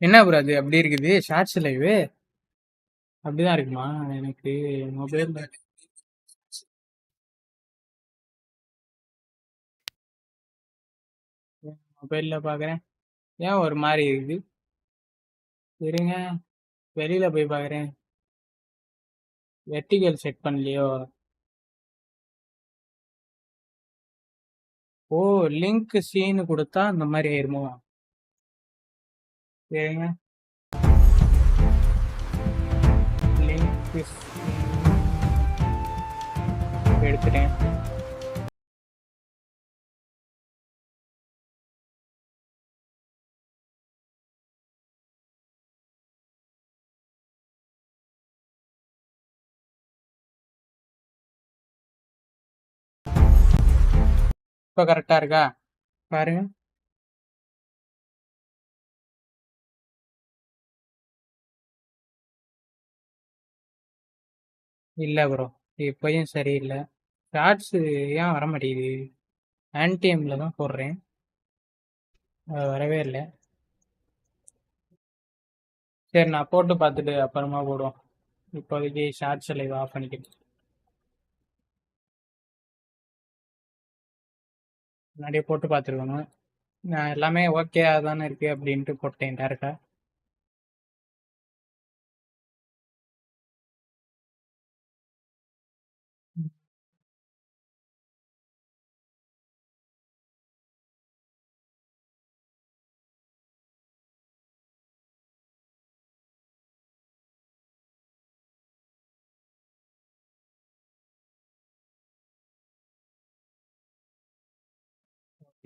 என்ன ப்ரோ அது அப்படி இருக்குது? ஷார்ட்ஸ் லைவ் அப்படிதான் இருக்குமா? எனக்கு மொபைல்ல மொபைல்ல பாக்குறேன். ஏன் ஒரு மாதிரி இருக்குது? இருங்க, வெளியில போய் பாக்குறேன். வெர்டிகல் செட் பண்ணலையோ? ஓ, லிங்க் சீனு கொடுத்தா அந்த மாதிரி ஆயிருமோ? இருங்க, லிங்க் எடுத்துட்டேன். இப்போ கரெக்டா இருக்கா? பாருங்க. இல்ல ப்ரோ, இப்பயும் சரியில்லை. ஷார்ட்ஸ் ஏன் வர மாட்டேங்குது? ஆன்டிஎம்ல தான் போடுறேன், அது வரவே இல்லை. சரி, நான் போட்டு பார்த்துட்டு அப்புறமா போடுவோம். இப்போதைக்கு ஷார்ட்ஸ் லைவ் ஆஃப் பண்ணிக்கிட்டு முன்னாடியே போட்டு பார்த்துருக்கணும். நான் எல்லாமே ஓகே தானே இருக்கு அப்படின்ட்டு போட்டேன் டேரக்டா.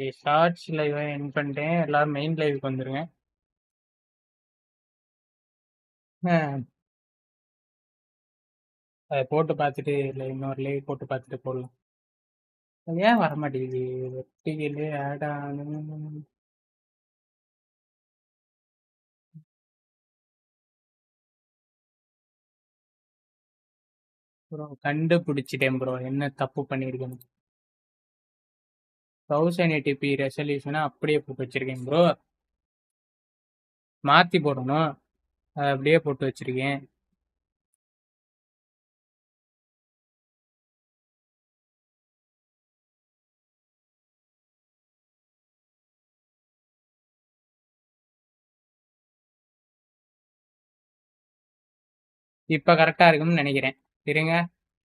ஓகே, ஷார்ட்ஸ் லைவ் என் பண்ணிட்டேன். எல்லாரும் மெயின் லைவுக்கு வந்துருங்க. அதை போட்டு பார்த்துட்டு இல்லை இன்னொரு லைவ் போட்டு பார்த்துட்டு போடலாம். அது ஏன் வர மாட்டேங்குது? வெட்டிகளே ஆட் ஆகணும். ப்ரோ கண்டுபிடிச்சிட்டேன் ப்ரோ, என்ன தப்பு பண்ணியிருக்கேன். 1080p ரெசல்யூஷனை அப்படியே போட்டு வச்சிருக்கேன் ப்ரோ. மாற்றி போடணும், அதை அப்படியே போட்டு வச்சிருக்கேன். இப்போ கரெக்டாக இருக்கும்னு நினைக்கிறேன். இருங்க,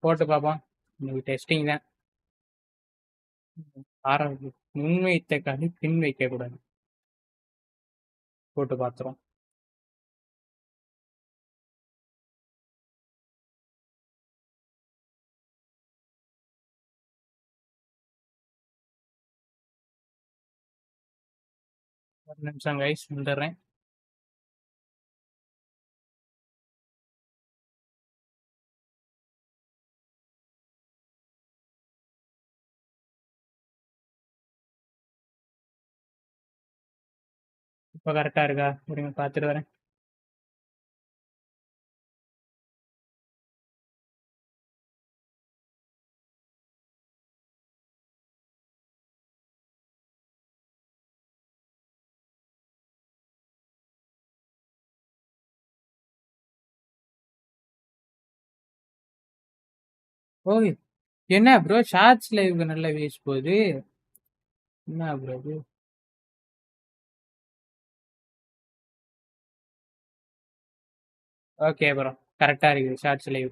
போட்டு பார்ப்போம். இன்னைக்கு டெஸ்டிங் தான். ஆரம்பி முன் வைத்த காலி பின் வைக்கக்கூடாது. போட்டு பார்த்துரும். ஒரு நிமிஷம் கைஸ், வந்துடுறேன். இப்போ கரெக்டாக இருக்கா? இருங்க பார்த்துட்டு வரேன். ஓய், என்ன ப்ரோ ஷார்ட்ஸ் லைவுக்கு நல்ல வியூஸ் போகுது? என்ன ப்ரோ இது? ஓகே ப்ரோ, கரெக்டாக இருக்குது ஷார்ட்ஸ் லைவ்.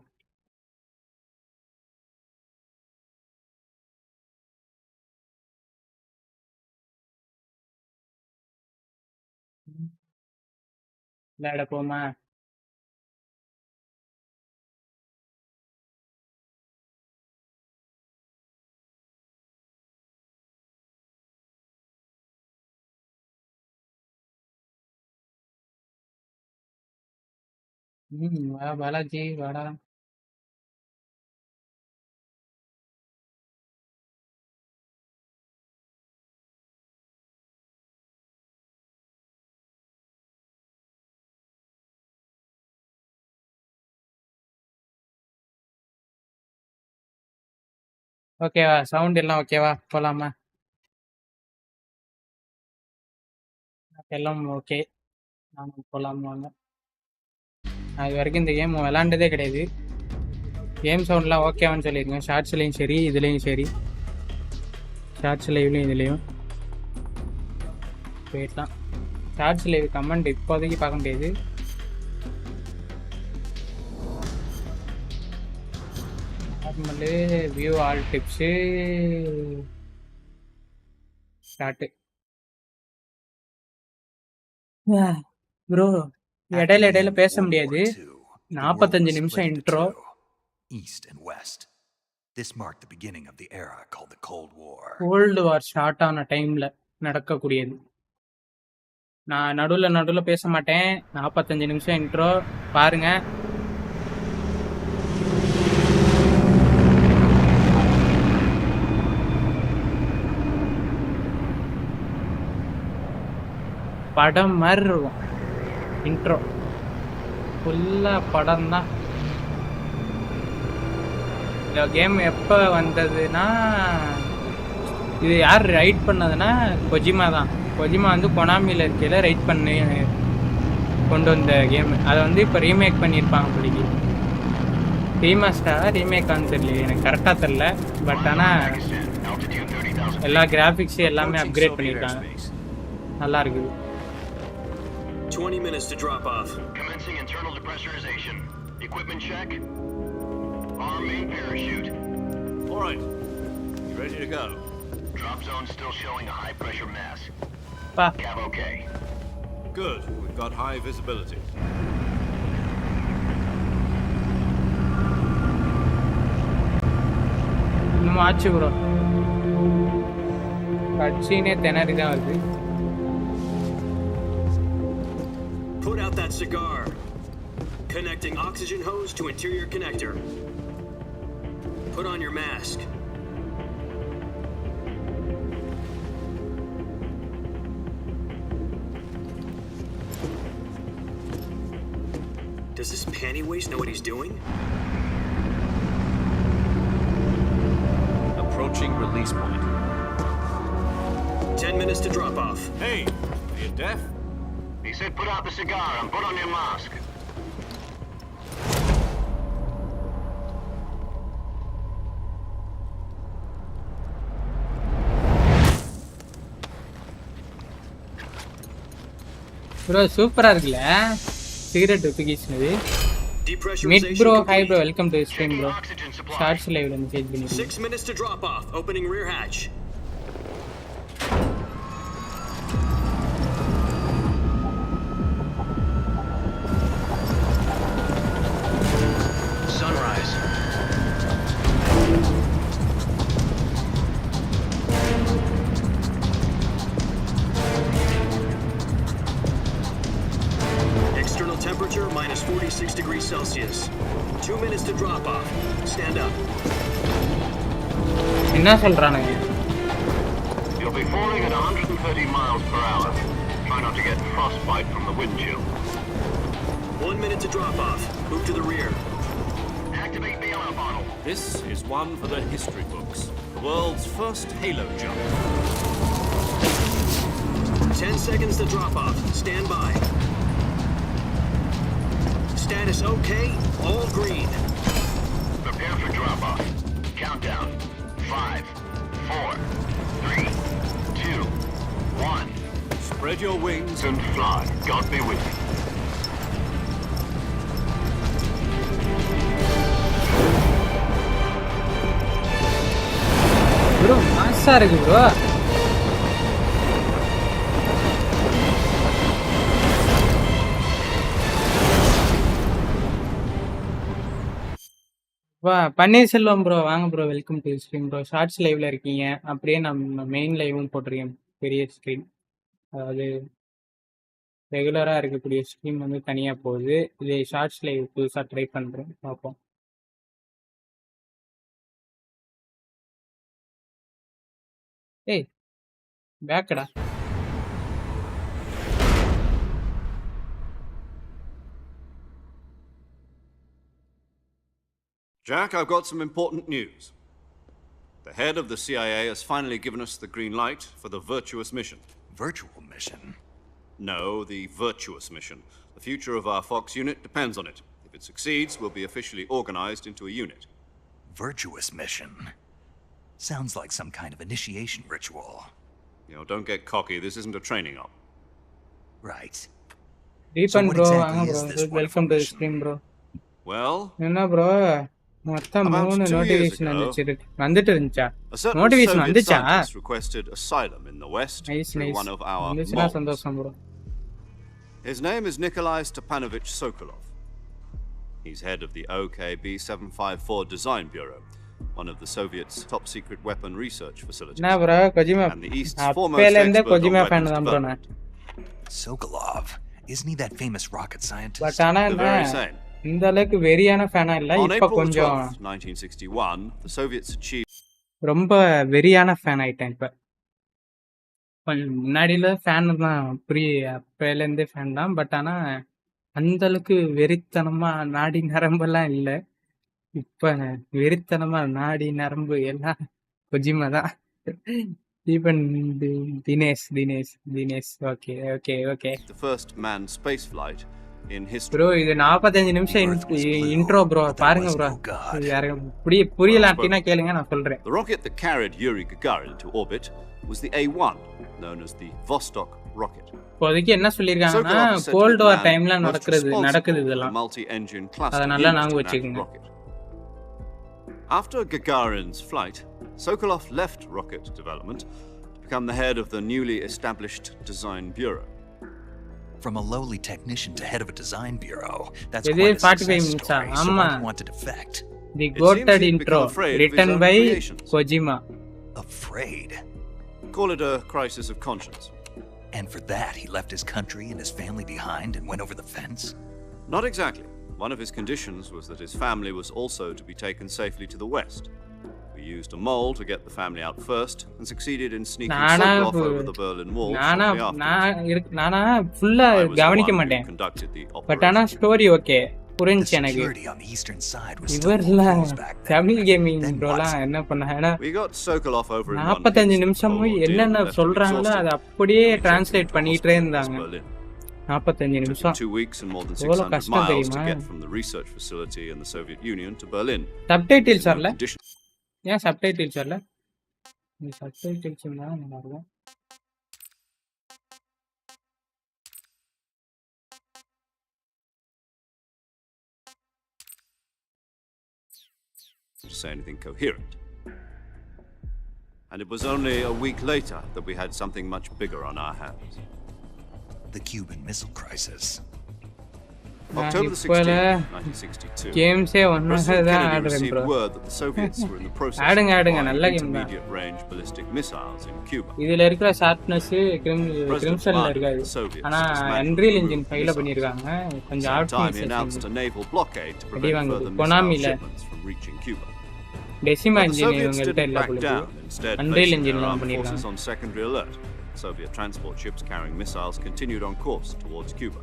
விளையாட போமா? வா பாலாஜி வாடா. ஓகேவா? சவுண்ட் எல்லாம் ஓகேவா? போலாமா? எல்லாம் ஓகே. நானும் போகலாம் வாங்க. நான் இது வரைக்கும் இந்த கேம் விளாண்டதே கிடையாது. கேம் சவுண்ட்லாம் ஓகேவான்னு சொல்லியிருக்கேன். ஷார்ட்ஸ்லேயும் சரி இதுலேயும் சரி, ஷார்ட்ஸ் லைவ்லையும் இதுலேயும் போயிடலாம். ஷார்ட்ஸ் லைவ் கமெண்ட் இப்போதைக்கு பார்க்க முடியாது. Normal view all tips start. Bro இடையில இடையில பேச முடியாது. 45 நிமிஷம் intro. East and West. This marked the beginning of the era called the Cold War. Gold war start ஆன டைம்ல நடக்கக்கூடியது. நான் நடுவில் பேச மாட்டேன். 45 நிமிஷம் இன்ட்ரோ பாருங்க. படம் மாதிரி இருக்கும் இன்ட்ரோ. ஃபுல்லாக படம் தான். இந்த கேம் எப்போ வந்ததுன்னா, இது யார் ரைட் பண்ணதுன்னா கொஜிமா தான். கொஜிமா வந்து கொனாமியில் இருக்கையில் ரைட் பண்ணி கொண்டு வந்த கேம். அதை வந்து இப்போ ரீமேக் பண்ணியிருப்பாங்க பிடிக்கி. ரீமாஸ்டராக ரீமேக்கான்னு தெரியல, எனக்கு கரெக்டாக தெரில. பட் ஆனால் எல்லா கிராஃபிக்ஸும் எல்லாமே அப்கிரேட் பண்ணியிருக்காங்க. நல்லா இருக்குது. 20 minutes to drop off. Commencing internal depressurization. Equipment check. Arm main parachute. All right. You ready to go? Drop zone still showing a high pressure mass. Cav okay. Good. We've got high visibility. இன்னும் ஆச்சு bro. கட்சினே திணறி தான் வருது. Put out that cigar. Connecting oxygen hose to interior connector. Put on your mask. Does this panty waste know what he's doing? Approaching release point. 10 minutes to drop off. Hey, are you deaf? He said put out the cigar and put on your mask. Bro சூப்பராக இருக்குல்ல cigarette duplication இது. Mid bro hi bro, welcome to stream bro. Shorts லைவ்ல message பண்ணிருக்கீங்க. 6 minutes to drop off. Opening rear hatch. Sunrise. External temperature minus 46 degrees Celsius. 2 minutes to drop off. Stand up. என்ன சொல்றானுங்க? You'll be falling at 130 miles per hour. Try not to get frostbite from the wind chill. 1 minute to drop off. Move to the rear. Activate the alarm bottle. This is one for the history books. The world's first halo jump. 10 seconds to drop off. Stand by. Status okay. All green. Prepare for drop off. Countdown. 5, 4, 3, 2, 1. Spread your wings And fly. God be with you. Bro மாசா இருக்கு bro. வா Panneerselvam bro, வாங்க bro, welcome to stream bro. Shorts லைவ்ல இருக்கீங்க, அப்படியே நம்ம main லைவும் போட்டிருக்கேன். பெரிய ஸ்க்ரீன், அதாவது ரெகுலராக இருக்கக்கூடிய ஸ்ட்ரீம் வந்து தனியாக போகுது. இது ஷார்ட்ஸ் லைவ் புதுசாக ட்ரை பண்ணுறேன், பார்ப்போம். ஏய் பேக்கடா. Jack, I've got some important news. The head of the CIA has finally given us the green light for the virtuous mission. Virtual mission? No, the virtuous mission. The future of our Fox unit depends on it. If it succeeds, we'll be officially organized into a unit. Virtuous mission. Sounds like some kind of initiation ritual. Don't get cocky. This isn't a training op. Right. Deepan what bro, exactly is this welcome to the wonderful stream bro. Well, என்ன bro மொத்தம் About 3 2 years notification ago, வந்துட்டு இருந்துச்சா a certain notification Soviet வந்துச்சா scientist requested asylum in the West nice through nice one of our வந்துச்சுனா malls. சந்தோஷம் bro. His name is Nikolai Stepanovich Sokolov. He's head of the OKB 754 Design Bureau, one of the Soviets' top-secret weapon research facilities. என்ன bro கொஜிமா And the East's foremost அப்பேல இருந்தே expert on கொஜிமா fan weapons தான் bro நான். development. Sokolov. Isn't he that famous rocket scientist? But ஆனா The very same. இந்த அளவுக்கு வெரியான ஃபேனா இல்ல On இப்ப April கொஞ்சம் 12, 1961, the Soviets achieved ரொம்ப வெரியான ஃபேன் ஆயிட்டேன் இப்ப. கொஞ்சம் முன்னாடியில ஃபேன் தான் அப்பையில இருந்தே ஃபேன் தான். பட் ஆனா அந்த அளவுக்கு வெறித்தனமா நாடி நரம்பெல்லாம் இல்ல. இப்ப வெறித்தனமா நாடி நரம்பு எல்லாம் கொஜிமா தான். Even Dinesh okay the first manned space flight in history. Bro இது 45 நிமிஷம் இன்ட்ரோ ப்ரோ பாருங்க ப்ரோ. புரியல அப்படின்னா கேளுங்க நான் சொல்றேன். The rocket that carried Yuri Gagarin to orbit was the A1, known as the Vostok rocket. இப்போதைக்கு என்ன சொல்லிருக்காங்கன்னா கோல்ட் வார் டைம்ல நடக்குது இதெல்லாம். Multi-engine cluster அத நல்லா used ஞாபகம் in that வச்சுக்கோங்க. rocket. After Gagarin's flight, Sokolov left rocket development to become the head of the newly established Design Bureau. From a lowly technician to head of a design bureau. That's இது quite a 45 success minutes-ஆ? story. So ஆமா. what wanted effect? The seems quoted he'd intro become afraid of his written own bye creations. Kojima. Afraid. Call it a crisis of conscience. And for that, he left his country and his family behind and went over the fence? Not exactly. One of his conditions was that his family was also to be taken safely to the west. We used a mole to get the family out first and succeeded in sneaking Sokolov over the Berlin Wall shortly after. நானா ஃபுல்லா I was the கவனிக்க one who மாட்டேன். conducted the but ஆனா operation. Story okay The புரிஞ்சுச்சு எனக்கு. security on the eastern side was still இவர்லாம் closed back then. Tamil gaming Then ப்ரோலாம் what? என்ன பண்ணாங்கன்னா We got Sokolov over in one 45 piece. நிமிஷமும் The whole ordeal என்னென்ன left him சொல்றாங்களோ exhausted. அதை அப்படியே We took him translate to பண்ணிட்டே hospital in இருந்தாங்க. Berlin. 45 It took நிமிஷம் 2 weeks and more than எவ்வளவு 600 கஷ்டம் miles to தெரியுமா? get from the research facility in the Soviet Union to Berlin. Subtitles No வரல. condition- ஏன் சப்டைட்டில்ஸ் வரல? இந்த சப்டைட்டில்ஸ் இருந்தா நல்லா இருக்கும். to say anything coherent. And it was only a week later that we had something much bigger on our hands. The Cuban Missile Crisis. October the 16th, 1962. கேம்ஸே ஒன்னா President தான் Kennedy ஆடுறேன் received bro. word that the Soviets were in the process of ஆடுங்க deploying நல்ல game தான். intermediate range ballistic missiles in Cuba. இதுல இருக்கிற sharpness கிரிம்சன்ல இருக்காது. ஆனா unreal engine 5ல பண்ணிருக்காங்க. கொஞ்சம் At the same time, he announced optimisation a naval blockade to அடி prevent வாங்குது. further missile கொனாமில shipments from reaching Cuba. Decima But the engine Soviets இவங்கள்ட்ட didn't இல்ல back போல. down, instead Unreal placing Engine their ல armed பண்ணிருக்காங்க. forces on secondary alert. Soviet transport ships carrying missiles continued on course towards Cuba.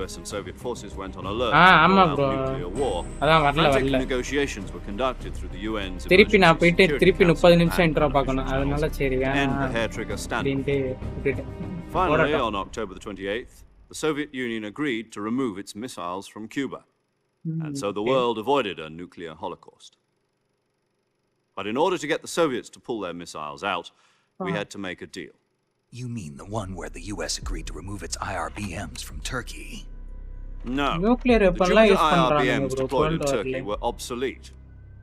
US and Soviet forces went on alert to ஆமா call bro. out nuclear war. அதான் Frantic வரல. negotiations were conducted through the UN's திருப்பி நான் Emergency போயிட்டு Security திருப்பி Council 30 நிமிஷம் and intro பார்க்கணும். official அதனால சரி channels. End the வேணாம் hair trigger standoff. அப்படின்ட்டு விட்டுட்டேன். Finally, போராட்டம். on October the 28th, the Soviet Union agreed to remove its missiles from Cuba. And so the world avoided a nuclear holocaust. But in order to get the Soviets to pull their missiles out, we had to make a deal. You mean the one where the US agreed to remove its IRBMs from Turkey? No. Nuclear The வெப்பன்லாம் Jupiter use பண்றாங்க IRBMs bro deployed in cold Turkey வார்ல. were obsolete,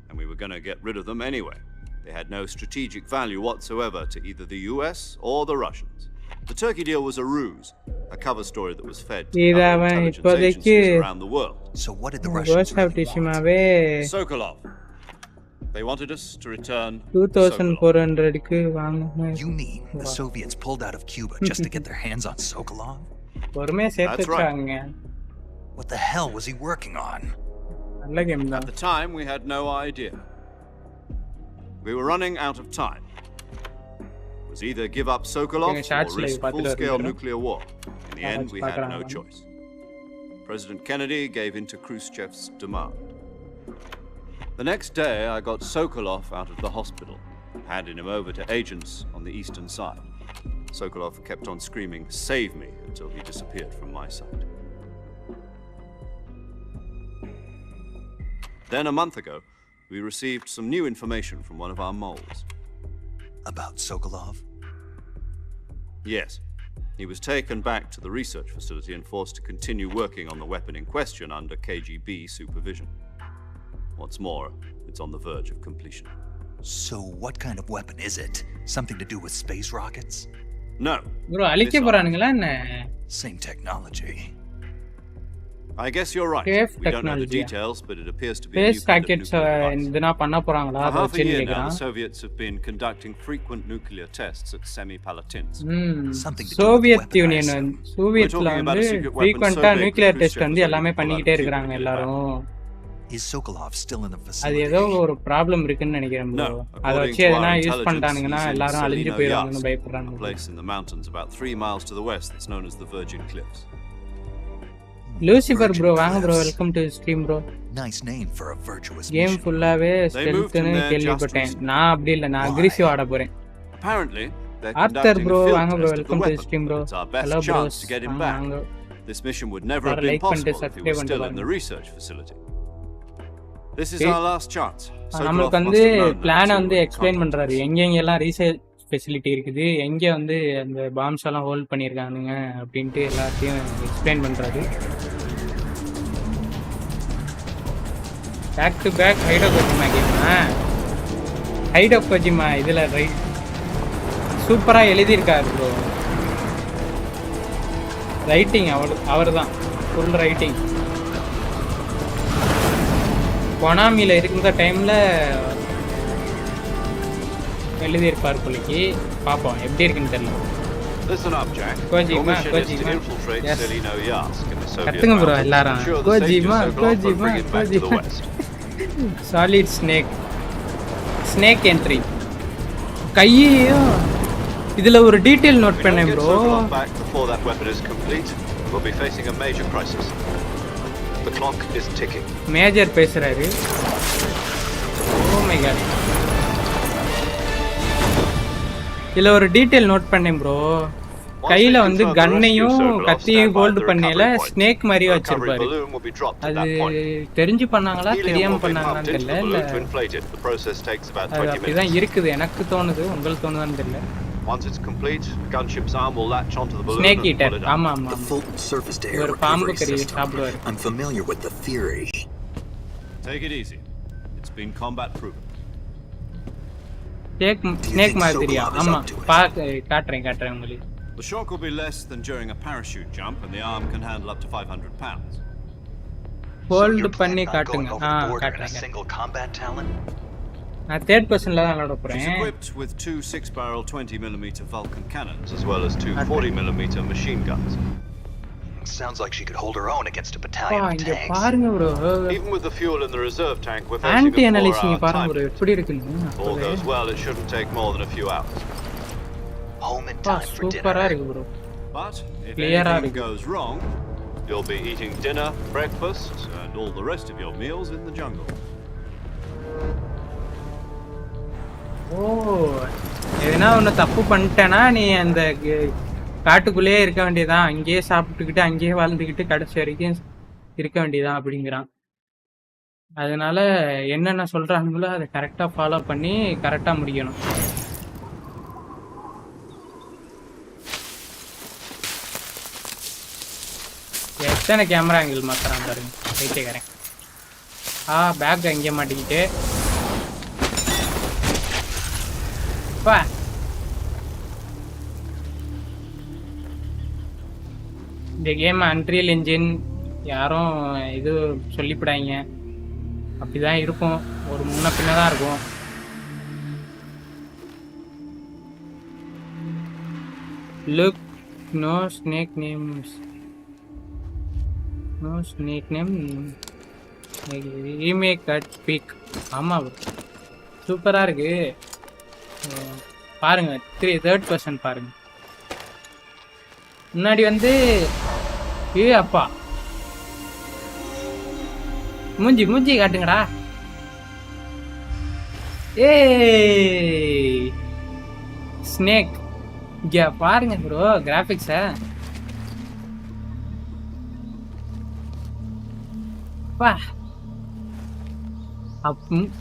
and we were going to get rid of them anyway. They had no strategic value whatsoever to either the US or the Russians. The Turkey deal was a ruse, a cover story that was fed to இது other அவன் intelligence இப்போதைக்கு agencies around the world. So what did the Russians ரோஸ் ஆஃப் really want? டிஷிமாவே Sokolov. They wanted us to return 2400க்கு வாங்க. You mean the Soviets pulled out of Cuba just to get their hands on Sokolov? பொறுமையா சேர்த்து That's right. வச்சாங்க. What the hell was he working on? நல்ல game At தான். the time, we had no idea. We were running out of time. It was either give up Sokolov எங்க shots or ல risk பார்த்துட்டு full-scale வரீங்களா? nuclear war. In the end, we had no பார்க்கறாங்க. choice. President Kennedy gave in to Khrushchev's demand. The next day, I got Sokolov out of the hospital and handed him over to agents on the eastern side. Sokolov kept on screaming, "Save me," until he disappeared from my sight. Then a month ago, we received some new information from one of our moles. About Sokolov? Yes. He was taken back to the research facility and forced to continue working on the weapon in question under KGB supervision. What's more, it's on the verge of completion. So what kind of weapon is it? Something to do with space rockets? No. Bro அழிக்க போறானுங்களா என்ன? Same technology. I guess you're right. Safe We don't know the technology. details, but it appears to be a space new kind of rockets nuclear device. இதுனா பண்ண போறாங்களா? For அத half a வச்சு year now, கேக்குறான். the Soviets have been conducting frequent nuclear tests at Semipalatinsk. Something to do with Soviet weapon, I union assume. சோவியத்ல We're talking about வந்து a secret weapon ஃப்ரீக்வெண்டா so big nuclear that test வந்து Khrushchev எல்லாமே was பண்ணிக்கிட்டே able to இருக்காங்க keep it எல்லாரும். Is Sokolov still in the அது facility? ஏதோ ஒரு problem இருக்குன்னு நினைக்கிறேன் ப்ரோ. No, அத according வச்சு to எதனா our use intelligence, பண்ணிட்டானுங்கன்னா he's in எல்லாரும் அழிஞ்சு Selino போயிடுவாங்கன்னு Yas, பயப்படுறாங்க. a place in the mountains about 3 miles to the west that's known as the Virgin Cliffs. Lucifer bro Virgin வாங்க bro, Cliffs. Welcome to stream bro. Nice name for a virtuous game mission. ஃபுல்லாவே They moved ஸ்டெல்த்னு him there கேள்விப்பட்டேன். just நான் அப்படி இல்ல, நான் Why? Aggressive ஆட போறேன். Apparently, they're Arthur conducting bro a field வாங்க bro, test of the welcome to weapon. Stream bro. It's our best hello chance bros to get him back. வாங்க. This mission would never have Para been like பண்ணிட்டு possible if he subscribe was still in பண்ணிட்டு the research facility. This is Okay. our last chance. Sokolov நம்மளுக்கு must வந்து have known that பிளானை too வந்து when he explain contacted பண்றாரு. us. எங்கெங்கெல்லாம் research facility இருக்குது, எங்க வந்து அந்த பாம்ஸ் எல்லாம் ஹோல்ட் பண்ணியிருக்கானுங்க அப்படின்ட்டு எல்லாத்தையும் எக்ஸ்பிளைன் பண்றாரு. பேக் டு பேக் ஹைடோ கொஜிமா கேமா, ஹைடோ கொஜிமா இதில் சூப்பராக எழுதியிருக்காரு ப்ரோ. ரைட்டிங் அவர் தான் ஃபுல் ரைட்டிங். கொனாமியில் இருக்கிற டைமில் எழுதியிருப்பார் போலிக்கு. பார்ப்போம் எப்படி இருக்குன்னு தெரியல. Listen up, Jack. Kojima, Your mission is to Kojima. infiltrate Yes. Selino Yas in the Soviet கத்துங்க ப்ரோ mountains. எல்லாரும். Ensure the safety of Kojima, Sokolov and Kojima, bring him back to the Kojima. west. Solid snake entry. கையையும் இதில் ஒரு detail note If we don't பண்ணேன் get bro. Sokolov back before that weapon is complete, we'll be facing a major crisis. The clock is ticking. Major பேசுறாரு. Oh my God. இதில் ஒரு detail note பண்ணேன் bro. கையில் வந்து கன்னையும் கத்தியும் hold பண்ணல snake மாதிரி வச்சிருப்பாரு. அது தெரிஞ்சு பண்ணாங்களா தெரியாம பண்ணாங்களான்னு தெரியல. இல்லை அது அப்படிதான் இருக்குது எனக்கு தோணுது, உங்களுக்கு தோணுதான்னு தெரியல. Once it's complete, the gunship's arm will latch onto the balloon snake and eater. pull it up. ஆமா ஆமா. The full surface to air ஒரு பாம்பு recovery கறி system. சாப்பிடுவாரு. I'm familiar with the theory. Take it easy. It's been combat proven. Snake மாதிரியா? ஆமா காட்டுறேன் உங்களுக்கு. The shock will be less than during a parachute jump, and the arm can handle up to 500 pounds. Hold பண்ணி காட்டுங்க. காட்டுறேன். Single combat talent? நான் third பர்சன்ல தான் விளையாட She's போறேன். equipped with 2 6-barrel 20mm Vulcan cannons, as well as 2 40mm machine guns. Sounds like she could hold her own against a battalion of இங்க tanks. பாருங்க bro. Even with the fuel in the reserve tank, we're facing anti a analyse இங்க 4-hour பாருங்க time bro, limit. எப்படி இருக்குன்னு. If all goes well, it shouldn't take more than a few hours. Home in time for சூப்பரா dinner. இருக்கு bro. But if Clear anything ஆ goes wrong, you'll be eating dinner, breakfast, and all the rest of your meals in the jungle. ஓ, எதனா ஒன்று தப்பு பண்ணிட்டேன்னா நீ அந்த காட்டுக்குள்ளேயே இருக்க வேண்டியதான், அங்கேயே சாப்பிட்டுக்கிட்டு அங்கேயே வாழ்ந்துக்கிட்டு கடைசி வரைக்கும் இருக்க வேண்டியதான் அப்படிங்கிறான். அதனால என்னென்ன சொல்றாங்களோ அதை கரெக்டாக ஃபாலோ பண்ணி கரெக்டாக முடிக்கணும். எத்தனை கேமரா ஆங்கிள் மாத்திரம் பாருங்க, வைக்கிறேன். பேக் அங்கே மாட்டிக்கிட்டு இந்த கேம் அன்ரியல் என்ஜின் யாரும் இது சொல்லிவிடாங்க, அப்படிதான் இருக்கும், ஒரு முன்ன பின்னதான் இருக்கும். Look no snake names, no snake name remake at peak. ஆமாம் சூப்பராக இருக்கு பாருங்க. தேர்ட் பர்சன் பாருங்க. முன்னாடி வந்து அப்பா மூஞ்சி காட்டுங்கடா. ஸ்னேக் இங்க பாருங்க ப்ரோ கிராபிக்ஸ. பா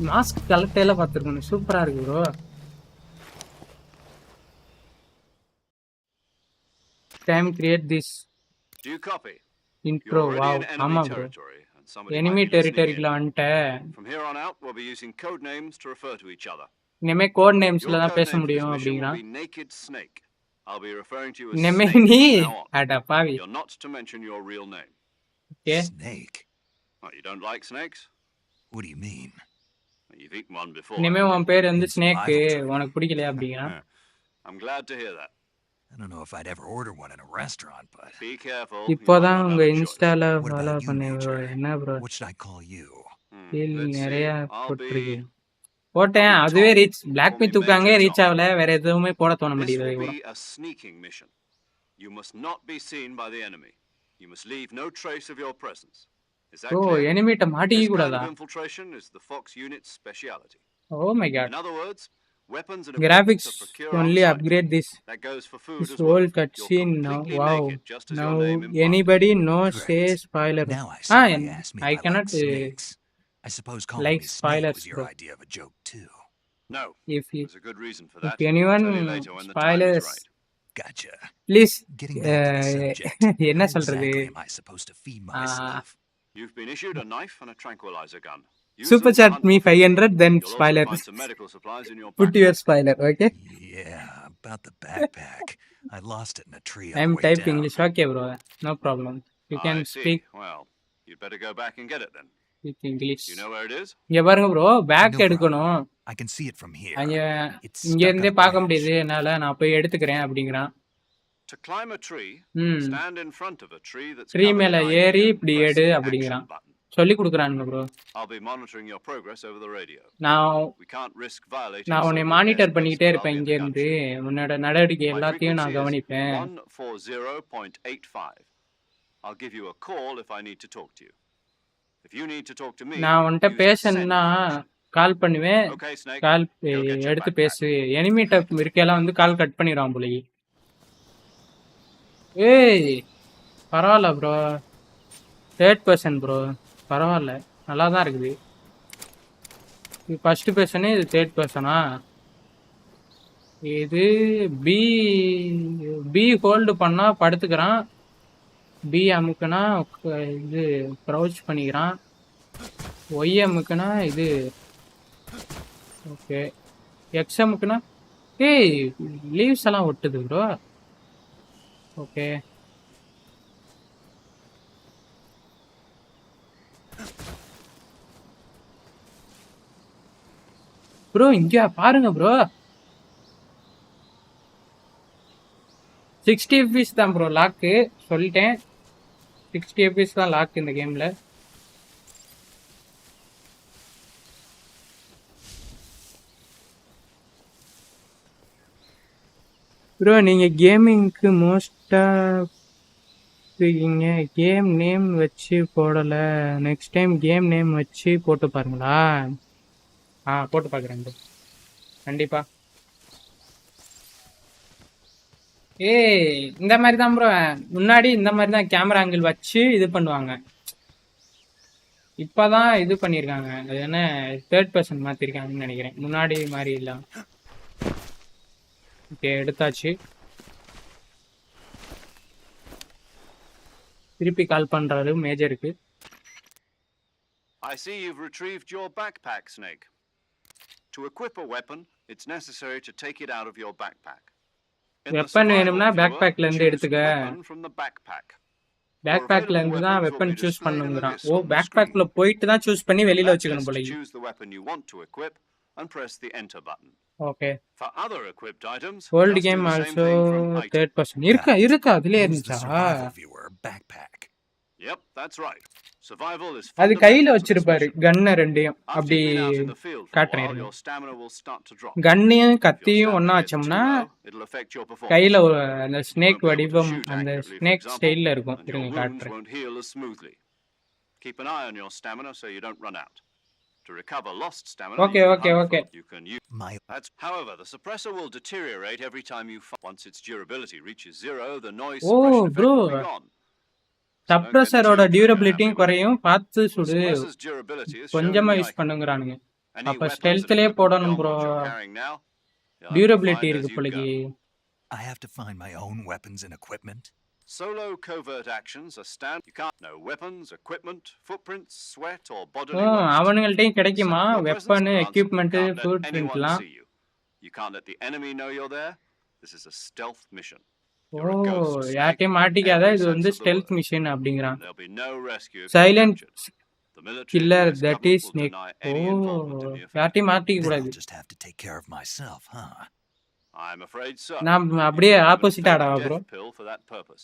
மாஸ்க் கலட்டையில பார்த்துருக்கணும். சூப்பரா இருக்கு bro. Time create this Do you copy? Intro. You're already wow. in enemy ஆமா bro. territory, and somebody enemy might be listening டெரிட்டரிக்குள்ள in. வந்துட்டேன். From here on out, we'll be using code names to refer to each other. இனிமே code நேம்ஸ்ல Your தான் code பேச name for this முடியும் mission will அப்படிங்கிறான். be Naked Snake. I'll be referring to you as இனிமே Snake நீ from now on. அட பாவி. You're not to mention your real name. Okay. Snake? Oh, you don't like snakes? What do you mean? Well, you've eaten one before. இனிமே haven't உன் you? பேர் வந்து In snake. survival training. உனக்கு பிடிக்கலையா அப்படிங்கிறான். I'm glad to hear that. I don't know if I'd ever order one in a restaurant, but Be careful. இப்போதான் you might உங்க not have a choice. இன்ஸ்டால what follow about you, பண்ண bro. Major? என்ன bro What should I call you? கீழ் Let's நிறைய see. I'll போட்டிருக்கு. be போட்டேன் அதுவே ரீச் பிளாக் மீ தூக்காங்க Major ரீச் Tom. ஆகல. வேற எதுவுமே போட தோண This முடியுது will கூட. be a sneaking mission. You must not be seen by the enemy. You must leave no trace of your presence. Is that O clear? எனிமிட்ட மாட்டிக்க This kind கூடாதா? of infiltration is the Fox unit's speciality. Oh my God. In other words, weapons and Graphics equipment are procure only on-site. upgrade this. That goes for food This as well. whole You're cutscene now. completely Wow. naked, just as Now your name implies. anybody no say Great. spoiler. Now I see why you asked me I if I cannot like snakes. I suppose calling like me Snake spoilers, was your bro. idea of a joke too. No, If you, there's a good reason for if that. anyone I'll tell you later when the time is spoilers, right. Gotcha. please. Getting back to the subject, என்ன how சொல்றது? exactly am I supposed to feed myself? You've been issued a knife and a tranquilizer gun. Use Super them to chat hunt me for food. 500 then You'll also spoiler. find some medical supplies in your Put your backpack. spoiler, okay? Yeah, about the backpack. I lost it in a tree on I'm the way type down. English. Okay, bro. No problem. You can I see. speak Well, you'd better go back and get it then. English. You know where it is? இங்க பாருங்க bro back No problem. எடுக்கணும். I can see it from here. அங்க It's இங்க stuck இருந்தே on a பார்க்க branch. முடியுது என்னால. நான் போய் எடுத்துக்கிறேன் அப்படிங்கிறான். To climb a tree, stand in front of a tree that's tree covered மேல in ID ஏறி and இப்படி press எடு the அப்படிங்கிறான். action button. சொல்லி கொடுக்குறானுங்க bro. I'll be monitoring your progress over the radio. நான் We can't risk violating நான் உன்னை Soviet monitor airspace பண்ணிக்கிட்டே while I'll இருப்பேன் be in இங்க the இருந்து. country. உன்னோட நடவடிக்கை My எல்லாத்தையும் நான் frequency is கவனிப்பேன். 140.85. I'll give you a call if I need to talk to you. If you need to talk to me, நான் உன்கிட்ட use the send பேசணும்னா function. கால் பண்ணுவேன். Okay, Snake. Call Go get your எடுத்து backpack. பேசு. எனிமீட்ட இருக்கையெல்லாம் வந்து call cut பண்ணிடுவான் போலயே. ஏய் பரவாயில்ல ப்ரோ. Third person bro. பரவாயில்ல நல்லா தான் இருக்குது. இது ஃபர்ஸ்ட் பர்சனு இது தேர்ட் பர்சனா? இது பி பி ஹோல்டு பண்ணா படுத்துக்கிறான். பி அமுக்குனா இது க்ரௌச் பண்ணிக்கிறான். ஒய் அமுக்குனா இது ஓகே. எக்ஸ் அமுக்குனா ஏய் லீவ்ஸ் எல்லாம் ஒட்டுது ப்ரோ. ஓகே ப்ரோ இங்க பாருங்க ப்ரோ. 60 FPS தான் ப்ரோ லாக்கு. சொல்லிட்டேன் 60 FPS தான் லாக் இந்த கேம்ல. ப்ரோ நீங்க கேமிங்க்கு மோஸ்டா இருக்கீங்க. கேம் நேம் வச்சு போடல. நெக்ஸ்ட் டைம் கேம் நேம் வச்சு போட்டு பாருங்களா? போட்டு பார்க்குறேன் ப்ரோ கண்டிப்பா. இந்த மாதிரி தான் ப்ரோ. முன்னாடி இந்த மாதிரி தான் கேமரா ஆங்கிள் வச்சு இது பண்ணுவாங்க. இப்போதான் இது பண்ணியிருக்காங்க. அது என்ன தேர்ட் பர்சன் மாற்றிருக்காங்கன்னு நினைக்கிறேன். முன்னாடி மாதிரி இல்லை. ஓகே எடுத்தாச்சு. திருப்பி கால் பண்ணுறாரு மேஜருக்கு. I see you've retrieved your backpack, Snake. To equip a weapon, it's necessary to take it out of your backpack. Weapon வேணும்னா பேக்பேக்ல இருந்து எடுத்துக்க. பேக்பேக்ல இருந்து தான் வெப்பன் சூஸ் பண்ணுங்கிறான். ஓ பேக்பேக்ல போயிட்டு தான் சூஸ் பண்ணி வெளியில வச்சுக்கணும் போல. Okay old game also third person இருக்கா அதுலயே இருந்துச்சா? Yep, that's right. Survival is அது கையில வச்சிருப்பாரு கன்ன ரெண்டையும். அப்படி காட்டுறேன். கன்னையும் கத்தியும் ஒன்னா வச்சோம்னா கையில அந்த ஸ்னேக் வடிவம் அந்த ஸ்னேக் ஸ்டைல்ல இருக்கும். இருங்க காட்டுறேன். Keep an eye on your stamina so you don't run out. To recover lost stamina, Okay, you can okay, hunt okay. for- you can use. My However, the suppressor will deteriorate every time you fire. Once its durability reaches 0, the noise Oh, suppression effect bro. will be gone. So don't get சப்ரஸரோட too trigger happy டியூரபிலிட்டியும் with it. குறையும், பார்த்து The சுடு. suppressor's durability is shown in கொஞ்சமா the use icon. பண்ணுங்கறானுங்க. Any அப்ப weapons and ஸ்டெல்த்லயே equipment போடணும் beyond bro. what you're carrying now, you'll have to durability find as இருக்கு you போலக்கு. go. I have to find my own weapons and equipment? Solo covert actions are stand. You can't know weapons, equipment, footprints, sweat, or bodily waste. அவனுங்கள்ட்டையும் கிடைக்குமா Your presence weapon, grants equipment, you can't let food anyone பிரிண்ட்லாம்? see you. You can't let the enemy know you're there. This is a stealth mission. Oh, You're a ghost snake யார்ட்டையும் in மாட்டிக்காத, every இது sense வந்து of the stealth word. Mission அப்படிங்கிறான். There'll be no rescue if you're silent captured. The military and killer US that government is will Snake. deny oh, any involvement in the affair. யார்ட்டையும் மாட்டிக்க Then கூடாது. I'll just have to take care of myself, huh? I'm afraid so. நான் அப்படியே You'll be given a opposite fake ஆடவா bro? death pill for that purpose.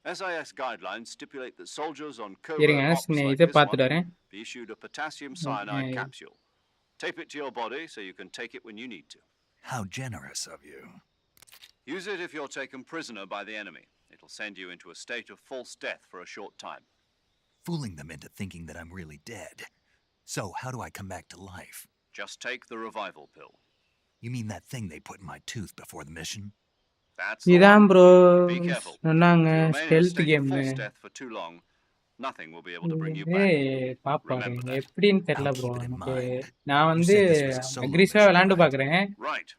SIS guidelines stipulate that soldiers on இருங்க, covert ops like இதை this பார்த்துட்டு one வரேன். be issued a potassium cyanide Okay. capsule. Tape it to your body so you can take it when you need to. How generous of you. Use it if you're taken prisoner by the enemy. It'll send you into a state of false death for a short time. Fooling them into thinking that I'm really dead. So, how do I come back to life? Just take the revival pill. You mean that thing they put in my tooth before the mission? That's the இதான் one. Bro Be careful. சொன்னாங்க If you remain in a stealth state of game. false death for too long, nothing will be able to bring you back. பாப்பாரு Remember that. எப்படின்னு தெரியல I'll bro. keep it in எனக்கு mind. நான் You வந்து said this was a solo அக்ரிசிவா mission, விளையாண்டு right? பாக்குறேன். Right.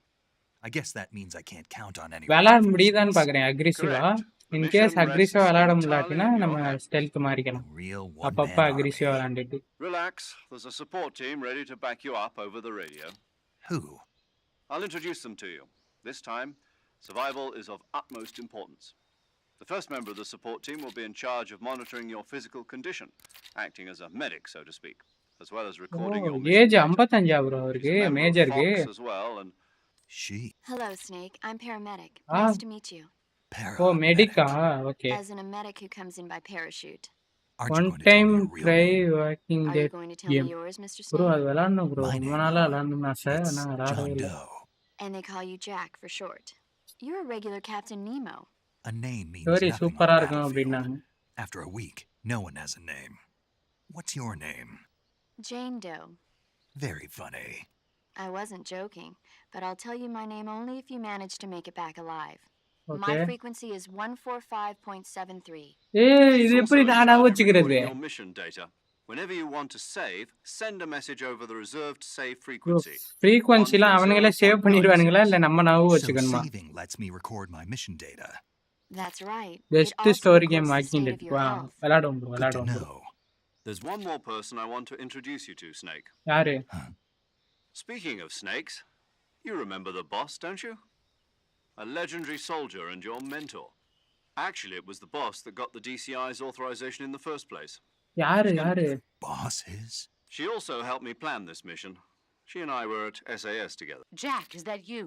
I guess that means I can't count on anyone. விளையாட for this முடியுதான்னு place. பாக்குறேன் அக்ரிசிவா. Correct. The in case mission அக்ரிசிவா rests விளையாட entirely முடியாட்டினா in your நம்ம hands. Stealth மாறிக்கலாம். A real அப்பப்ப one-man அக்ரிசிவா army. விளையாண்டுட்டு. Relax. There's a support team ready to back you up over the radio. Who? I'll introduce them to you. This time, survival is of utmost importance. The first member of the support team will be in charge of monitoring your physical condition, acting as a medic, so to speak, as well as recording your mission age data. 55 bro He's அவருக்கு, a member of மேஜருக்கு. Fox as well, and She. Hello, Snake. I'm paramedic. Ah. Nice to meet you. Oh மெடிக்கா? Paramedic. Okay. As in a medic who comes in by parachute. Aren't you one going to tell time me your real try name? Walking Are you dead going to tell game. me yours, Mr. Bro Snake? அது விளையாடணும் bro. My ரொம்ப name, நாளா விளையாடணும்னு ஆசை, It's ஆனால் விளையாடவே John இல்லை. Doe. And they call you Jack for short. You're a regular Captain Nemo. A name means story nothing on சூப்பரா the இருக்கும் battlefield. அப்படின்னாங்க. After a week, no one has a name. What's your name? Jane Doe. Very funny. I wasn't joking, but I'll tell you my name only if you manage to make it back alive. Okay. My frequency is 145.73. ஏய் he's இது also எப்படி in நான் charge of வச்சுக்கிறது? recording your mission data. Whenever you want to save, send a message over the reserved save bro frequency. ஃப்ரீக்வன்சிலாம் அவனுங்களே save பண்ணிடுவானுங்களா இல்லை நம்ம ஞாபகம் So வச்சுக்கணுமா? saving lets me record my mission data. That's right. It best also story records game the walking state dead. of your வா health. விளையாடுவோம் bro, Good to விளையாடுவோம் bro. know. There's one more person I want to introduce you to, Snake. யாரு? Speaking of snakes, you remember the boss, don't you? A legendary soldier and your mentor. Actually, it was the boss that got the DCI's authorization in the first place. யாரு? Boss is? She also helped me plan this mission. She and I were at SAS together. Jack, is that you?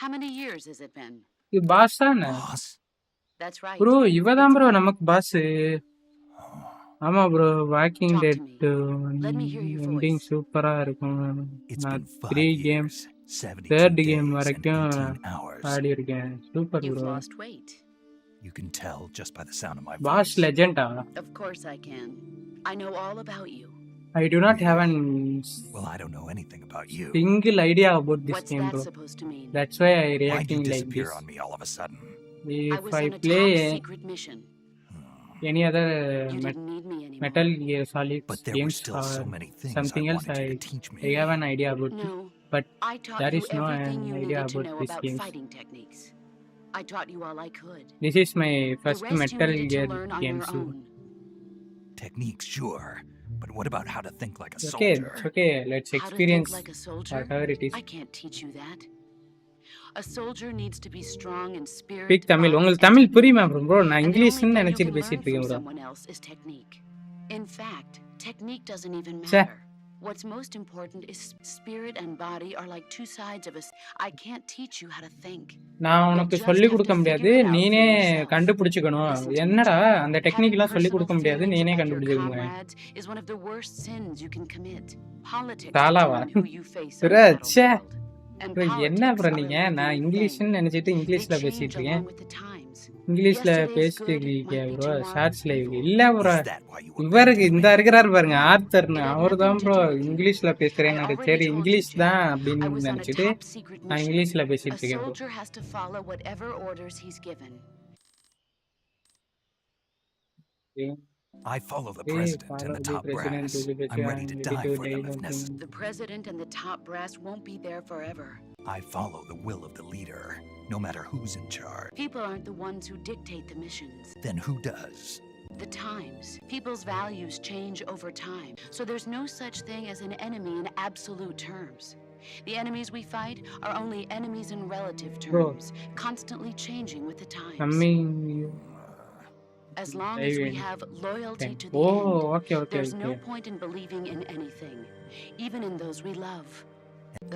How many years has it been? இது boss தானே Boss? That's right. Bro. இவ தான் bro நமக்கு boss. ஆமா bro, walking Talk to dead me. Let me hear your ending voice. சூப்பரா இருக்கும். It's நான் been 3 5 games years, 72 third days, game and வரைக்கும் 18 hours. ஆடி இருக்கேன். Super You've bro. lost weight. You can tell just by the sound of my boss voice. லெஜெண்டா? Of course I can. I know all about you. I do not have an Well, I don't know anything about you. single idea about this What's game that bro. supposed to mean? That's why I Why'd you reacting like disappear this. on me all of a sudden? I If was I on a play top secret mission. any other You didn't need me anymore. Metal Gear Solid But there were games still or so many things something I else, wanted you I to teach me. have an idea about it. No. But I taught there you is no everything you idea needed to about know these about games. fighting techniques. I taught you all I could. This is my first the rest Metal you needed Gear to learn on game. your So own. Techniques, sure. But what about how to think like a it's okay, soldier? it's okay. Let's How to think experience like a soldier? whatever it is. I can't teach you that. A soldier needs to be strong in spirit. Speak Tamil. body, உங்களுக்கு and Tamil technique. புரியுமா bro? நான் And the இங்கிலீஷ்னு only thing you நினைச்சிட்டு can learn பேசிட்டு from இருக்கேன் bro. someone else is technique. In fact, technique doesn't even Sir. matter. What's most important is spirit and body are like two sides of us. I can't teach you how to think. நான் உனக்கு just சொல்லி have கொடுக்க to முடியாது, figure it out நீனே for yourself. கண்டுபிடிச்சுக்கணும். Listen to me. என்னடா அந்த Having டெக்னிக்லாம் சொல்லி personal கொடுக்க முடியாது, feelings நீனே about your கண்டுபிடிச்சுக்கோங்க. comrades is one of the worst sins you can commit. Politics தாலாவா? determine who you face on the bro, ச்சே. battlefield. And bro, என்ன politics bro are a நீங்க? living நான் thing. இங்கிலீஷ்னு நினைச்சிட்டு They இங்கிலீஷ்ல change பேசிட்டு இருக்கேன். along with the times. இங்கிலீஷ்ல Yesterday's பேசிட்டு good இருக்கீங்க might be ப்ரோ. tomorrow. ஷார்ட்ஸ்ல இல்ல bro. Is that why you were இவருக்கு bending இந்த me? இருக்கிறாரு பாருங்க ஆர்த்தர்னு, It had அவர் தான் nothing to bro do with you. இங்கிலீஷ்ல I பேசுறேன்னு. already சரி told you, இங்கிலீஷ் தான் Jack. I அப்படின்னு was on a நினைச்சிட்டு top secret நான் mission. இங்கிலீஷ்ல A பேசிட்டு இருக்கேன் bro. soldier has to follow whatever orders he's given. I follow the Hey, president and follow the the top president to brass. the I'm ready to die for day them if something. necessary. The president and the top brass won't be there forever. I follow the will of the leader, no matter who's in charge. People aren't the ones who dictate the missions. Then who does? The times. People's values change over time. So there's no such thing as an enemy in absolute terms. The enemies we fight are only enemies in relative terms, constantly changing with the times. Coming. As long as we have loyalty to the Oh, end, okay. there's no point in believing in anything, even in those we love.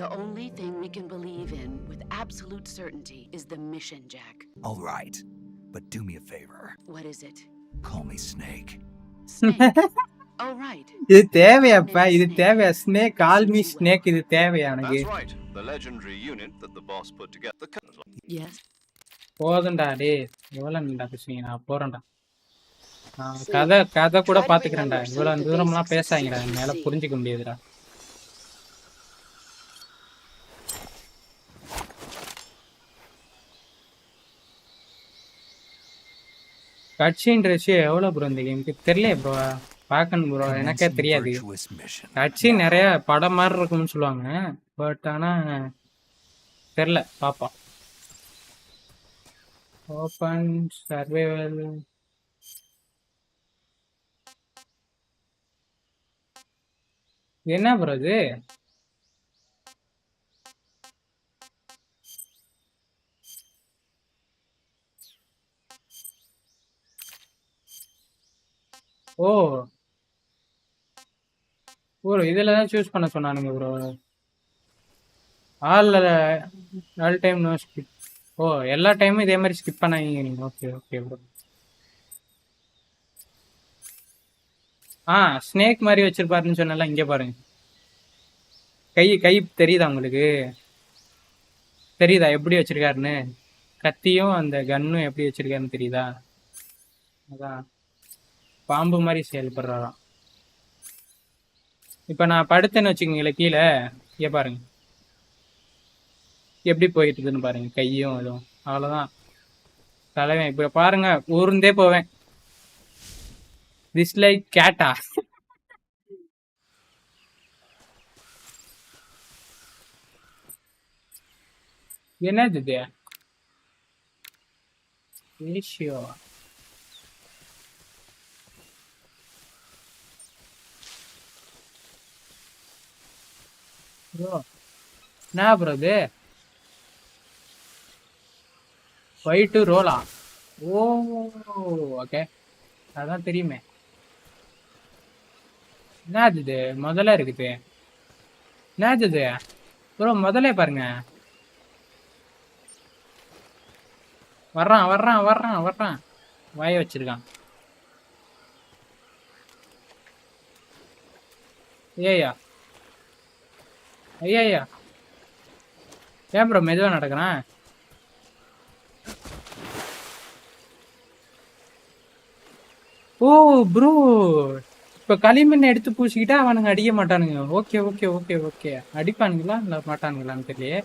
The only thing we can believe in with absolute certainty is the mission, Jack. All right, but do me a favor. What is it? Call me Snake. Snake. Oh, right. இது தேவையாப்பா, இது தேவையா? Snake, call me snake, இது தேவையா எனக்கு? That's right. The legendary unit that the boss put together. Yes. போதும்டா டேய், எவ்வளவு நின்றா பேசுவீங்க? நான் போறேன்டா. கதை கூட பாத்துக்கிறேன்டா. இவ்வளவு தூரம்லாம் பேசாங்கடா, என்னால புரிஞ்சுக்க முடியாதுடா. கட்சின் ரேஷியோ எவ்வளோ ப்ரோ இந்த கேமுக்கு தெரியல ப்ரோ. பார்க்கணும் ப்ரோ, எனக்கே தெரியாது. கட்சி நிறைய படம் மாதிரி இருக்கும்னு சொல்லுவாங்க, பட் ஆனால் தெரில, பார்ப்போம். Open survival. என்ன ப்ரோ இது? ஓ ப்ரோ, இதில் தான் சூஸ் பண்ண சொன்னானுங்க bro. All time no skip. Oh, எல்லா டைமும் இதே மாதிரி ஸ்கிப் பண்ணாங்க நீங்கள். Okay okay bro. ஸ்னேக் மாதிரி வச்சிருப்பாருன்னு சொன்னால, இங்கே பாருங்க. கை தெரியுதா உங்களுக்கு? தெரியுதா எப்படி வச்சிருக்காருன்னு? கத்தியும் அந்த கன்னும் எப்படி வச்சிருக்காருன்னு தெரியுதா? அதான் பாம்பு மாதிரி செயல்படுறாராம். இப்போ நான் படுத்தேன்னு வச்சுக்கோங்களேன் கீழே, இங்கே பாருங்க எப்படி போயிட்டுதுன்னு பாருங்க, கையும் இதுவும். அவ்வளோதான் தலைவன். இப்போ பாருங்க, ஊர்ந்தே போவேன். திஸ் லைக் கேட்டா? என்னது இது? ரேஷியோ ப்ரோ, என்ன ப்ரோ இது? ஒயிட்டு ரோலா? ஓ ஓகே, அதான் தெரியுமே. என்னது இது? முதல்ல இருக்குது. என்னது இது ப்ரோ? முதல்ல பாருங்க, வர்றான். வாய வச்சிருக்கான். ஐயா ஏன் ப்ரோ மெதுவாக நடக்கிறான்? ஓ ப்ரோ, இப்போ களிமண்ணை எடுத்து பூசிக்கிட்டா அவனுங்க அடிக்க மாட்டானுங்க. ஓகே. அடிப்பானுங்களா இல்லை மாட்டானுங்களான்னு தெரியல.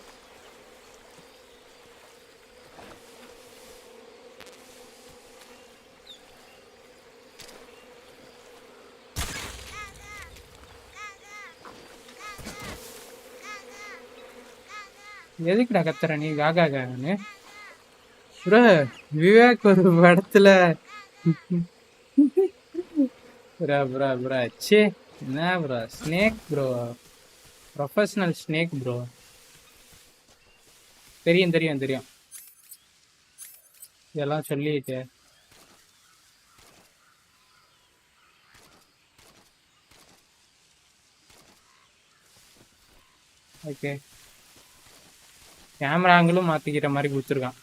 எதுக்குடா கத்துற நீ காகான்னு? ப்ரோ, விவேக் ஒரு படத்துல ப்ரோ சே, என்ன bro snake bro, professional snake bro. தெரியும் இதெல்லாம் சொல்லிட்டு. ஓகே, கேமரா ஆங்கிளும் மாற்றிக்கிற மாதிரி கொடுத்துருக்கான்.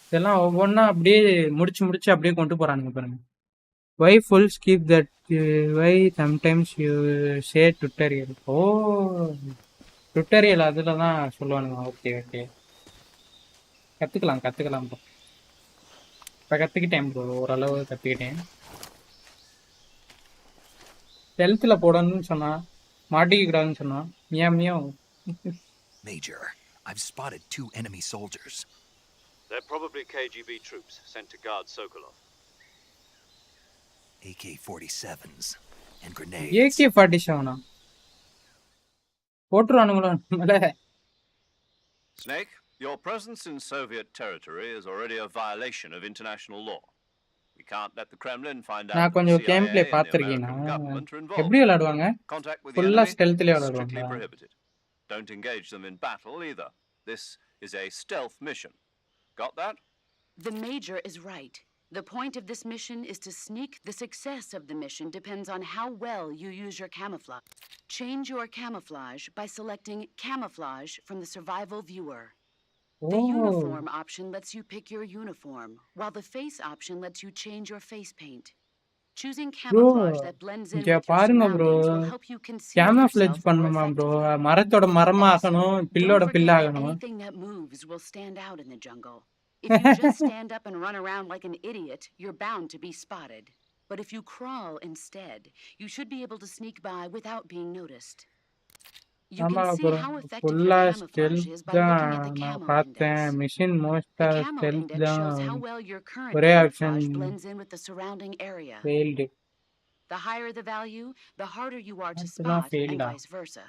இதெல்லாம் ஒவ்வொன்றா அப்படியே முடிச்சு அப்படியே கொண்டு போகிறானுங்க பாருங்க. Why full skip that, why sometimes you say tutorial. Oh tutorial அதில் தான் சொல்லுவானுங்க. ஓகே கற்றுக்கலாம் ப்ரோ. இப்போ கற்றுக்கிட்டேன் ப்ரோ, ஓரளவு கற்றுக்கிட்டேன். ஹெல்த்தில் போடணும்னு சொன்னா, மாட்டிக்கூடாதுன்னு சொன்னா, மியா மியா. Major, I've spotted 2 enemy soldiers. They're probably KGB troops sent to guard Sokolov. AK-47s and grenades. AK-47 போட்டுருவானுங்களோ மேலே. Snake, your presence in Soviet territory is already a violation of international law. We can't let the Kremlin find out நான் that the கொஞ்சம் CIA game play and the பார்த்துருக்கேன். American government are எப்படி involved. விளையாடுவாங்க? Contact with the ஃபுல்லாக enemy ஸ்டெல்த்லேயே is strictly விளையாடுவாங்க. prohibited. Don't engage them in battle either. This is a stealth mission. Got that? The Major is right. The point of this mission is to sneak. The success of the mission depends on how well you use your camouflage. Change your camouflage by selecting Camouflage from the Survival Viewer. The Uniform option lets you pick your uniform, while the Face option lets you change your face paint. Choosing camouflage that blends in இங்கே with your பாருங்க bro, surroundings will help you conceal camouflage yourself more பண்ணுமா bro? effectively. மரத்தோட மரமாகணும், Also, பில்லோட don't forget that பில்லாகணும். anything that moves will stand out in the jungle. If you just stand up and run around like an idiot, you're bound to be spotted. But if you crawl instead, you should be able to sneak by without being noticed. You ஆமா can see bro, how effective your ஃபுல்லாக camouflage stealth is by looking at தான். the நான் camo பார்த்தேன், index. Machine The மோஸ்ட்டாக camo stealth index shows how தான். well your current ஒரே option camouflage blends in with the surrounding area. Failed. The higher the value, the harder you are to அதுதான் spot, and ஃபெயில்டா. vice versa.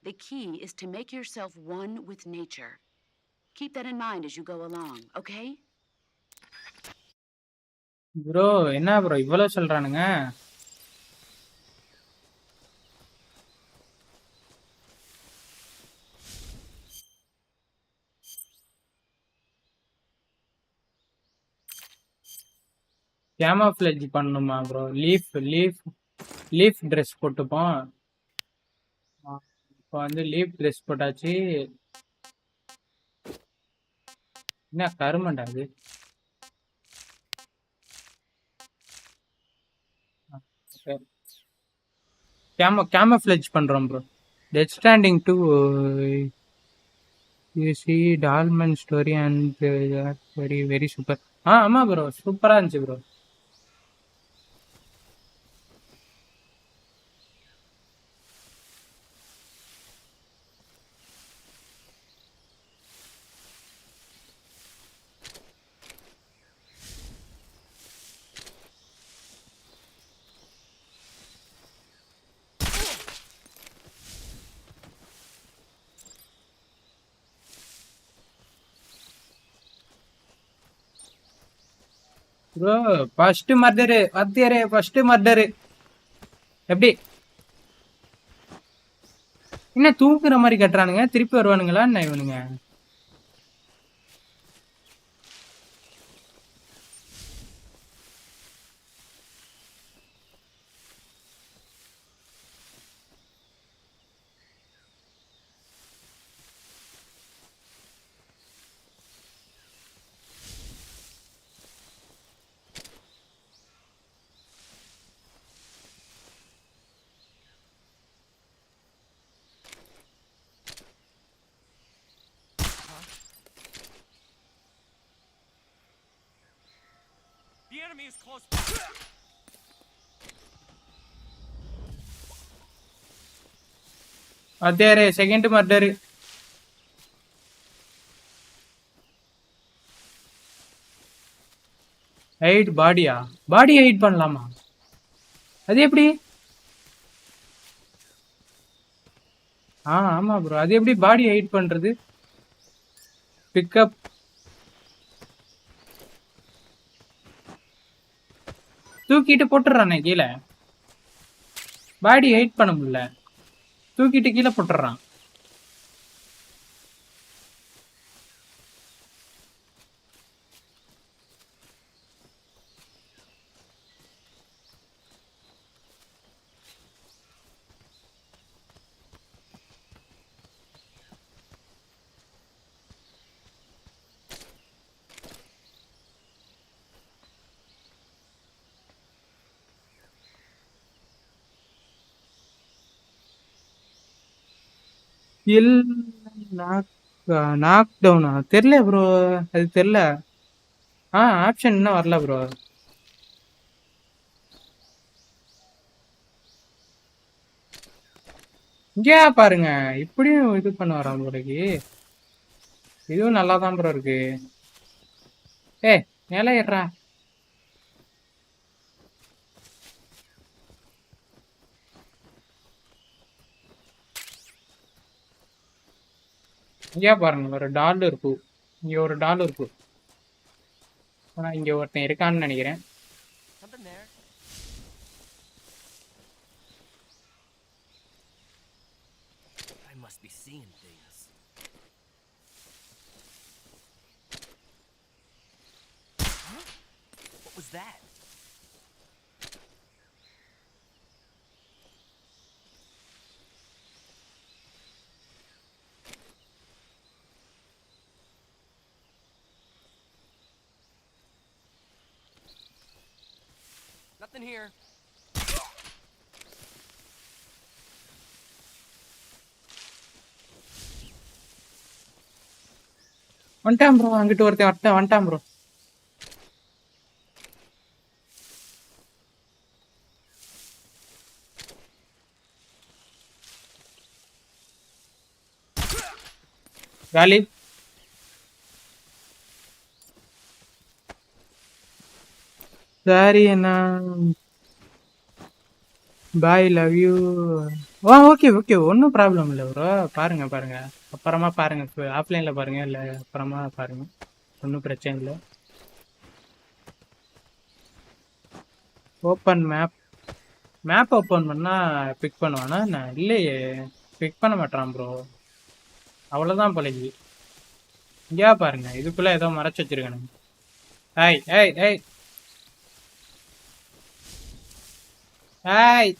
The key is to make yourself one with nature. Keep that in mind as you go along, okay? Bro என்ன bro இவ்வளோ சொல்கிறானுங்க? Camouflage பண்ணணுமா bro? Leaf dress போட்டுப்போம். இப்போ வந்து leaf dress போட்டாச்சு. என்ன கருமண்டா அது? கேமஃப்ளேஜ் பண்ணுறோம் bro. Death standing 2 you see டால்மன் story and very very super. ஆமாம் ப்ரோ, சூப்பராக இருந்துச்சு ப்ரோ. ப்ரோ ஃபர்ஸ்ட் மர்டரு வத்தியரே, ஃபர்ஸ்ட் மர்டரு. எப்படி என்ன தூக்குற மாதிரி கட்டுறானுங்க? திருப்பி வருவானுங்களா என்ன இவனுங்க? The enemy is close by. வத்தியாரே செகண்ட் மர்டரு. ஹைட் பாடியா? பாடி ஹைட் பண்ணலாமா? அது எப்படி? ஆமா ப்ரோ, அது எப்படி பாடி ஹைட் பண்றது? பிக்கப் தூக்கிட்டு போட்டுறானே கீழே. பாடி ஹைட் பண்ண முடியல, தூக்கிட்டு கீழே போட்டுறான். நாக் டவுனா தெரியல ப்ரோ, அது தெரியல. ஆப்ஷன் இன்னும் வரல ப்ரோ. இங்கே பாருங்க, இப்படியும் இது பண்ண வரான் போலக்கு. இதுவும் நல்லா தான் ப்ரோ இருக்கு. மேலே ஏறா. இங்கே பாருங்க, ஒரு டால் இருக்கு. இங்க ஒரு டால் இருக்கு. ஆனா இங்க ஒருத்தன் இருக்கான்னு நினைக்கிறேன். Something there. I must be seeing things. Huh? What was that? Nothing here. வந்துட்டான் ப்ரோ, அங்கிட்டு ஒருத்தன் வந்துட்டான் ப்ரோ. காலி. Sorry Anna, bye, love you. Okay okay, ஒன்றும் ப்ராப்ளம் இல்லை ப்ரோ. பாருங்க பாருங்க, அப்புறமா பாருங்க, ஆஃப்லைனில் பாருங்க, இல்லை அப்புறமா பாருங்க, ஒன்றும் பிரச்சனை இல்லை. ஓப்பன் மேப் ஓப்பன் பண்ணால் பிக் பண்ணுவானா? நான் இல்லையே, பிக் பண்ண மாட்டான் ப்ரோ. அவ்வளோதான் பழகி. இங்கேயா பாருங்க, இதுக்குள்ளே ஏதோ மறைச்சு வச்சிருக்கானுங்க. ஏய் ஏய் ஏய் ஏய்,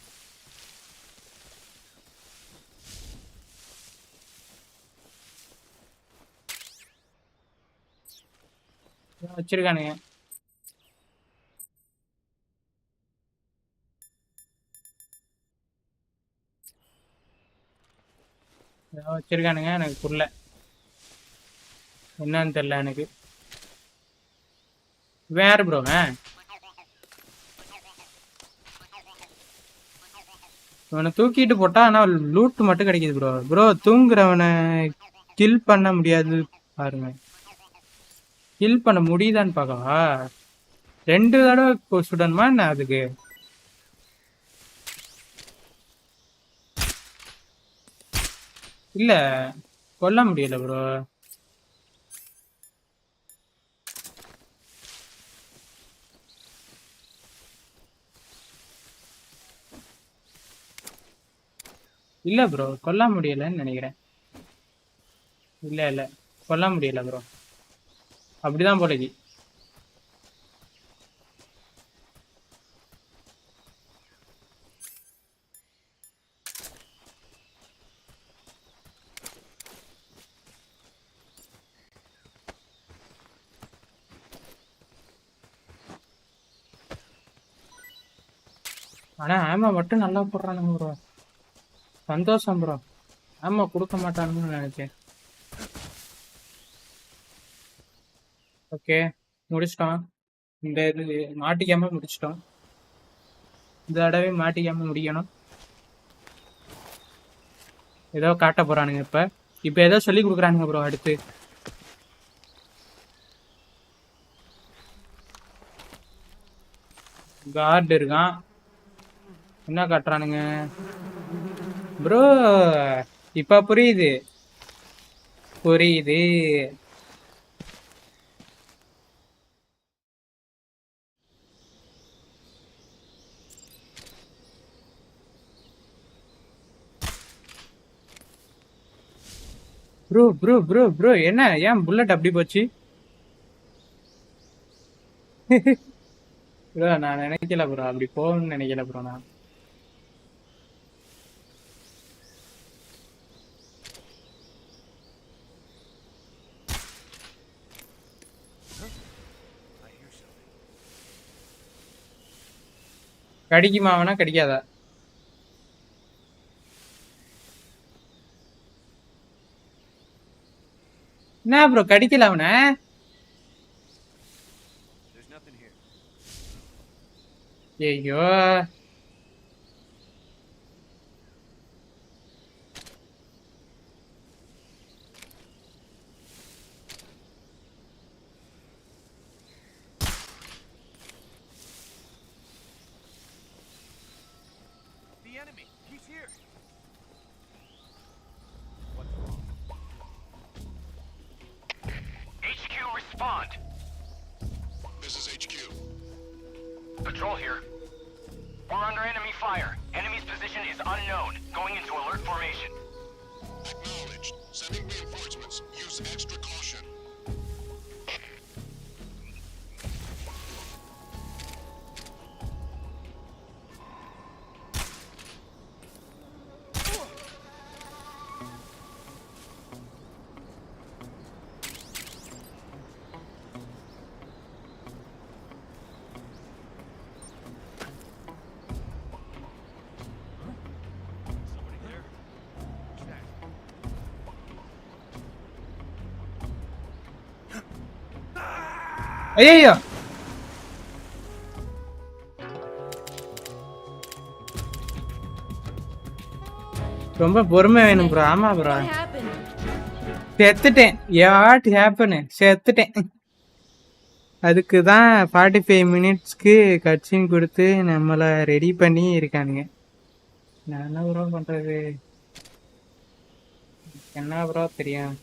வச்சிருக்கானுங்க. வச்சிருக்கானுங்க, எனக்கு புரியல என்னன்னு தெரியல எனக்கு. வேற ப்ரோ, இவனை தூக்கிட்டு போட்டா ஆனா லூட் மட்டும் கிடைக்குது ப்ரோ. ப்ரோ தூங்குறவனை கில் பண்ண முடியாது பாருங்க. கில் பண்ண முடியுதான்னு பார்க்கவா? 2 தடவை சுடணுமா என்ன அதுக்கு? இல்ல, கொல்ல முடியல ப்ரோ. இல்ல ப்ரோ, கொல்ல முடியலன்னு நினைக்கிறேன். இல்ல கொல்ல முடியல ப்ரோ, அப்படிதான் போலக்கு. ஆனா ஆமா மட்டும் நல்லா போடுறானுங்க ப்ரோ, சந்தோஷம் ப்ரோ. ஆமா கொடுக்க மாட்டானுன்னு நினைச்சேன். ஓகே, முடிச்சிட்டோம். இந்த இது மாட்டிக்காம முடிச்சிட்டோம். இந்த தடவை மாட்டிக்காம முடிக்கணும். ஏதோ காட்ட போறானுங்க இப்ப ஏதோ சொல்லி கொடுக்குறானுங்க ப்ரோ. அடுத்து கார்டு இருக்கான். என்ன காட்டுறானுங்க ப்ரோ? இப்ப புரியுது. ப்ரோ ப்ரோ ப்ரோ ப்ரோ, என்ன ஏன் புல்லட் அப்படி போச்சு? ப்ரோ நான் நினைக்கல ப்ரோ, அப்படி போகணும்னு நினைக்கல ப்ரோ. நான் கடிக்குமா அவனா கடிக்காதா? என்ன ப்ரோ கடிக்கல அவனை? ஐயோ The enemy. He's here. HQ, respond. This is HQ. Patrol here. We're under enemy fire. Enemy's position is unknown. Going into alert formation. Acknowledged. Sending reinforcements. Use extra caution. Somebody there? Who's that? ஐயோ ரொம்ப பொறுமை வேணும் bro. ஆமா bro, What happened? செத்துட்டேன். What ஹேப்பனு, செத்துட்டேன். அதுக்கு தான் 45 மினிட்ஸ்க்கு கட்சின் கொடுத்து நம்மளை ரெடி பண்ணி இருக்கானுங்க. நான் என்ன ப்ரோ பண்றது, என்ன ப்ரோ தெரியும்.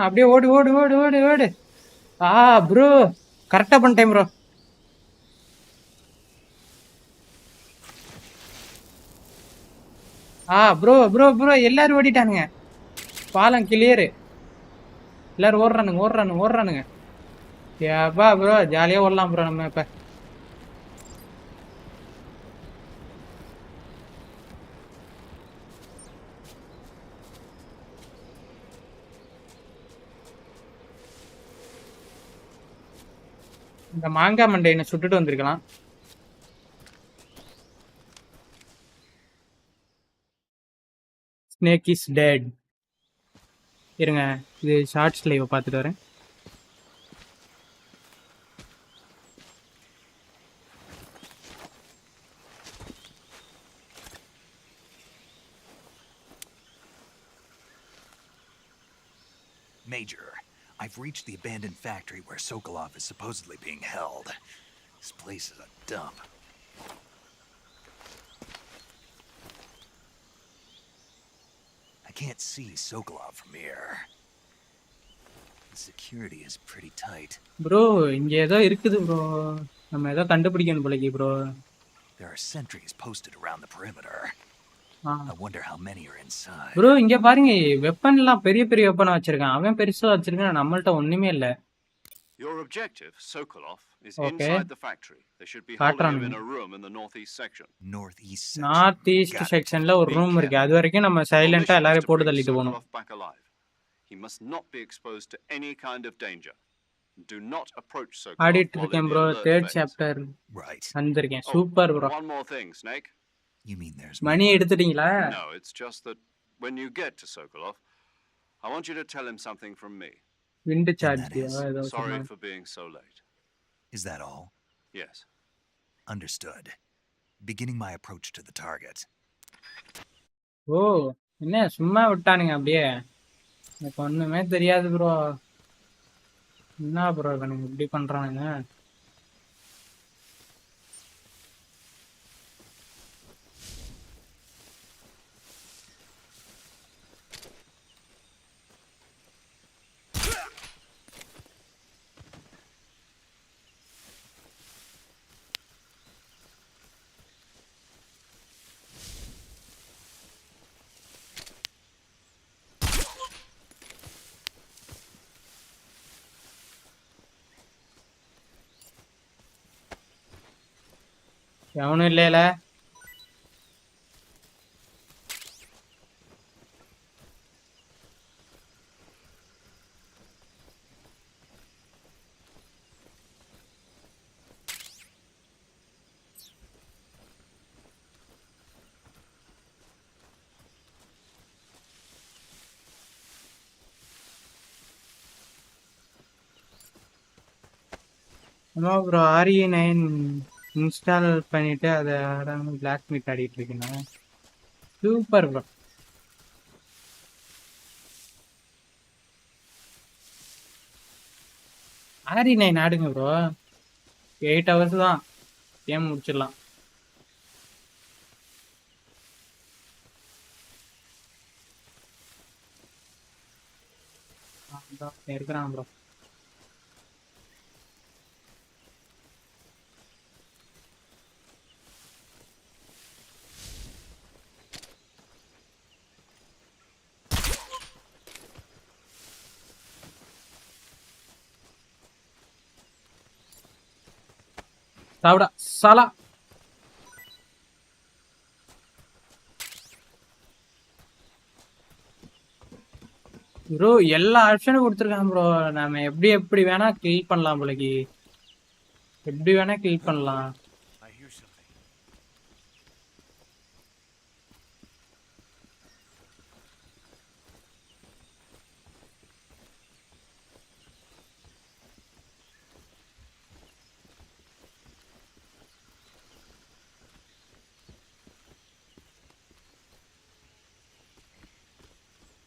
அப்படியே ஓடு ஓடு ஓடு ஓடு ஓடு. ப்ரோ கரெக்டா பண்ணிட்டேன் ப்ரோ. ப்ரோ ப்ரோ ப்ரோ எல்லாரும் ஓடிட்டானுங்க. பாலம் கிளியரு. எல்லாரும் ஓடுறானுங்க ஓடுறானுங்க ஓடுறானுங்க. ஏப்பா ப்ரோ ஜாலியா ஓடலாம் ப்ரோ நம்ம இப்ப. இந்த மாங்காய் மண்டையனை சுட்டுட்டு வந்திருக்கலாம். Snake is dead. இருங்க, இது ஷார்ட்ஸ் லைவ் பார்த்துட்டு வரேன். Major, I've reached the abandoned factory where Sokolov is supposedly being held. This place is a dump. I can't see Sokolov from here. The security is pretty tight. Bro இங்க ஏதோ இருக்குது bro, நம்ம ஏதோ கண்டுபிடிக்கணும் போலக்கு bro. There are sentries posted around the perimeter. I wonder how many are inside. Bro இங்க பாருங்க, weapon எல்லாம் பெரிய பெரிய வெப்பனா வச்சிருக்கான். அவன் பெருசா வச்சிருக்கான், நம்மள்ட்ட ஒண்ணுமே இல்ல. Your objective, Sokolov, is Okay. inside the factory. They should be holding him காட்டுறானுங்க. in a room in the northeast section. Northeast section. North east Got it. செக்ஷன்ல ஒரு Be ரூம் இருக்கு. careful. அது வரைக்கும் நம்ம Your சைலண்டா mission is எல்லாரையும் to போட்டு bring தள்ளிட்டு போகணும். Sokolov back alive. He must not be exposed to any kind of danger. Do not approach Sokolov ஆடிட்டு while in இருக்கேன் the bro. alert 3rd phase. Chapter Right. வந்திருக்கேன். Oh, super bro. one more thing, Snake. You mean there's மணி more? எடுத்துட்டீங்களா? No, it's just that when you get to Sokolov, I want you to tell him something from me. Wind that charge is. ஏதோ Sorry சொன்னாங்க. for being so late. Is that all? Yes. Understood. Beginning my approach to the target. ஓ என்ன சும்மா விட்டானுங்க அப்படியே. எனக்கு ஒண்ணுமே தெரியாது bro. என்ன bro இவனுங்க இப்படி பண்றானுங்க. எவனும் இல்லையில. ஆமாம் ப்ரோ RE9 இன்ஸ்டால் பண்ணிட்டு அதை பிளாக் மீட் ஆடிட்டு இருக்கேன். Super bro. RE9 ஆடுங்க ப்ரோ, 8 hours தான் கேம் முடிச்சிடலாம். இருக்கிறான் ப்ரோ. சாப்பிடா சாலா. ப்ரோ எல்லா ஆப்ஷனும் கொடுத்துருக்கான் ப்ரோ. நாம எப்படி எப்படி வேணா கில் பண்ணலாம் போலக்கு. எப்படி வேணா கில் பண்ணலாம். I hear something.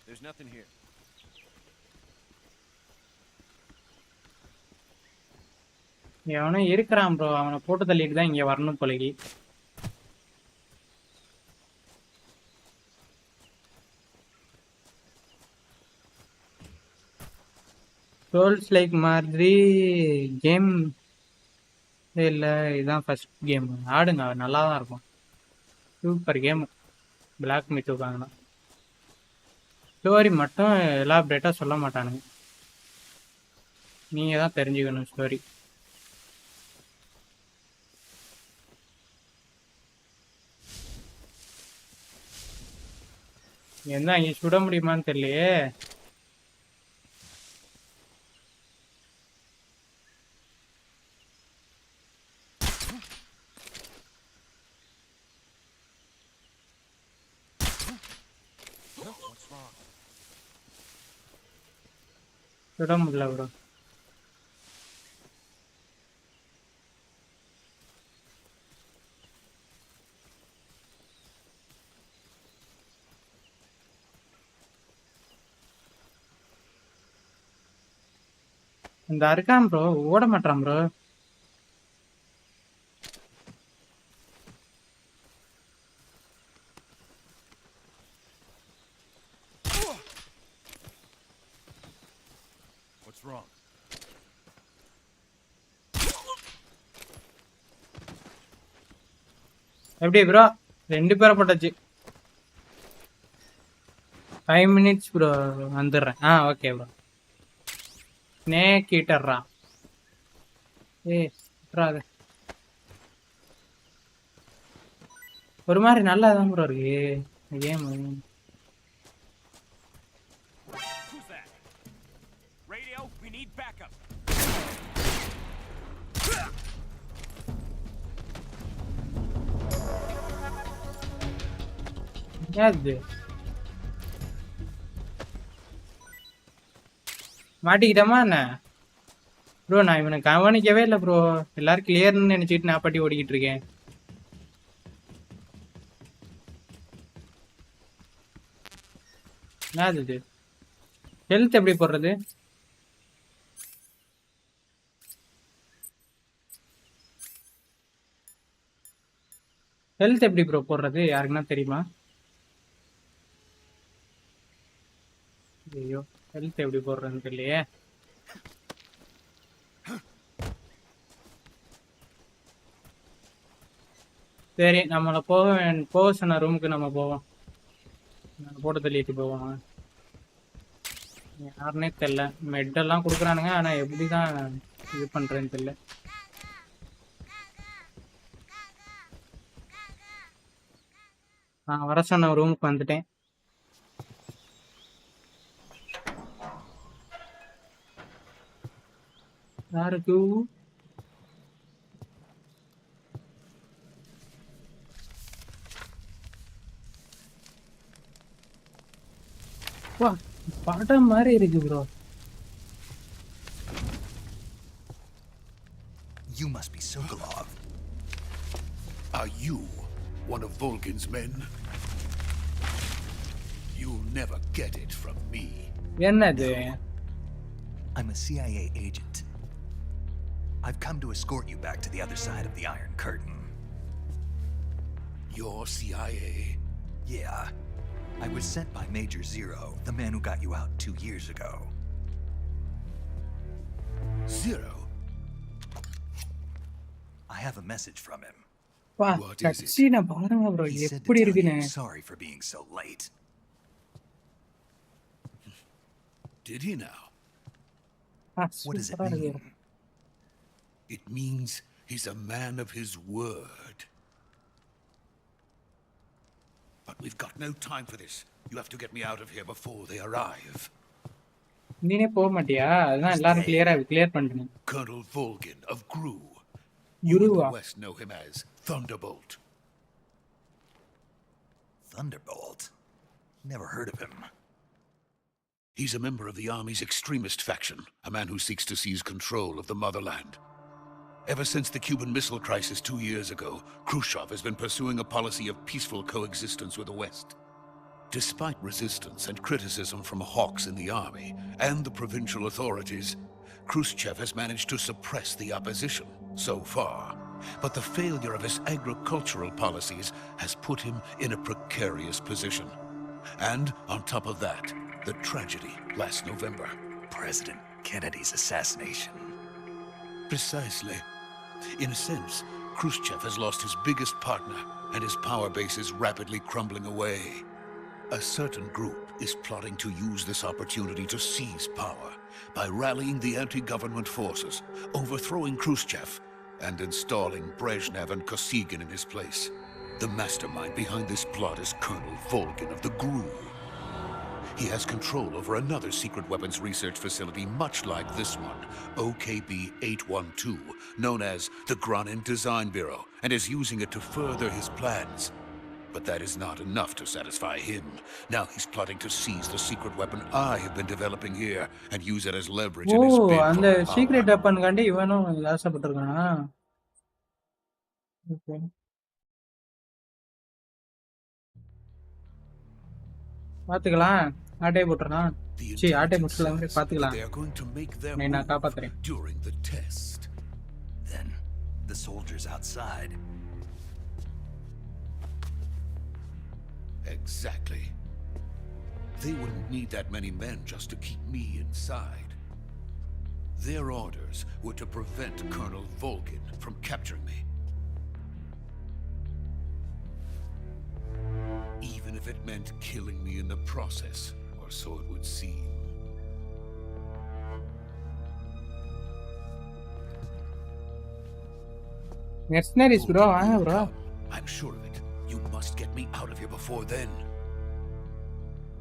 There's nothing here. எவனும் இருக்கிறான் ப்ரோ, அவனை போட்டு தள்ளிட்டு தான் இங்க வரணும் போலக்கு. சோல்ஸ் லைக் மாதிரி கேம் இல்லை, இதுதான் ஃபர்ஸ்ட் கேம். ஆடுங்க, நல்லா தான் இருக்கும். Super game. பிளாக் மித் உட்காங்கன்னா ஸ்டோரி மட்டும் எலாபரேட்டாக சொல்ல மாட்டானுங்க, நீங்கள் தான் தெரிஞ்சுக்கணும் ஸ்டோரி. என்ன இங்கே சுட முடியுமான்னு தெரியலையே. What's wrong? சுட முடியல ப்ரோ. இந்த இருக்கான் ப்ரோ, ஓட மாட்டான் ப்ரோ. What's wrong? எப்படி ப்ரோ, 2 பேரை போட்டாச்சு. 5 minutes ப்ரோ, வந்துடுறேன். Okay bro. ஸ்னேக் ஈட்டர்ரா. அது ஒரு மாதிரி நல்லா தான் ப்ரோ இருக்கு game. Who's that? Radio, we need backup. அது மாட்டிக்கிட்டோமா என்ன ப்ரோ? நான் இவனை கவனிக்கவே இல்லை ப்ரோ, எல்லாரும் கிளியர்னு நினைச்சிட்டு நான் பாட்டி ஓடிக்கிட்டு இருக்கேன். என்னது ஹெல்த் எப்படி போடுறது? ஹெல்த் எப்படி ப்ரோ போடுறது, யாருக்குன்னா தெரியுமா? ஐயோ, ஹெல்த் எப்படி போடுறதுன்னு தெரியலையே. சரி, நம்மளை போக சொன்ன ரூமுக்கு நம்ம போவோம். போட்டு தள்ளிட்டு போவோம். யாருன்னே தெரியல. மெட்டெல்லாம் கொடுக்குறானுங்க, ஆனால் எப்படி தான் இது பண்ணுறேன்னு தெரியல. வர சொன்ன ரூமுக்கு வந்துட்டேன். யாருக்கு வா, படம் மாதிரி இருக்கு bro. Are you one of Volgin's men? You'll never get it from me. என்னது? I'm a CIA agent. I've come to escort you back to the other side of the Iron Curtain. You're CIA? Yeah. I was sent by Major Zero, the man who got you out 2 years ago. Zero? I have a message from him. வா, What is it? கட்சின பாருங்க bro, He said to எப்படி tell இருக்குன்னு. you sorry for being so late. Did he now? What does it சூப்பரா இருக்கு. mean? It means he's a man of his word. But we've got no time for this. You have to get me out of here before they arrive. நீனே போக மாட்டியா? அதான் எல்லாரும் clear பண்ணிட்டேன். Colonel Volgin of GRU. Yuruva. The West know him as Thunderbolt. Thunderbolt? Never heard of him. He's a member of the Army's extremist faction, a man who seeks to seize control of the motherland. Ever since the Cuban Missile Crisis 2 years ago, Khrushchev has been pursuing a policy of peaceful coexistence with the West. Despite resistance and criticism from hawks in the army and the provincial authorities, Khrushchev has managed to suppress the opposition so far. But the failure of his agricultural policies has put him in a precarious position. And on top of that, the tragedy last November. President Kennedy's assassination. Precisely. In a sense, Khrushchev has lost his biggest partner, and his power base is rapidly crumbling away. A certain group is plotting to use this opportunity to seize power by rallying the anti-government forces, overthrowing Khrushchev, and installing Brezhnev and Kosygin in his place. The mastermind behind this plot is Colonel Volgin of the GRU. He has control over another secret weapons research facility much like this one, OKB-812, known as the Granin Design Bureau, and is using it to further his plans. But that is not enough to satisfy him. Now he's plotting to seize the secret weapon I have been developing here and use it as leverage in his oh, bid அந்த for secret power. Weapon காண்டி இவனும் ஆசைப்பட்டிருக்கானா? Okay. பாத்துக்கலாம். ஆட்டே போட்டுறான். The sea, ஆட்டே intelligence முட்டல says that பாத்துக்கலாம். they are going to make their நான் move காப்பாத்துறேன். during the test. Then, the soldiers outside. Exactly. They wouldn't need that many men just to keep me inside. Their orders were to prevent Colonel Volgin from capturing me. Even if it meant killing me in the process, or so it would seem. Mercenaries bro, Volgin will bro. come. I'm sure of it. You must get me out of here before then.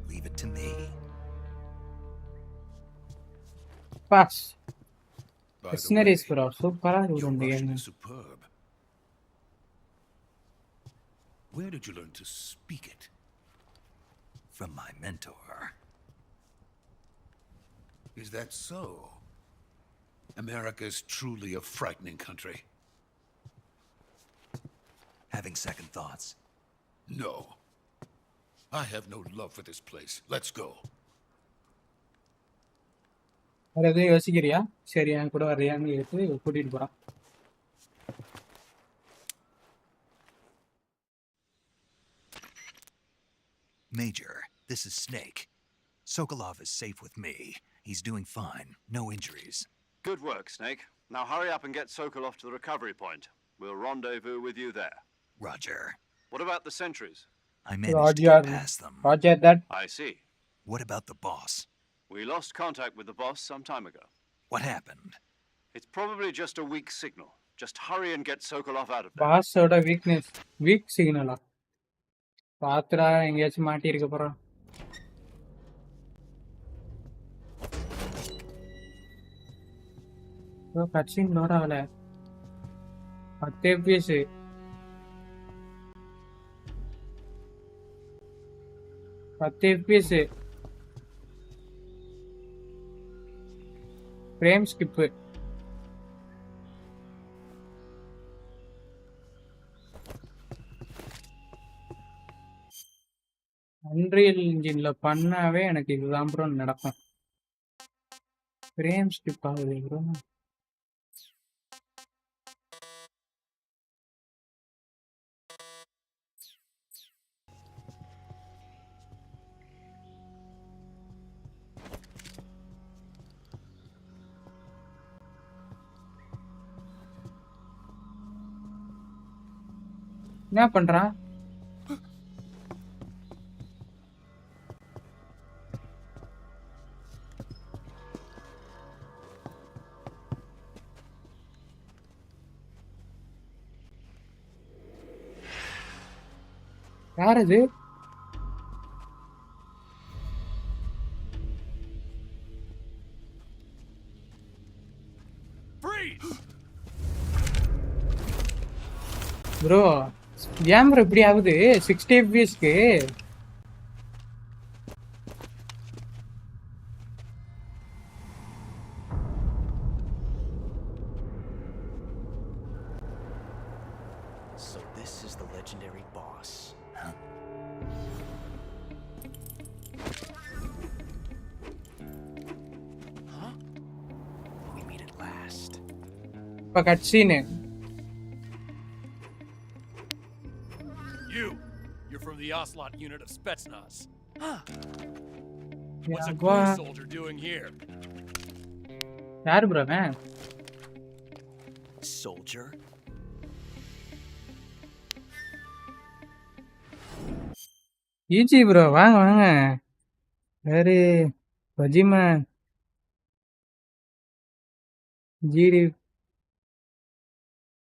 Leave it to me. Pass. By the Mercenaries way, bro, சூப்பரா இருக்கு your இந்த Russian game. is superb. Where did you learn to speak it? From my mentor. Is that so? America is truly a frightening country. Having second thoughts. No. I have no love for this place. Let's go. வேற எதுவும் யோசிக்கிறியா? சரி, என் கூட வரையான்னு எடுத்து கூட்டிட்டு போறான். Major, this is Snake. Sokolov is safe with me. He's doing fine. No injuries. Good work, Snake. Now hurry up and get Sokolov to the recovery point. We'll rendezvous with you there. Roger. What about the sentries? I managed to get past them. Roger that. I see. What about the boss? We lost contact with the boss some time ago. What happened? It's probably just a weak signal. Just hurry and get Sokolov out of there. Boss ஓட weakness. Weak signal. பாத்துடா எங்கேயாச்சும் மாட்டி இருக்க போறான். கட்சின் load ஆகல. 10 FPS. FPS. Frame skip. Unreal இன்ஜின்ல பண்ணாவே எனக்கு இதுதான் ப்ரோ நடக்கும். ஃப்ரேம் ஸ்கிப் ஆகுது ப்ரோ. என்ன பண்றான்? யார் அது? ப்ரோ ஏன் ப்ரோ இப்படி ஆகுது 60 fpsக்கு? So this is the legendary boss. Huh? Huh? We meet at last. இப்ப கட்சீனு. You're from the Ocelot unit of Spetsnaz. Yeah, What's a glue soldier doing here? யாரு ப்ரோ அவன்? Soldier? ஈஜி ப்ரோ வாங்க வாங்க. வேறு வஜிமா GT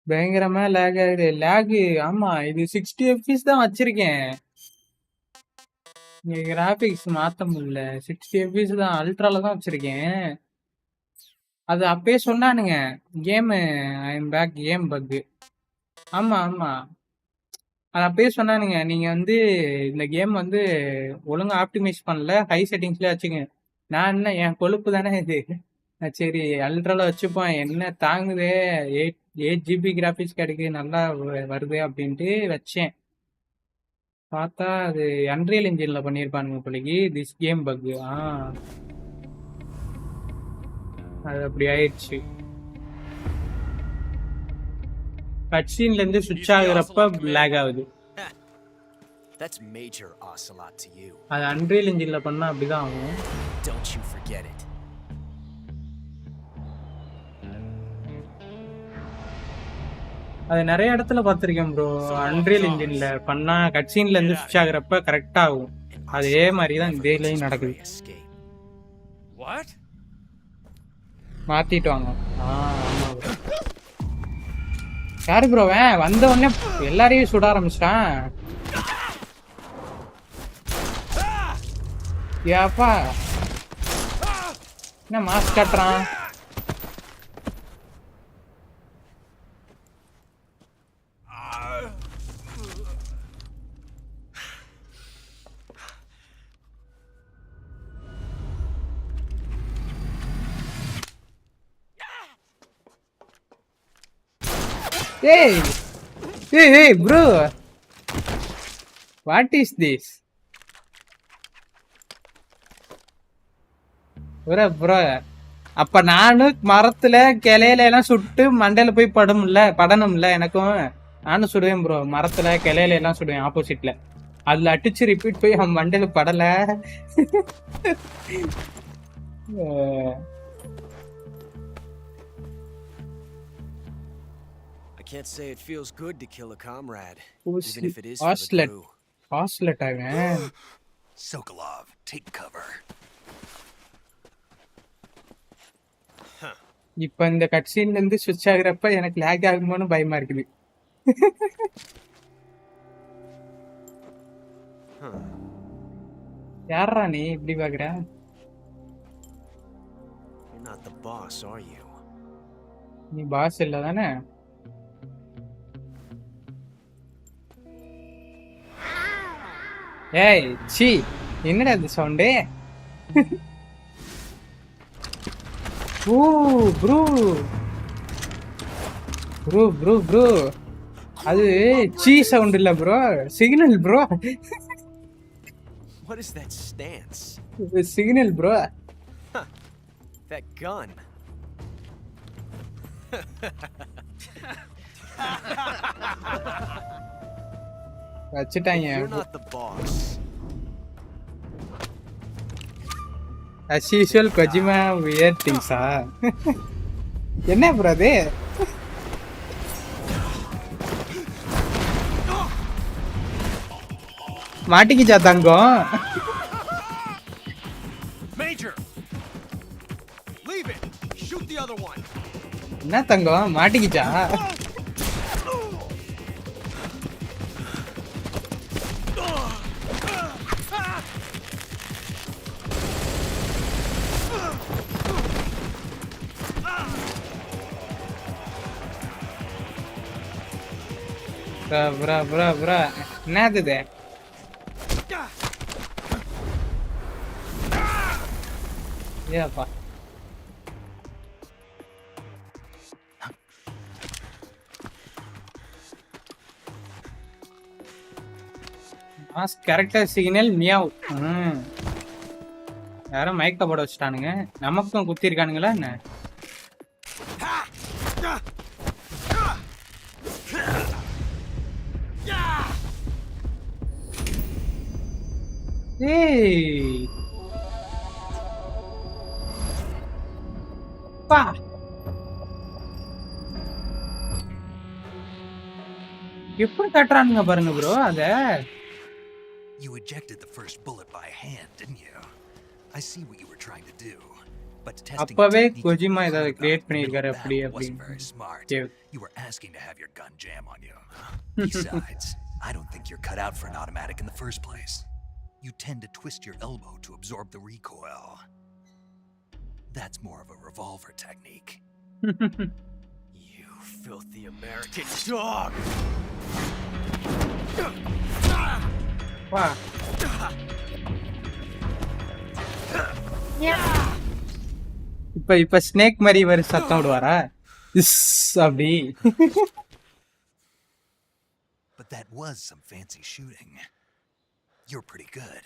பயங்கரமா லேக் ஆகுது. Lag ஆமா இது 60 fps தான் வச்சிருக்கேன். இங்க கிராபிக்ஸ் மாத்த முடியல. 60 fps தான் அல்ட்ரால தான் வச்சிருக்கேன். அது அப்பயே சொன்னானுங்க game I am back game bug. ஆமா ஆமா அது அப்பயே சொன்னானுங்க நீங்க வந்து இந்த கேம் வந்து ஒழுங்கா ஆப்டிமைஸ் பண்ணல, ஹை செட்டிங்ஸ்ல வச்சுங்க. நான் என்ன என் கொழுப்பு தானே இது, சரி அல்ட்ரால வச்சுப்போம் என்ன தாங்குதே 8 GB கிராஃபிக்ஸ் கிடைக்கு நல்லா வருது அப்படின்ட்டு வச்சேன். பார்த்தா அது அன்ரியல் இன்ஜின்ல பண்ணியிருப்பானுங்க பிள்ளைக்கு திஸ் கேம் பக். அது அப்படி ஆயிடுச்சு. கட்சீன்ல இருந்து சுவிட்ச் ஆகுறப்ப லேக் ஆகுது. That's major Ocelot to you. அது அன்ரியல் இன்ஜின்ல பண்ணா அப்படிதான் ஆகும். Don't you forget it. அது நிறைய இடத்துல பார்த்திருக்கேன் ப்ரோ. அன்ரியல் இன்ஜின்ல பண்ணா கட்சீன்ல இருந்து சுவிட்ச் ஆகுறப்ப கரெக்டா ஆகும். அதே மாதிரி தான் இதேலயும் நடக்குது. மாத்திட்டு வாங்க. ஆமா ப்ரோ. யாரு ப்ரோ வந்த உடனே எல்லாரையும் சுட ஆரம்பிச்சிட்டான். ஏப்பா என்ன மாஸ்க் கட்டுறான்? Hey bro, what is this? bro அப்ப நானும் மரத்துல கிளையில எல்லாம் சுட்டு மண்டையில போய் படணும்ல எனக்கும். நானும் சுடுவேன் ப்ரோ, மரத்துல கிளையில எல்லாம் சுடுவேன் ஆப்போசிட்ல. அதுல அடிச்சு ரிப்பீட் போய் அவன் மண்டையில படல. Can't say it feels good to kill a comrade, even if it is for the crew. Oslet man. Sokolov, take cover. இப்ப இந்த கட்சீன்ல இருந்து ஸ்விட்ச் ஆகுறப்ப எனக்கு லாக் ஆகுமோன்னு பயமா இருக்குது. யாரா நீ இப்படி பாக்குற? You're not the boss, are you? நீ பாஸ் இல்ல தானே? ஏய் சி என்னடா இது சவுண்டு? ஓ ப்ரோ ப்ரோ ப்ரோ ப்ரோ அது சி சவுண்ட் இல்ல bro, signal bro. What is that stance? Signal, bro. That gun. வச்சிட்டாங்க. You're not the boss. As usual, Kojima weird things. என்ன bro அது? மாட்டிக்கிச்சா தங்கம்? Major. Leave it. Shoot the other one. என்ன தங்கம் மாட்டிக்கிச்சா? Bro. என்னது இது? ஏப்பா. Mass character signal meow. யாரும் மயக்க போட வச்சுட்டானுங்க. நமக்கும் குத்திருக்கானுங்களா என்ன? ஏய் பா எப்படி கட்டறானுங்க பாருங்க ப்ரோ அத. You ejected the first bullet by hand, didn't you? I see what you were trying to do. But testing அப்பவே கோஜிமா இத கிரியேட் பண்ணிருக்காரு அப்படி. Very smart. You were asking to have your gun jam on you. Besides, I don't think you're cut out for an automatic in the first place. You tend to twist your elbow to absorb the recoil. That's more of a revolver technique. You filthy American dog! Wow. இப்ப snake மாதிரி வர சத்தம் விடுவாரா? Is அப்படி. But that was some fancy shooting. You're pretty good.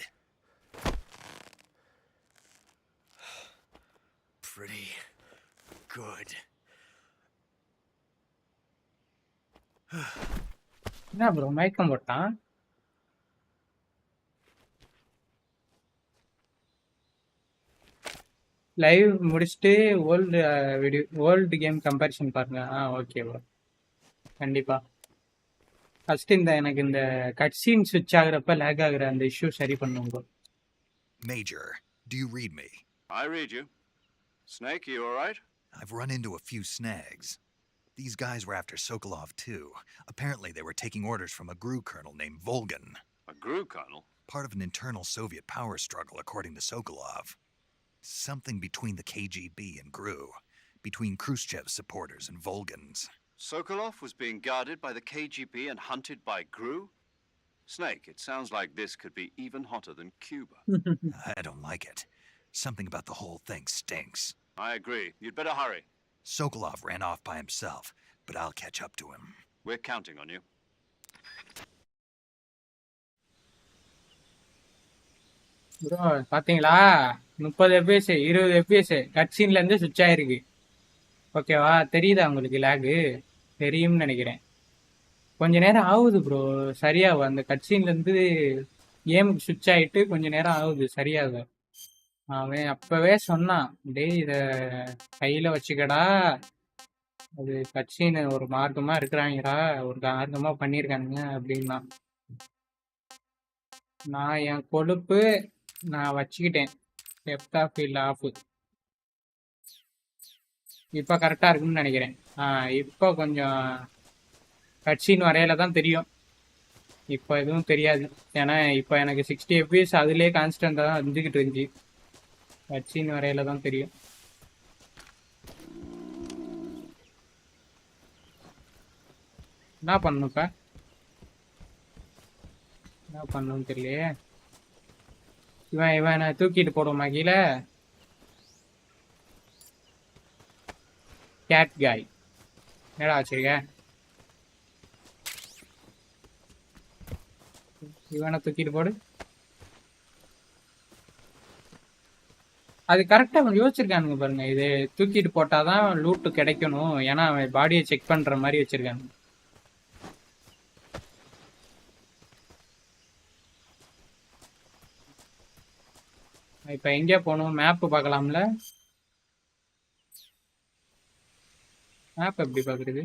Pretty good. என்ன bro மயக்கம் போட்டான்? Live முடிச்சுட்டு ஓல்டு கேம் கம்பேரிஷன் பாருங்க. ஓகே ப்ரோ கண்டிப்பா. ஃபர்ஸ்ட் எனக்கு இந்த கட் சீன் ஸ்விட்ச் ஆகுறப்ப லேக் ஆகுற அந்த இஷ்யூ சரி பண்ணுங்க. Major, do you read me? I read you. Snake, you all right? I've run into a few snags. These guys were after Sokolov too. Apparently they were taking orders from a GRU colonel named Volgan. A GRU colonel? Part of an internal Soviet power struggle, according to Sokolov. Something between the KGB and GRU, between Khrushchev's supporters and Volgan's. Sokolov was being guarded by the KGB and hunted by GRU? Snake, it sounds like this could be even hotter than Cuba. I don't like it. Something about the whole thing stinks. I agree. You'd better hurry. Sokolov ran off by himself, but I'll catch up to him. We're counting on you. Bro பாத்தீங்களா 30 FPS 20 FPS cut சீன்ல இருந்து சுவிட்ச் ஆயிருக்கு. ஓகேவா? தெரியுதா உங்களுக்கு லேக்? தெரியும்னு நினைக்கிறேன். கொஞ்ச நேரம் ஆகுது ப்ரோ சரியாகும். அந்த கட் சீன்ல இருந்து கேமுக்கு சுவிட்ச் ஆயிட்டு கொஞ்ச நேரம் ஆகுது சரியாகும். அவன் அப்பவே சொன்னான், டேய் இத கையில வச்சுக்கடா, அது கட் சீன் ஒரு மார்க்கமா இருக்கிறாங்கடா, ஒரு மார்க்கமா பண்ணியிருக்கானுங்க அப்படின்னா. நான் என் கொழுப்பு நான் வச்சுக்கிட்டேன். டெப்த் ஆஃப் இல்லை ஆஃப். இப்போ கரெக்டாக இருக்குன்னு நினைக்கிறேன். இப்போ கொஞ்சம் கட்சின்னு வரையில தான் தெரியும். இப்போ எதுவும் தெரியாது. ஏன்னா இப்போ எனக்கு 60 FPS அதுலேயே கான்ஸ்டண்ட்டாக தான் வந்துக்கிட்டு இருந்துச்சு. கட்சின்னு வரையில தான் தெரியும். என்ன பண்ணணும் இப்போ? என்ன பண்ணணும்னு தெரியலையே. இவன் தூக்கிட்டு போடுவோமா கீழே? கேட் காய் என்னடா வச்சிருக்க? இவனை தூக்கிட்டு போடு. அது கரெக்டா யோசிச்சிருக்கானுங்க பாருங்க. இது தூக்கிட்டு போட்டாதான் லூட்டு கிடைக்கணும். ஏன்னா அவன் பாடியை செக் பண்ற மாதிரி வச்சிருக்காங்க. இப்ப எங்க போகணும்? மேப் பார்க்கலாம்ல? மேப் எப்படி பாக்குறது?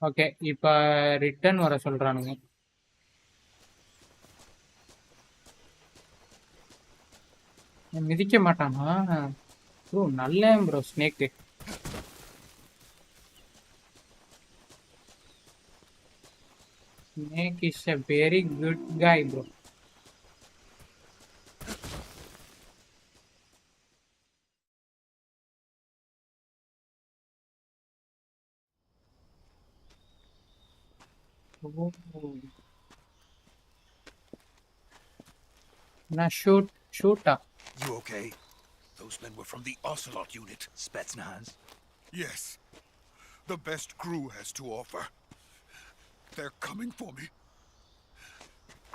ஓகே, இப்ப ரிட்டர்ன் வர சொல்றானுங்க. மிதிக்க மாட்டானா ப்ரோ? நல்ல bro snake. Snake is a very good guy, bro. Oh. Now shoot up. You okay? Those men were from the Ocelot unit. Spetsnaz? Yes. The best crew has to offer. They're coming for me.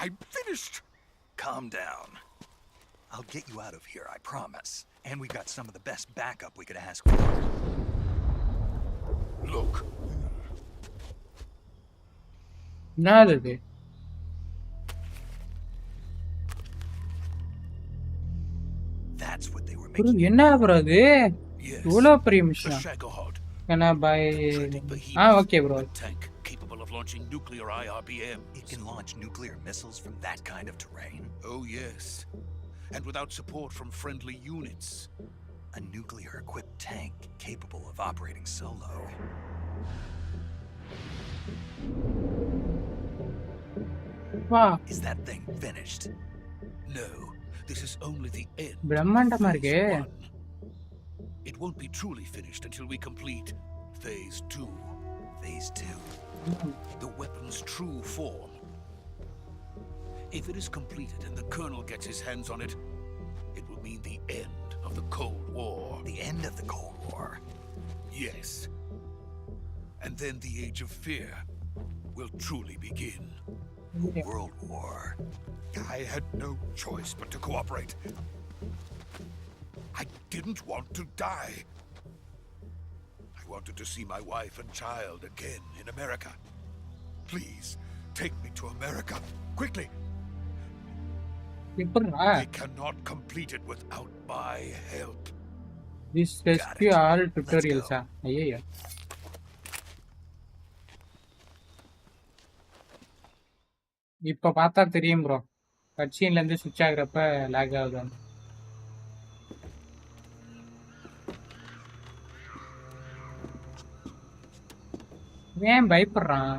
I'm finished. Calm down. I'll get you out of here, I promise. And we've got some of the best backup we could ask for. Look. Nada de. That's what they were making. Enna bro adu? Yes. Ivlo periya mission. Can I buy? Okay bro. Tank capable of launching nuclear IRBM. It can launch nuclear missiles from that kind of terrain? Oh yes. And without support from friendly units. A nuclear-equipped tank capable of operating solo. Wow. Is that thing finished? No. This is only the end. Brahmandama irukku. It won't be truly finished until we complete Phase 2. Phase 2? The weapon's true form. If it is completed and the Colonel gets his hands on it, it will mean the end of the Cold War. The end of the Cold War? Yes. And then the Age of Fear will truly begin. A world war. I had no choice but to cooperate. I didn't want to die. I wanted to see my wife and child again in America. Please, take me to America, quickly. I cannot complete it without my help. This rescue all tutorials. Ayya. இப்ப பார்த்தா தெரியும் bro. கட்சியில இருந்து சுவிட்ச் ஆகுறப்ப lock ஆகுது. ஏன் பயப்படுறான்?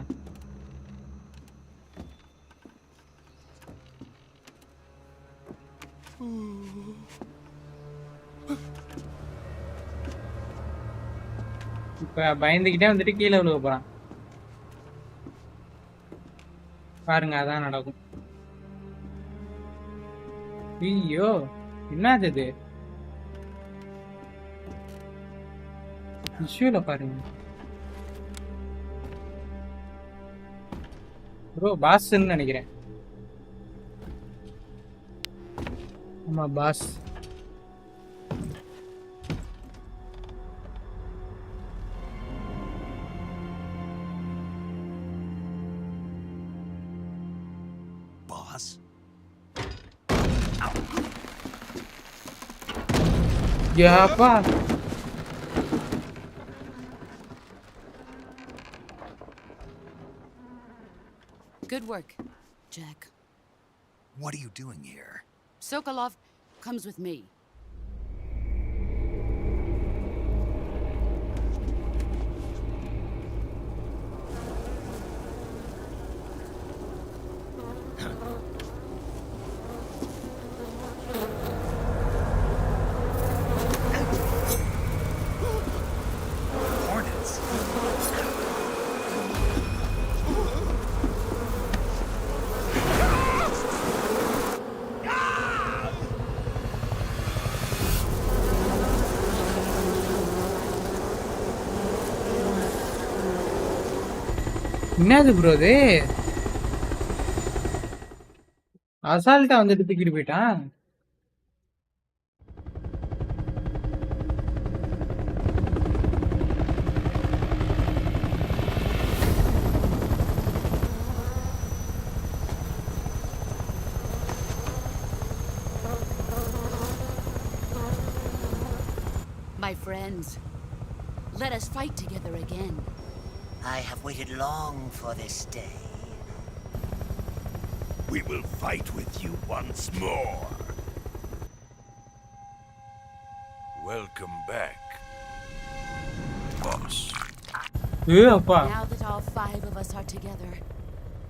இப்ப பயந்துகிட்டே வந்துட்டு கீழே விழுக போறான் பாருங்க. அதான் நடக்கும். ஐயோ என்னது இது? விஷுவல பாருங்க ப்ரோ. பாஸ்ன்னு நினைக்கிறேன். ஆமா பாஸ். Boss? யாப்பா. Good work, Jack. What are you doing here? Sokolov comes with me. Hornets? என்னது ப்ரோ இது? அசால்ட்டா வந்துட்டு தூக்கிட்டு போயிட்டான். My friends, let us fight together again. I have waited long for this day. We will fight with you once more. Welcome back, boss. அப்பா. Now that all 5 of us are together,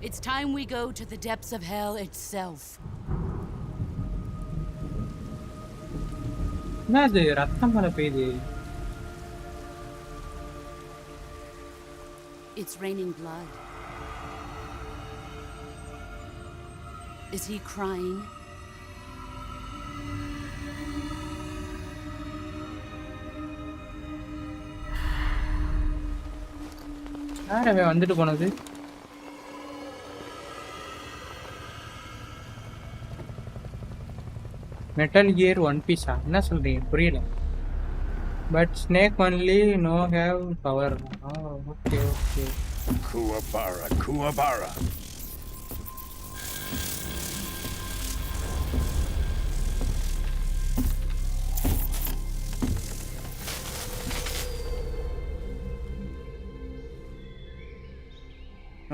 it's time we go to the depths of hell itself. என்னது ரத்தம் மழை பெய்யுது? It's raining blood. Is he crying? யாரவே வந்துட்டு போனது? Metal Gear one பீஸா? என்ன சொல்றீங்க? புரியல. But Snake only no have power. Okay okay. Kuwabara, Kuwabara.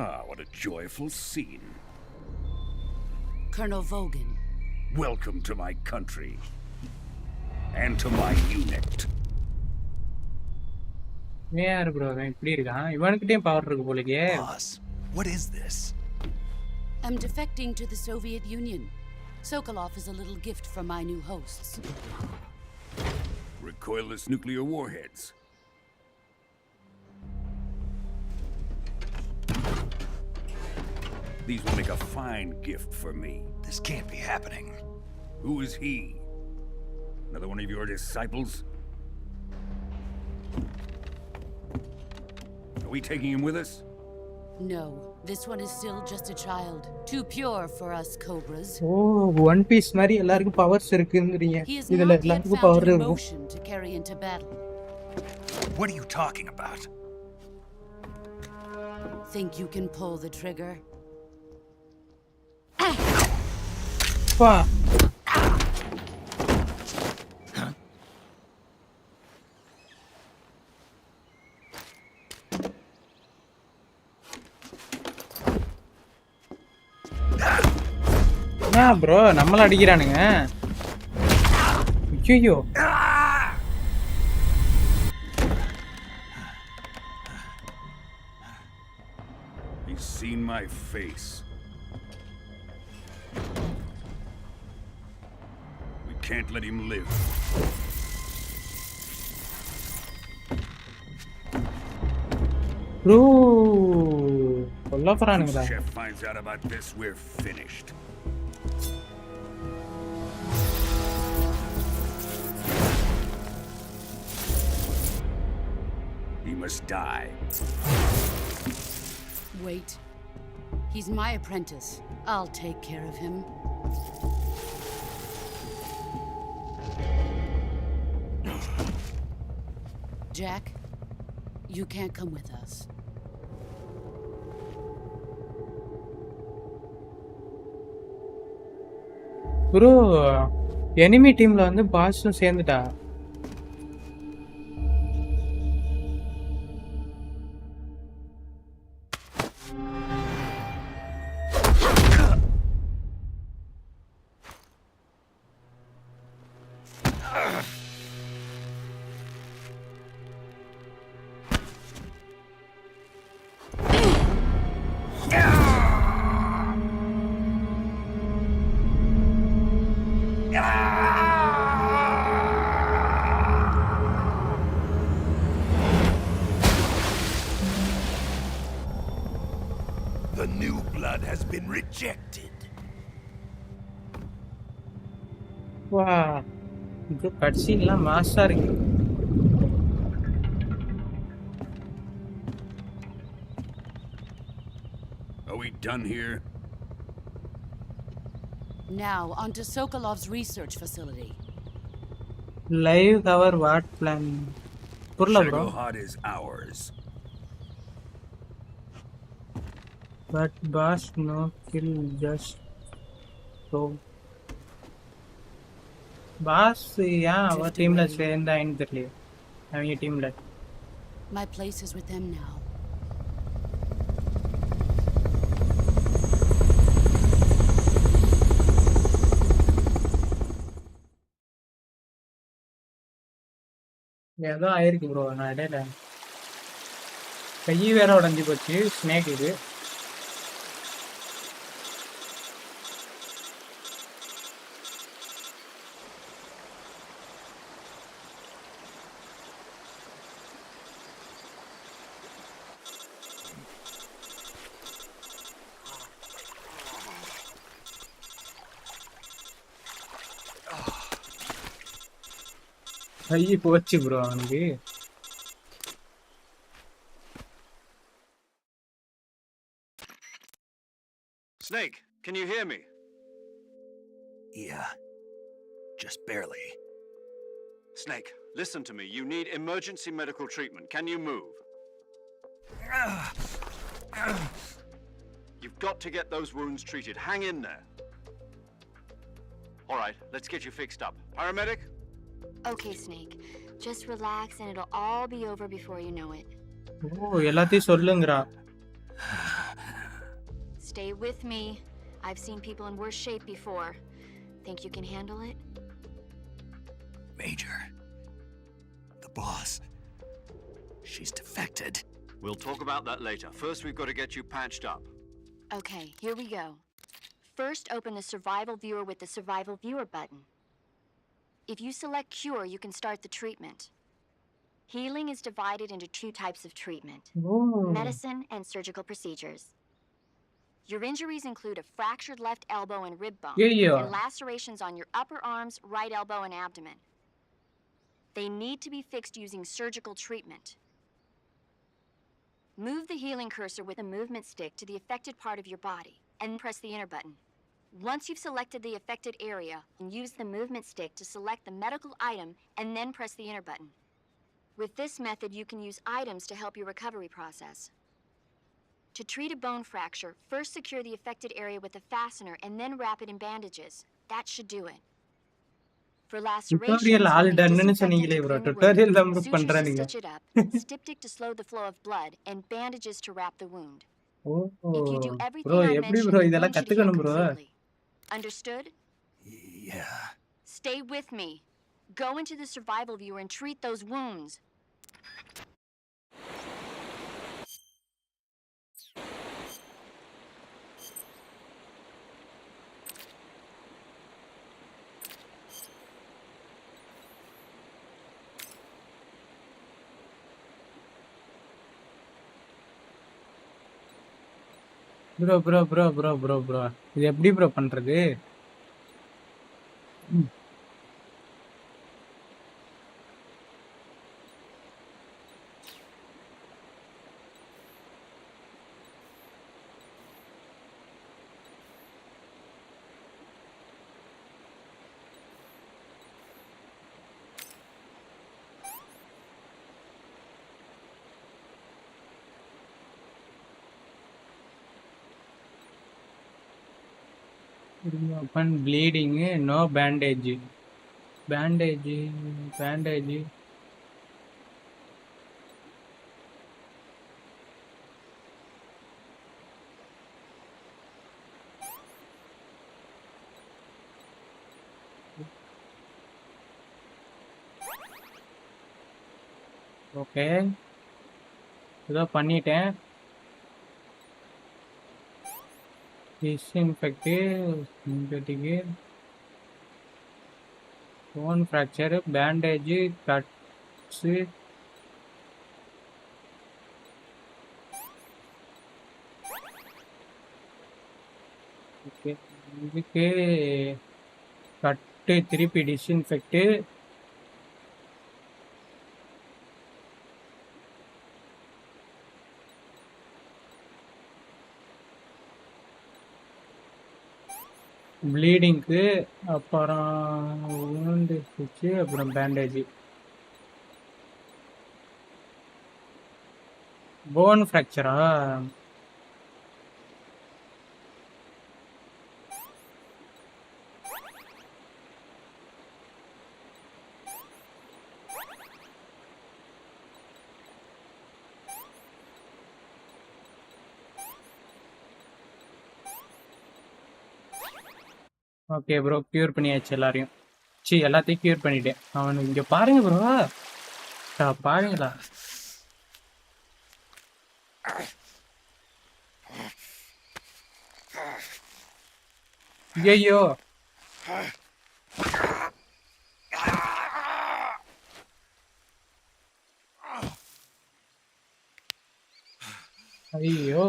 Ah, what a joyful scene. Colonel Vogan. Welcome to my country. And to my unit. யார் bro இப்படி இருக்கான்? இவனுக்கிட்டே பவர் இருக்கு போலயே. Boss, what is this? I'm defecting to the Soviet Union. Sokolov is a little gift from my new hosts. Recoilless nuclear warheads. These will make a fine gift for me. This can't be happening. Who is he? Another one of your disciples? Are we taking him with us? No, this one is still just a child. Too pure for us Cobras. One Piece மாதிரி எல்லாருக்கும் powers இருக்குங்கறீங்க. He has இதுல not yet எல்லாருக்கும் found power an இருக்கும். emotion to carry into battle. What are you talking about? Think you can pull the trigger? பா. Bro நம்மள அடிக்கிறானுங்க. ஐயோ. He's seen my face. We can't let him live. Bro கொல்ல போறானுங்களா? If Chef finds out about this, we're finished. He must die. Wait. He's my apprentice. I'll take care of him. Jack, you can't come with us. Bro enemy டீம்ல வந்து பாஸும் சேர்ந்துட்டா. The new blood has been rejected. வா இது கட்சிலாம் மாசா இருக்கு. Are we done here? Now, on to Sokolov's research facility. Live cover what plan? Purla bro. Shagohod is ours. But boss no kill just so. Boss yeah, our Drift team la away. சேர்ந்தா என்ன தெரியல. அவங்க டீம்ல. My place is with them now. ஏதோ ஆயிருக்கு bro நான் இடையில கை வேற உடஞ்சி போச்சு ஸ்னேக் இது கை போச்சு ப்ரோ அவனுக்கு Snake, can you hear me? Yeah. Just barely. Snake, listen to me. You need emergency medical treatment. Can you move? You've got to get those wounds treated. Hang in there. All right, let's get you fixed up. Paramedic? Okay, Snake. Just relax and it'll all be over before you know it. ஓ எல்லாத்தையும் சொல்லுங்கடா Stay with me. I've seen people in worse shape before. Think you can handle it? Major. The boss. She's defected. We'll talk about that later. First, we've got to get you patched up. Okay, here we go. First, open the survival viewer with the survival viewer button. If you select cure, you can start the treatment. Healing is divided into two types of treatment. Medicine and surgical procedures. Your injuries include a fractured left elbow and rib bone, and lacerations on your upper arms, right elbow, and abdomen. They need to be fixed using surgical treatment. Move the healing cursor with a movement stick to the affected part of your body, and press the enter button. Once you've selected the affected area, use the movement stick to select the medical item, and then press the enter button. With this method, you can use items to help your recovery process. To treat a bone fracture, first secure the affected area with a fastener and then wrap it in bandages. That should do it. For lacerations, tutorial all use done னு disinfectant சொன்னீங்களே to bro clean the tutorial wound, தான் bro sutures to பண்றானீங்க stitch it up, styptic to slow the flow of blood, and bandages to wrap the wound. Oh If you do bro everything I எப்படி mentioned, bro the இதெல்லாம் wound should heal கத்துக்கணும் bro completely. Understood? Yeah. Stay with me. Go into the survival viewer and treat those wounds. Bro இது எப்படி bro பண்றது open bleeding no bandage okay ஏதோ பண்ணிட்டேன் disinfect synthetic bone fracture bandage cuts okay இதுக்கு கட்டு திருப்பி disinfect ப்ளீடிங்க்கு, அப்புறம் wound stitch, அப்புறம் பேண்டேஜ். போன் ஃப்ராக்சரா? ஓகே ப்ரோ, கியூர் பண்ணியாச்சு எல்லாரையும். எல்லாத்தையும் கியூர் பண்ணிட்டேன். அவனுக்கு இங்க பாருங்க ப்ரோ, பாருங்களா. ஐயோ, ஐயோ,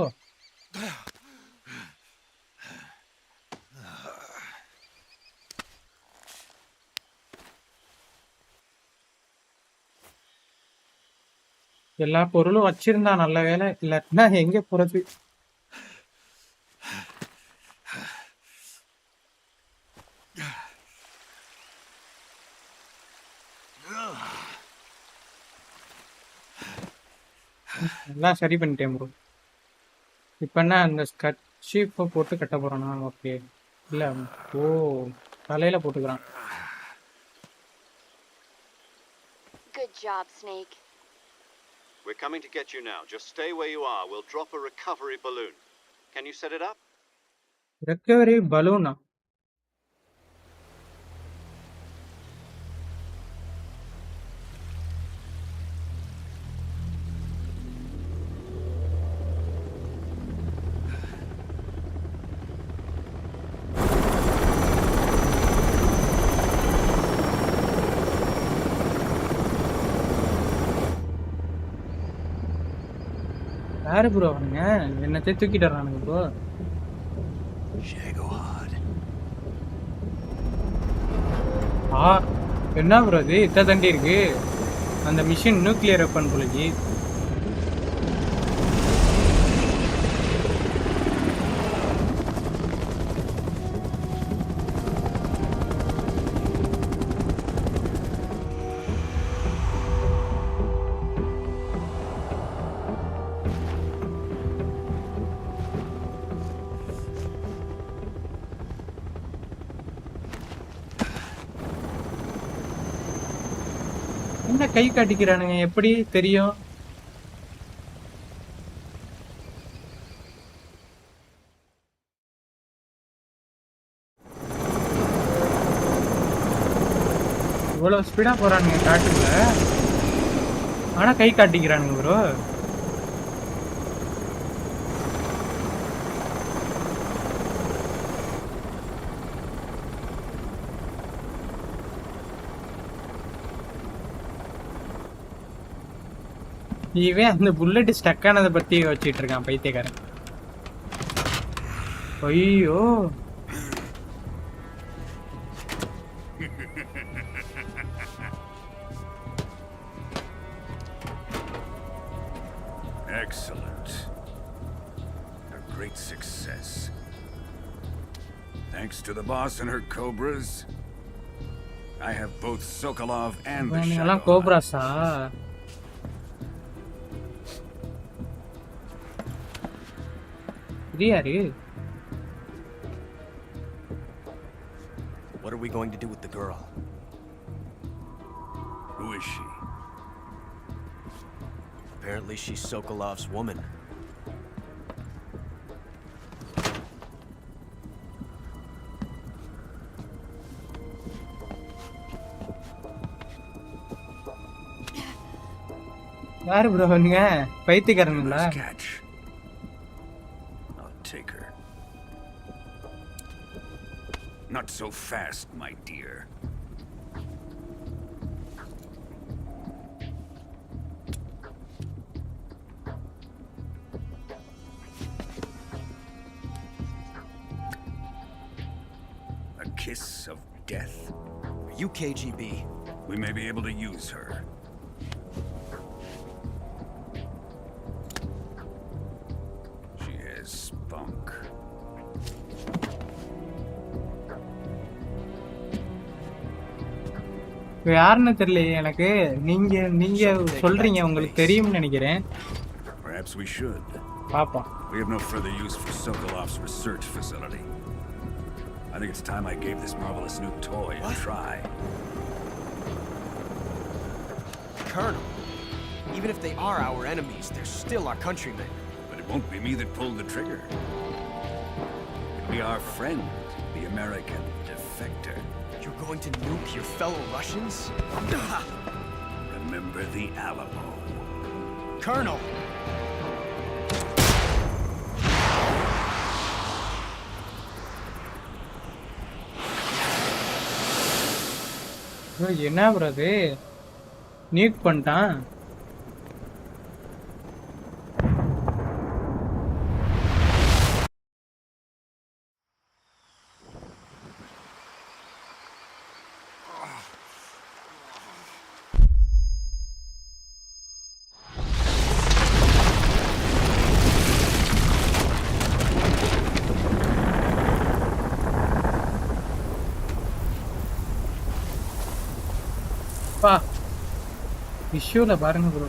எல்லா பொருளும் வச்சிருந்தா நல்ல வேலை, இல்லாட்டினா எங்க போறது. எல்லாம் சரி பண்ணிட்டேன் ப்ரோ. இப்ப என்ன அந்த ஸ்கட்ஷீப்பை போட்டு கட்ட போறானா? ஓகே, இல்ல, ஓ தலையில போட்டுக்கிறான். Good job, Snake. We're coming to get you now. Just stay where you are. We'll drop a recovery balloon. Can you set it up? Recovery பலூனா? யாரு ப்ரோ அவனுங்க? என்னத்தை தூக்கிட்டு வர்றானுங்க ப்ரோ. என்ன ப்ரோ இது இத்த தண்டி இருக்கு? அந்த மிஷின் நியூக்ளியர் வெப்பன் போலஜி. என்ன கை காட்டிக்கிறானுங்க? எப்படி தெரியும்? இவ்வளவு ஸ்பீடா போறானுங்க காட்டுக்குள்ள, ஆனா கை காட்டிக்கிறானுங்க ப்ரோ. இவன் அந்த புல்லட் ஸ்டக் ஆனதை பத்தி வச்சிட்டு இருக்கான் பைத்தியக்காரன். ஐயோ, Excellent. A great success. Thanks to the boss and her cobras, I have both Sokolov and the எல்லாம் Shadow. கோப்ராஸா? இது யாரு? What are we going to do with the girl? Who is she? Apparently she's Sokolov's woman. யாரு bro நீங்க? பைத்தியக்காரங்களா? Nice catch. I'll take her. Not so fast, my dear. A kiss of death. Are you KGB? We may be able to use her. She has spunk. யாருன்னு தெரியலையே எனக்கு. நீங்க சொல்றீங்க, உங்களுக்கு தெரியும்னு நினைக்கிறேன். Perhaps we should. பாப்போம். We have no further use for Sokolov's research facility. I think it's time I gave this marvelous new toy a try. Colonel, even if they are our enemies, they're still our countrymen. But it won't be me that pulled the trigger. It'll be our friend, the American defector. You're going to nuke your fellow Russians? Remember the Alamo. Colonel! என்ன bro அது? Nook பண்ணிட்டான். பா விஷுவல பாருங்க bro.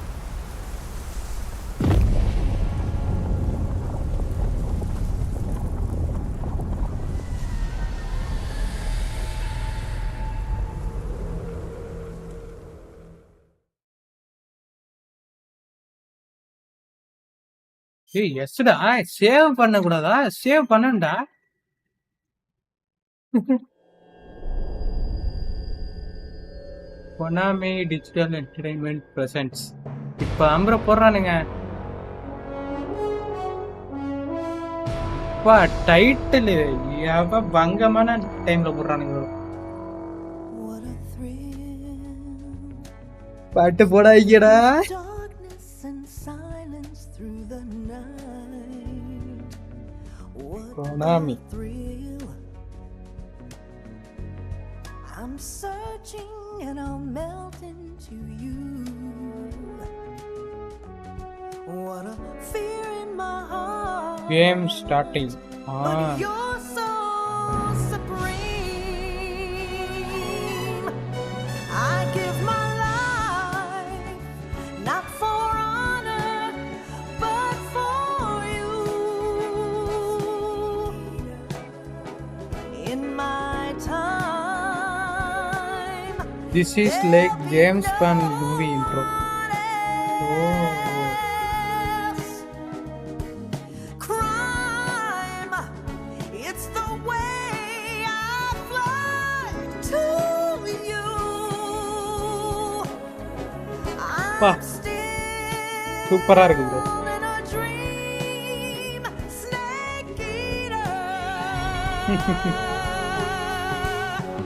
ஏய் எஸ்டா save பண்ண கூடாதா? Save பண்ணணும்டா. Konami Digital Entertainment Presents. இப்ப அம்பர போடுறானுங்க. பா டைட்டில் யாவ பங்கமான டைம்ல போடுறானுங்க. பாட்டு போடாதீங்கடா. Konami. I'm searching and I'll melt into you. What a fear in my heart. Game starting. But you're so supreme. I give my life not for honor but for you. In my time. This is like James Bond movie intro. Oh. Crime, it's the way I fly to you. I'm still சூப்பரா இருக்கு bro. In a dream, snake eater.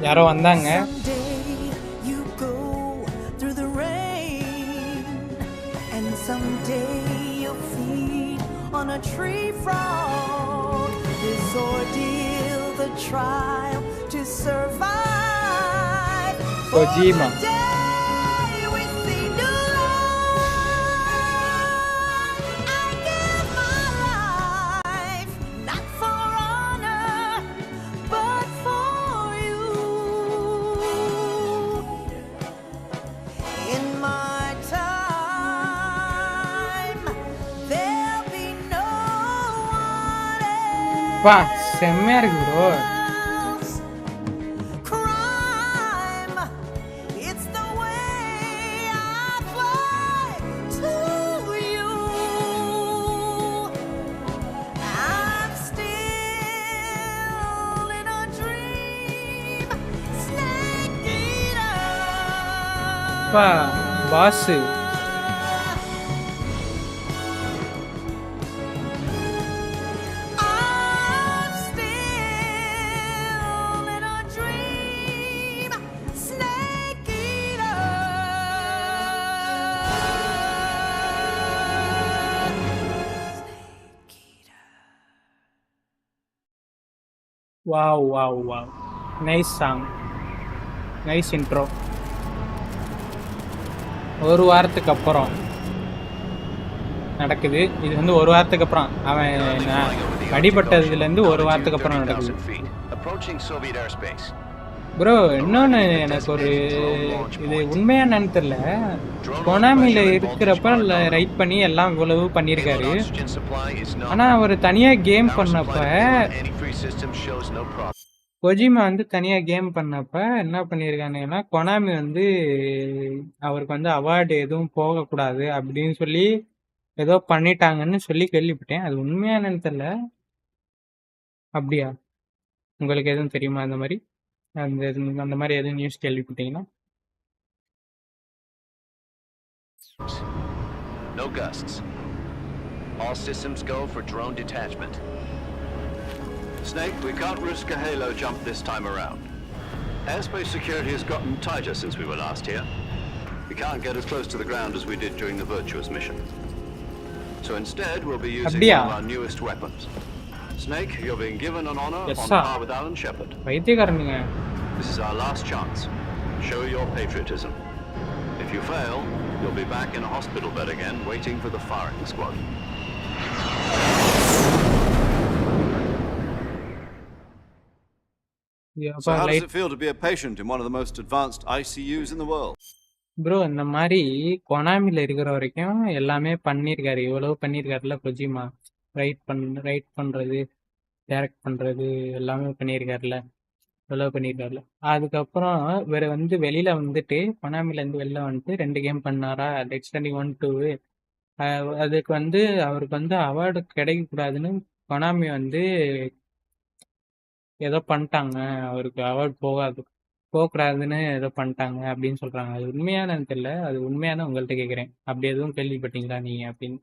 யாரோ வந்தாங்க. Someday you'll feed on a tree frog. This ordeal, the trial to survive. Kojima. வா செம்மையா இருக்கு bro. வா pass Wow, wow, wow. Nice song. Nice intro. ஒரு வாரத்துக்கு அப்புறம் நடக்குது. இது வந்து ஒரு வாரத்துக்கு அப்புறம் அவன் அடிபட்டதுல இருந்து ஒரு வாரத்துக்கு அப்புறம் நடக்குது. Approaching Soviet airspace. ப்ரோ இன்னொன்று எனக்கு ஒரு இது உண்மையா என்னன்னு தெரியல. கொனாமியில் இருக்கிறப்ப ரைட் பண்ணி எல்லாம் இவ்வளவு பண்ணியிருக்காரு. ஆனால் அவர் தனியாக கேம் பண்ணப்ப கொஜிமா வந்து தனியாக கேம் பண்ணப்ப என்ன பண்ணியிருக்காங்கன்னா கொனாமி வந்து அவருக்கு வந்து அவார்டு எதுவும் போகக்கூடாது அப்படின்னு சொல்லி ஏதோ பண்ணிட்டாங்கன்னு சொல்லி கேள்விப்பட்டேன். அது உண்மையா என்னன்னு தெரியல. அப்படியா? உங்களுக்கு எதுவும் தெரியுமா அந்த மாதிரி? அந்த மாதிரி எதுவும் news கேள்விப்பட்டீங்கன்னா? No gusts. All systems go for drone detachment. Snake, we can't risk a halo jump this time around. Airspace security has gotten tighter since we were last here. We can't get as close to the ground as we did during the Virtuous mission. So instead, we'll be using one of our newest weapons. Snake, you're being given an honor on par with Alan Shepard. This is our last chance. Show your patriotism. If you fail, you'll be back in a hospital bed again, waiting for the firing squad. So how does it feel to be a patient in one of the most advanced ICUs in the world? Bro இந்த மாதிரி கொனாமியில் இருக்கிற வரைக்கும் எல்லாமே பண்ணியிருக்காரு. இவ்வளவு பண்ணியிருக்காருல கொஜிமா. Right பண்ணுறது, direct பண்ணுறது எல்லாமே பண்ணியிருக்காருல. இவ்வளவு பண்ணியிருக்காருல. அதுக்கப்புறம் வேற வந்து வெளியில் வந்துட்டு கொனாமிலேருந்து வெளில வந்துட்டு 2 கேம் பண்ணாரா, டெத் ஸ்ட்ராண்டிங் 1, 2. அதுக்கு வந்து அவருக்கு வந்து அவார்டு கிடைக்கக்கூடாதுன்னு கொனாமி வந்து ஏதோ பண்ணிட்டாங்க. அவருக்கு அவார்டு போகக்கூடாதுன்னு ஏதோ பண்ணிட்டாங்க அப்படின்னு சொல்றாங்க. அது உண்மையானு தெரியல. அது உண்மையான உங்கள்கிட்ட கேட்குறேன். அப்படி எதுவும் கேள்விப்பட்டீங்களா நீங்க அப்படின்னு?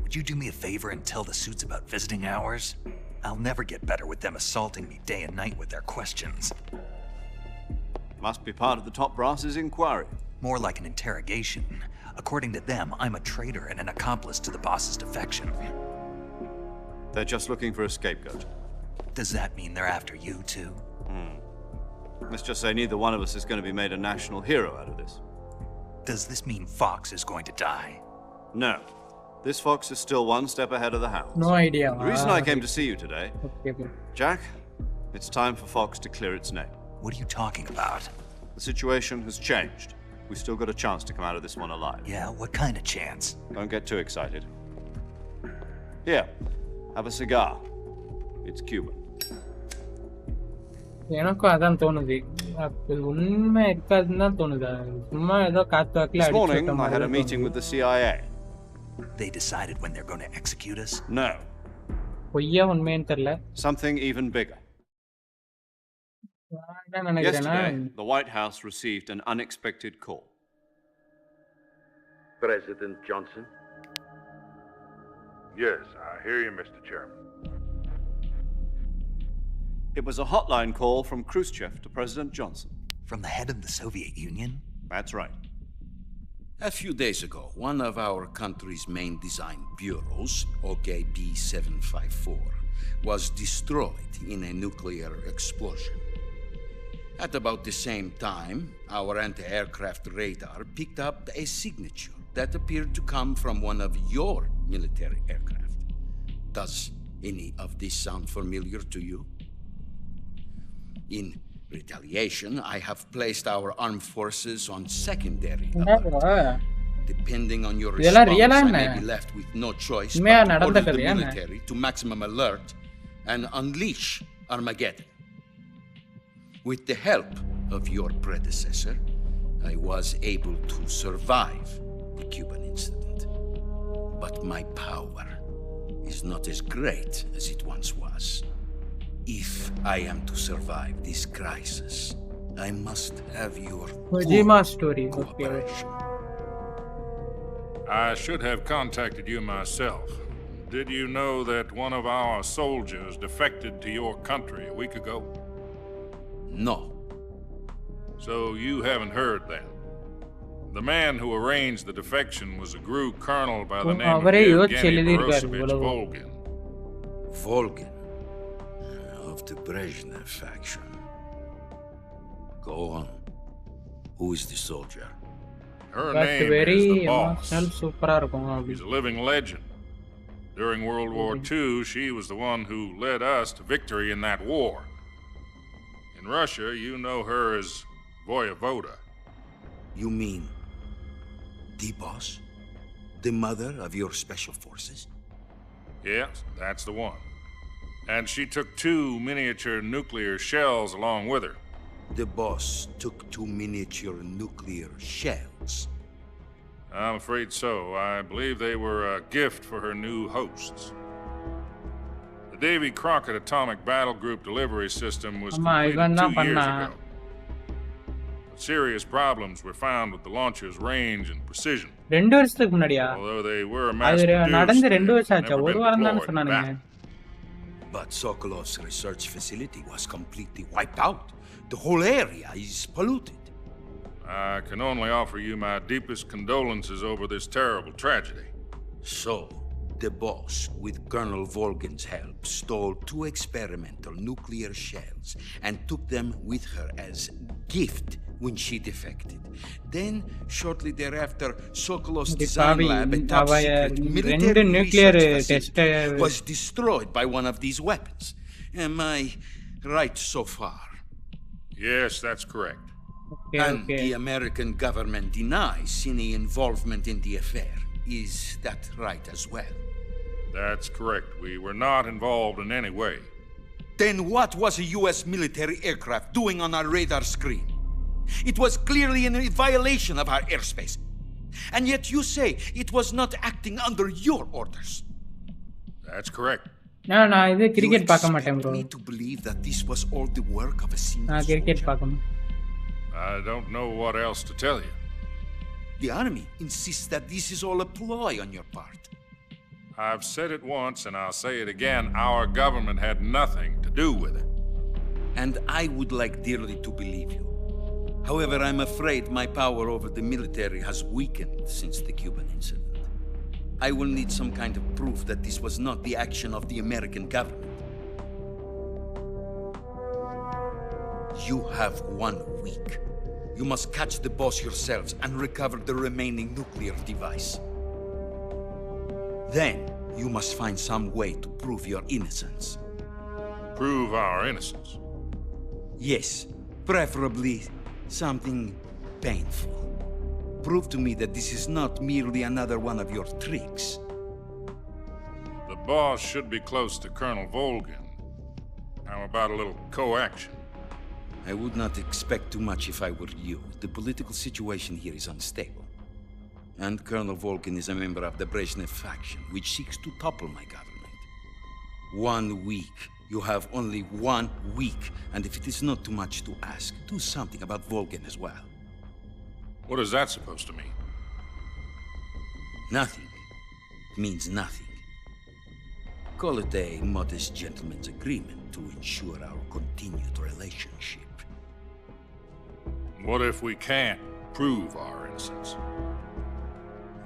Would you do me a favor and tell the suits about visiting hours? I'll never get better with them assaulting me day and night with their questions. Must be part of the top brass's inquiry. More like an interrogation. According to them, I'm a traitor and an accomplice to the boss's defection. They're just looking for a scapegoat. Does that mean they're after you too? Let's just say neither one of us is going to be made a national hero out of this. Does this mean Fox is going to die? No. This Fox is still one step ahead of the hounds. No idea. The reason I came to see you today, okay. Jack, it's time for Fox to clear its name. What are you talking about? The situation has changed. We've still got a chance to come out of this one alive. Yeah, what kind of chance? Don't get too excited. Here, have a cigar. It's Cuban. எனக்கும் அதான் தோணுது. உண்மை இருக்காதுன்னு தான் தோணுது. சும்மா ஏதோ காத்து வாக்குல This morning I had a meeting with the CIA. They decided when they're going to execute us? No. பொய்யா உண்மைன்னு தெரியல. Something even bigger. Yesterday, the White House received an unexpected call. President Johnson? Yes, I hear you, Mr. Chairman. It was a hotline call from Khrushchev to President Johnson. From the head of the Soviet Union? That's right. A few days ago, one of our country's main design bureaus, oksbi 754, was destroyed in a nuclear explosion. At about the same time, our anti-aircraft radar picked up a signature that appeared to come from one of your military aircraft. Does any of this sound familiar to you? In retaliation, I have placed our armed forces on secondary alert. Depending on your response, I may be left with no choice but to order the military to maximum alert and unleash Armageddon. With the help of your predecessor, I was able to survive the Cuban incident. But my power is not as great as it once was. If I am to survive this crisis, I must have your cooperation. I should have contacted you myself. Did you know that one of our soldiers defected to your country a week ago? No. So you haven't heard that. The man who arranged the defection was a GRU colonel by the name of Yevgeny Borosevich Volgin. Volgin? Of the Brezhnev faction. Go on. Who is the soldier? Her name is the Boss. She's a living legend. During World War II, she was the one who led us to victory in that war. In Russia, you know her as Voyevoda. You mean the boss? The mother of your special forces? Yes, that's the one. And she took 2 miniature nuclear shells along with her. The boss took 2 miniature nuclear shells? I'm afraid so. I believe they were a gift for her new hosts. The Davy Crockett Atomic Battle Group delivery system was completed 2 years ago. But serious problems were found with the launcher's range and precision. 2 வருஷத்துக்கு முன்னாடியா? Although they were அது mass-produced, நடந்து 2 they've வருஷம் ஆச்சா? never ஒரு been வாரம் தானே deployed சொன்னானுங்க. back. But Sokolov's research facility was completely wiped out. The whole area is polluted. I can only offer you my deepest condolences over this terrible tragedy. So, the boss, with Colonel Volgin's help, stole 2 experimental nuclear shells and took them with her as gift when she defected. Then, shortly thereafter, Sokolov's design lab, a top-secret military research facility, was destroyed by one of these weapons. Am I right so far? Yes, that's correct. And the American government denies any involvement in the affair. Is that right as well? That's correct. We were not involved in any way. Then what was a U.S. military aircraft doing on our radar screen? It was clearly in violation of our airspace. And yet you say it was not acting under your orders. That's correct. நான் இது cricket பார்க்க மாட்டேன் bro. You expect me to believe that this was all the work of a single நான் cricket பார்க்க மாட்டேன். I don't know what else to tell you. The army insists that this is all a ploy on your part. I've said it once and I'll say it again. Our government had nothing to do with it. And I would like dearly to believe you. However, I'm afraid my power over the military has weakened since the Cuban incident. I will need some kind of proof that this was not the action of the American government. You have 1 week. You must catch the boss yourselves and recover the remaining nuclear device. Then, you must find some way to prove your innocence. Prove our innocence? Yes, preferably something painful. Prove to me that this is not merely another one of your tricks. The boss should be close to Colonel Volgin. How about a little co-action? I would not expect too much if I were you. The political situation here is unstable. And Colonel Volgin is a member of the Brezhnev faction, which seeks to topple my government. 1 week. You have only 1 week. And if it is not too much to ask, do something about Volgin as well. What is that supposed to mean? Nothing. It means nothing. Call it a modest gentleman's agreement to ensure our continued relationship. What if we can't prove our innocence?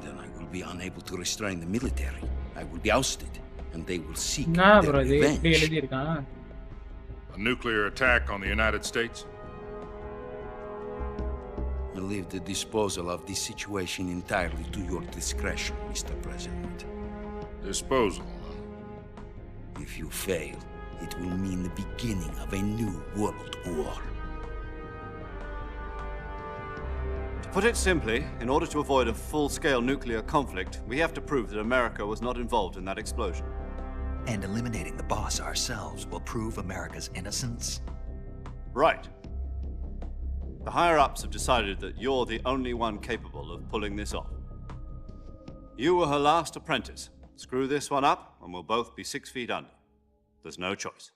Then I will be unable to restrain the military. I will be ousted, and they will seek Nah, their bro, revenge. A nuclear attack on the United States? I leave the disposal of this situation entirely to your discretion, Mr. President. Disposal? If you fail, it will mean the beginning of a new world war. To put it simply, in order to avoid a full-scale nuclear conflict, we have to prove that America was not involved in that explosion. And eliminating the boss ourselves will prove America's innocence? Right. The higher-ups have decided that you're the only one capable of pulling this off. You were her last apprentice. Screw this one up, and we'll both be 6 feet under. There's no choice.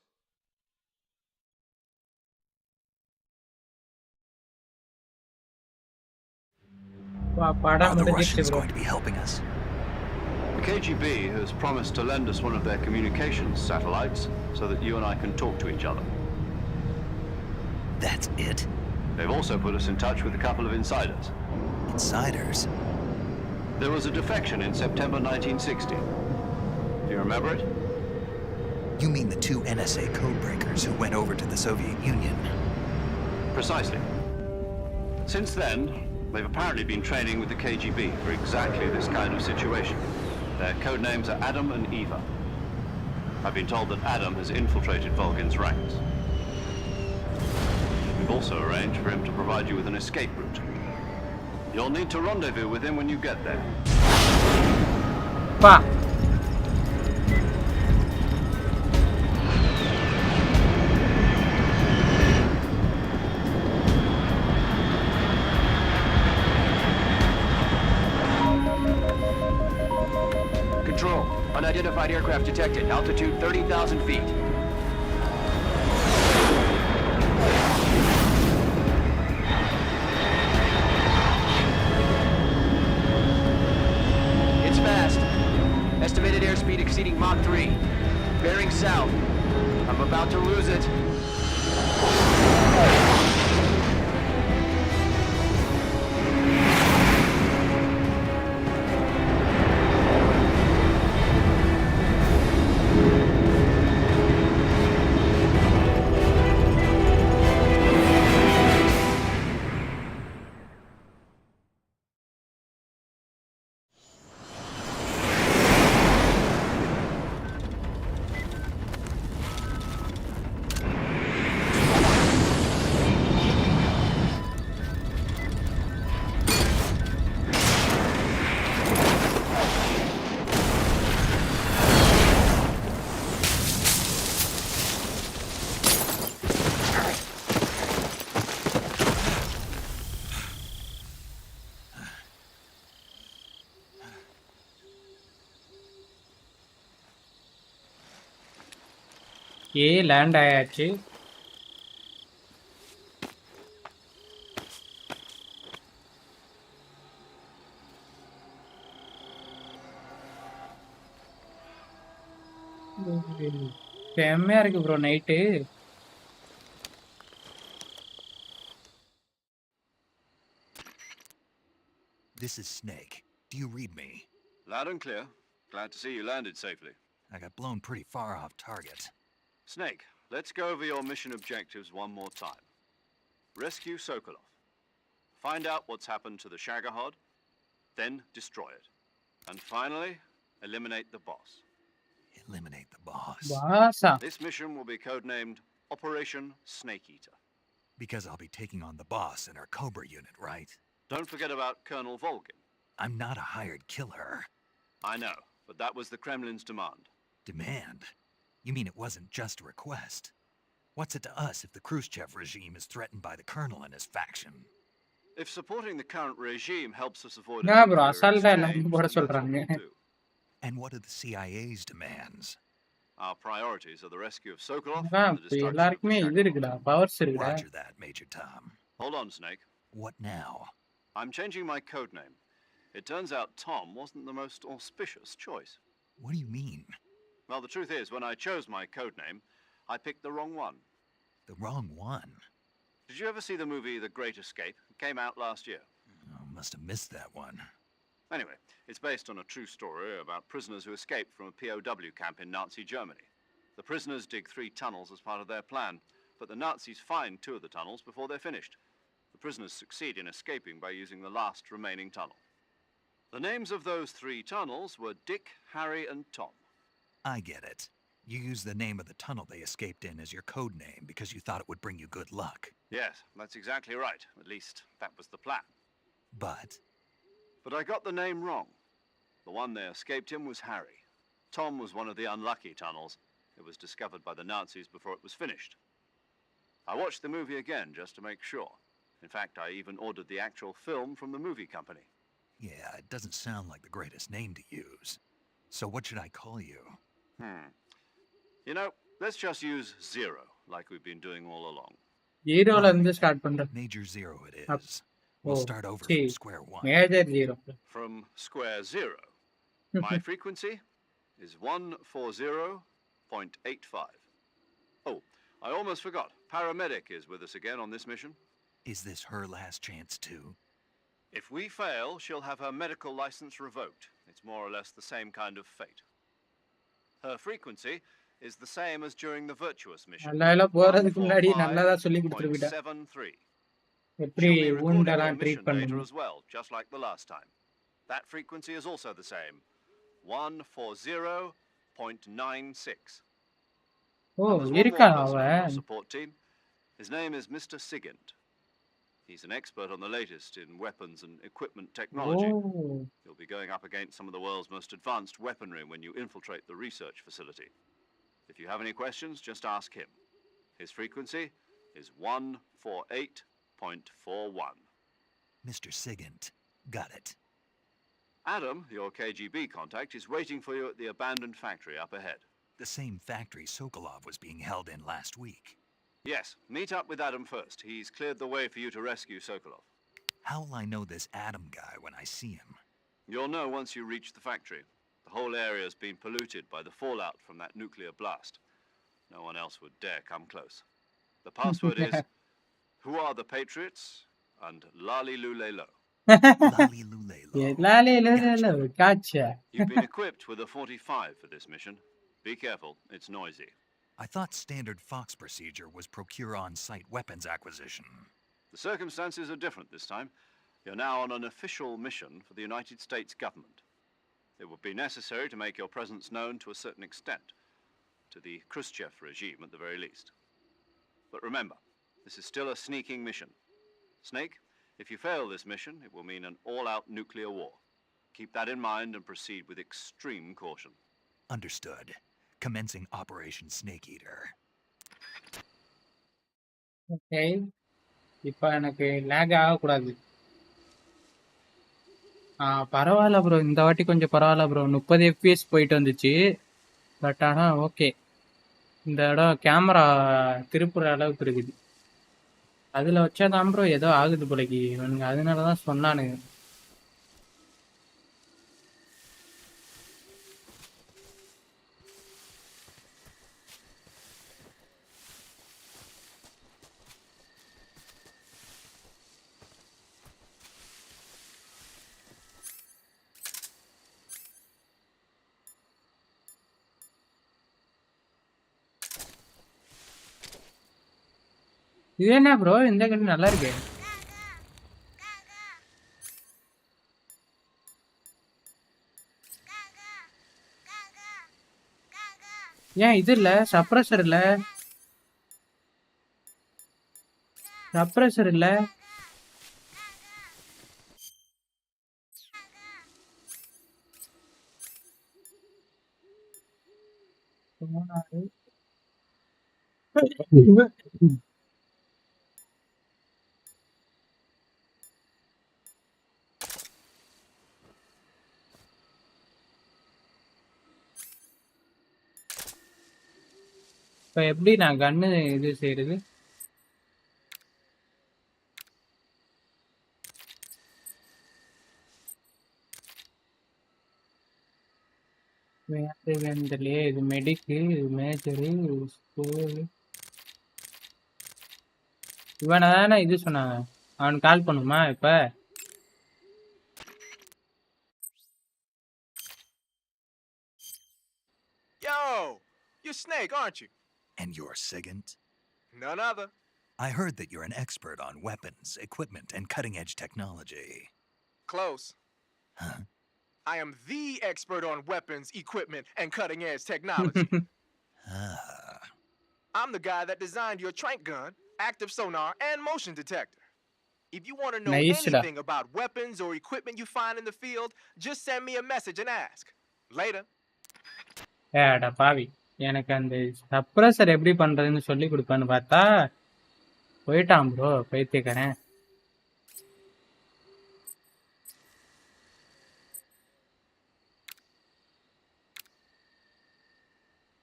Are the Russians going to be helping us? The KGB has promised to lend us one of their communications satellites so that you and I can talk to each other. That's it? They've also put us in touch with a couple of insiders. Insiders? There was a defection in September 1960. Do you remember it? You mean the 2 NSA codebreakers who went over to the Soviet Union? Precisely. Since then, they've apparently been training with the KGB for exactly this kind of situation. Their code names are Adam and Eva. I've been told that Adam has infiltrated Volgin's ranks. We've also arranged for him to provide you with an escape route. You'll need to rendezvous with him when you get there. Pa. Control. Unidentified aircraft detected. Altitude 30,000 feet. It's fast. Estimated airspeed exceeding Mach 3. Bearing south. I'm about to lose it. Land ஆயாச்சு. செம்மையா இருக்கு bro night. This is Snake. Do you read me? Loud and clear. Glad to see you landed safely. I got blown pretty far off target. Snake, let's go over your mission objectives one more time. Rescue Sokolov. Find out what's happened to the Shagohod, then destroy it. And finally, eliminate the boss. Eliminate the boss? Bossa. This mission will be codenamed Operation Snake Eater. Because I'll be taking on the boss in our Cobra unit, right? Don't forget about Colonel Volgin. I'm not a hired killer. I know, but that was the Kremlin's demand. Demand? You mean it wasn't just a request? What's it to us if the Khrushchev regime is threatened by the colonel and his faction? If supporting the current regime helps us avoid Yeah, a bro, nuclear அசால்ட்டா exchange, எல்லாமே போட then that's what சொல்றாங்க. we'll do. And what are the CIA's demands? Our priorities are the rescue of Sokolov ஆ, and the இப்ப destruction of எல்லாருக்குமே the இது Shagohod. இருக்குடா, powers இருக்குடா. Roger that, Major Tom. Hold on, Snake. What now? I'm changing my code name. It turns out Tom wasn't the most auspicious choice. What do you mean? Well, the truth is, when I chose my code name, I picked the wrong one. The wrong one? Did you ever see the movie The Great Escape? It came out last year. Oh, must have missed that one. Anyway, it's based on a true story about prisoners who escaped from a POW camp in Nazi Germany. The prisoners dig 3 tunnels as part of their plan, but the Nazis find 2 of the tunnels before they're finished. The prisoners succeed in escaping by using the last remaining tunnel. The names of those 3 tunnels were Dick, Harry, and Tom. I get it. You used the name of the tunnel they escaped in as your code name because you thought it would bring you good luck. Yes, that's exactly right. At least, that was the plan. But I got the name wrong. The one they escaped in was Harry. Tom was one of the unlucky tunnels. It was discovered by the Nazis before it was finished. I watched the movie again just to make sure. In fact, I even ordered the actual film from the movie company. yeah, it doesn't sound like the greatest name to use. So what should I call you? You know, let's just use Zero, like we've been doing all along. ஜீரோல இருந்து start பண்றேன். Major Zero it Up. is. We'll Oh, start over see. from square one. Major zero. From square zero. My frequency is 140.85. Oh, I almost forgot. Paramedic is with us again on this mission. Is this her last chance too? If we fail, she'll have her medical license revoked. It's more or less the same kind of fate. Her frequency is the same as during the Virtuous mission. நல்லா போறதுக்கு முன்னாடி நல்லதா சொல்லி கொடுத்துருவிடா. 145.73. எப்படி She'll be recording ஊண்டெல்லாம் your treat mission data பண்ணணும். as well, just like the last time. That frequency is also the same. 140.96. Oh And there's one இருக்கா more அவ? person on your support team. His name is Mr. Sigint. He's an expert on the latest in weapons and equipment technology. Oh. You'll be going up against some of the world's most advanced weaponry when you infiltrate the research facility. If you have any questions, just ask him. His frequency is 148.41. Mr. Sigint. Got it. Adam, your KGB contact, is waiting for you at the abandoned factory up ahead. The same factory Sokolov was being held in last week. Yes, meet up with Adam first. He's cleared the way for you to rescue Sokolov. How will I know this Adam guy when I see him? You'll know once you reach the factory. The whole area's been polluted by the fallout from that nuclear blast. No one else would dare come close. The password is, who are the Patriots? And Lali Lulelo. Lali Lulelo. Yeah, Lali Lulelo. Gotcha. You've been equipped with a 45 for this mission. Be careful, it's noisy. I thought standard Fox procedure was procure on-site weapons acquisition. The circumstances are different this time. You're now on an official mission for the United States government. It would be necessary to make your presence known to a certain extent, to the Khrushchev regime at the very least. But remember, this is still a sneaking mission. Snake, if you fail this mission, it will mean an all-out nuclear war. Keep that in mind and proceed with extreme caution. Understood. Commencing Operation Snake Eater. Okay. இப்போ எனக்கு லேக் ஆகக்கூடாது. பரவாயில்ல bro, இந்த வாட்டி கொஞ்சம் பரவாயில்ல bro. 30 FPS போயிட்டு வந்துச்சு. பட் ஆனால் ஓகே, இந்த இடம் கேமரா திருப்புற அளவுக்கு இருக்குது. அதில் வச்சாதான் ப்ரோ ஏதோ ஆகுது போலக்கு. இவனுங்க அதனால தான் சொன்னானுங்க. இது என்ன ப்ரோ, இந்த கண்ணு நல்லா இருக்கு. ஏன் இது இல்ல, சப்ரஸர் இல்ல, சப்ரஸர் இல்ல. இப்போ எப்படி நான் கண்ணு இது செய்யறது? வேந்தலையே இது மெடிக்கு, இது மேஜரு, ஸ்கூல். இவனை தானே இது சொன்னாங்க, அவனுக்கு கால் பண்ணுமா இப்ப? Yo, you're Snake, aren't you? And you're Sigint? None other. I heard that you're an expert on weapons, equipment, and cutting-edge technology. Close. Huh? I am the expert on weapons, equipment, and cutting-edge technology. I'm the guy that designed your trank gun, active sonar, and motion detector. If you want to know anything about weapons or equipment you find in the field, just send me a message and ask. Later. ஏடா பாவி, எனக்கு அந்த suppressor எப்படி பண்றதுன்னு சொல்லி கொடுப்பான்னு பார்த்தா போயிட்டான் bro, பைத்தியக்காரன்.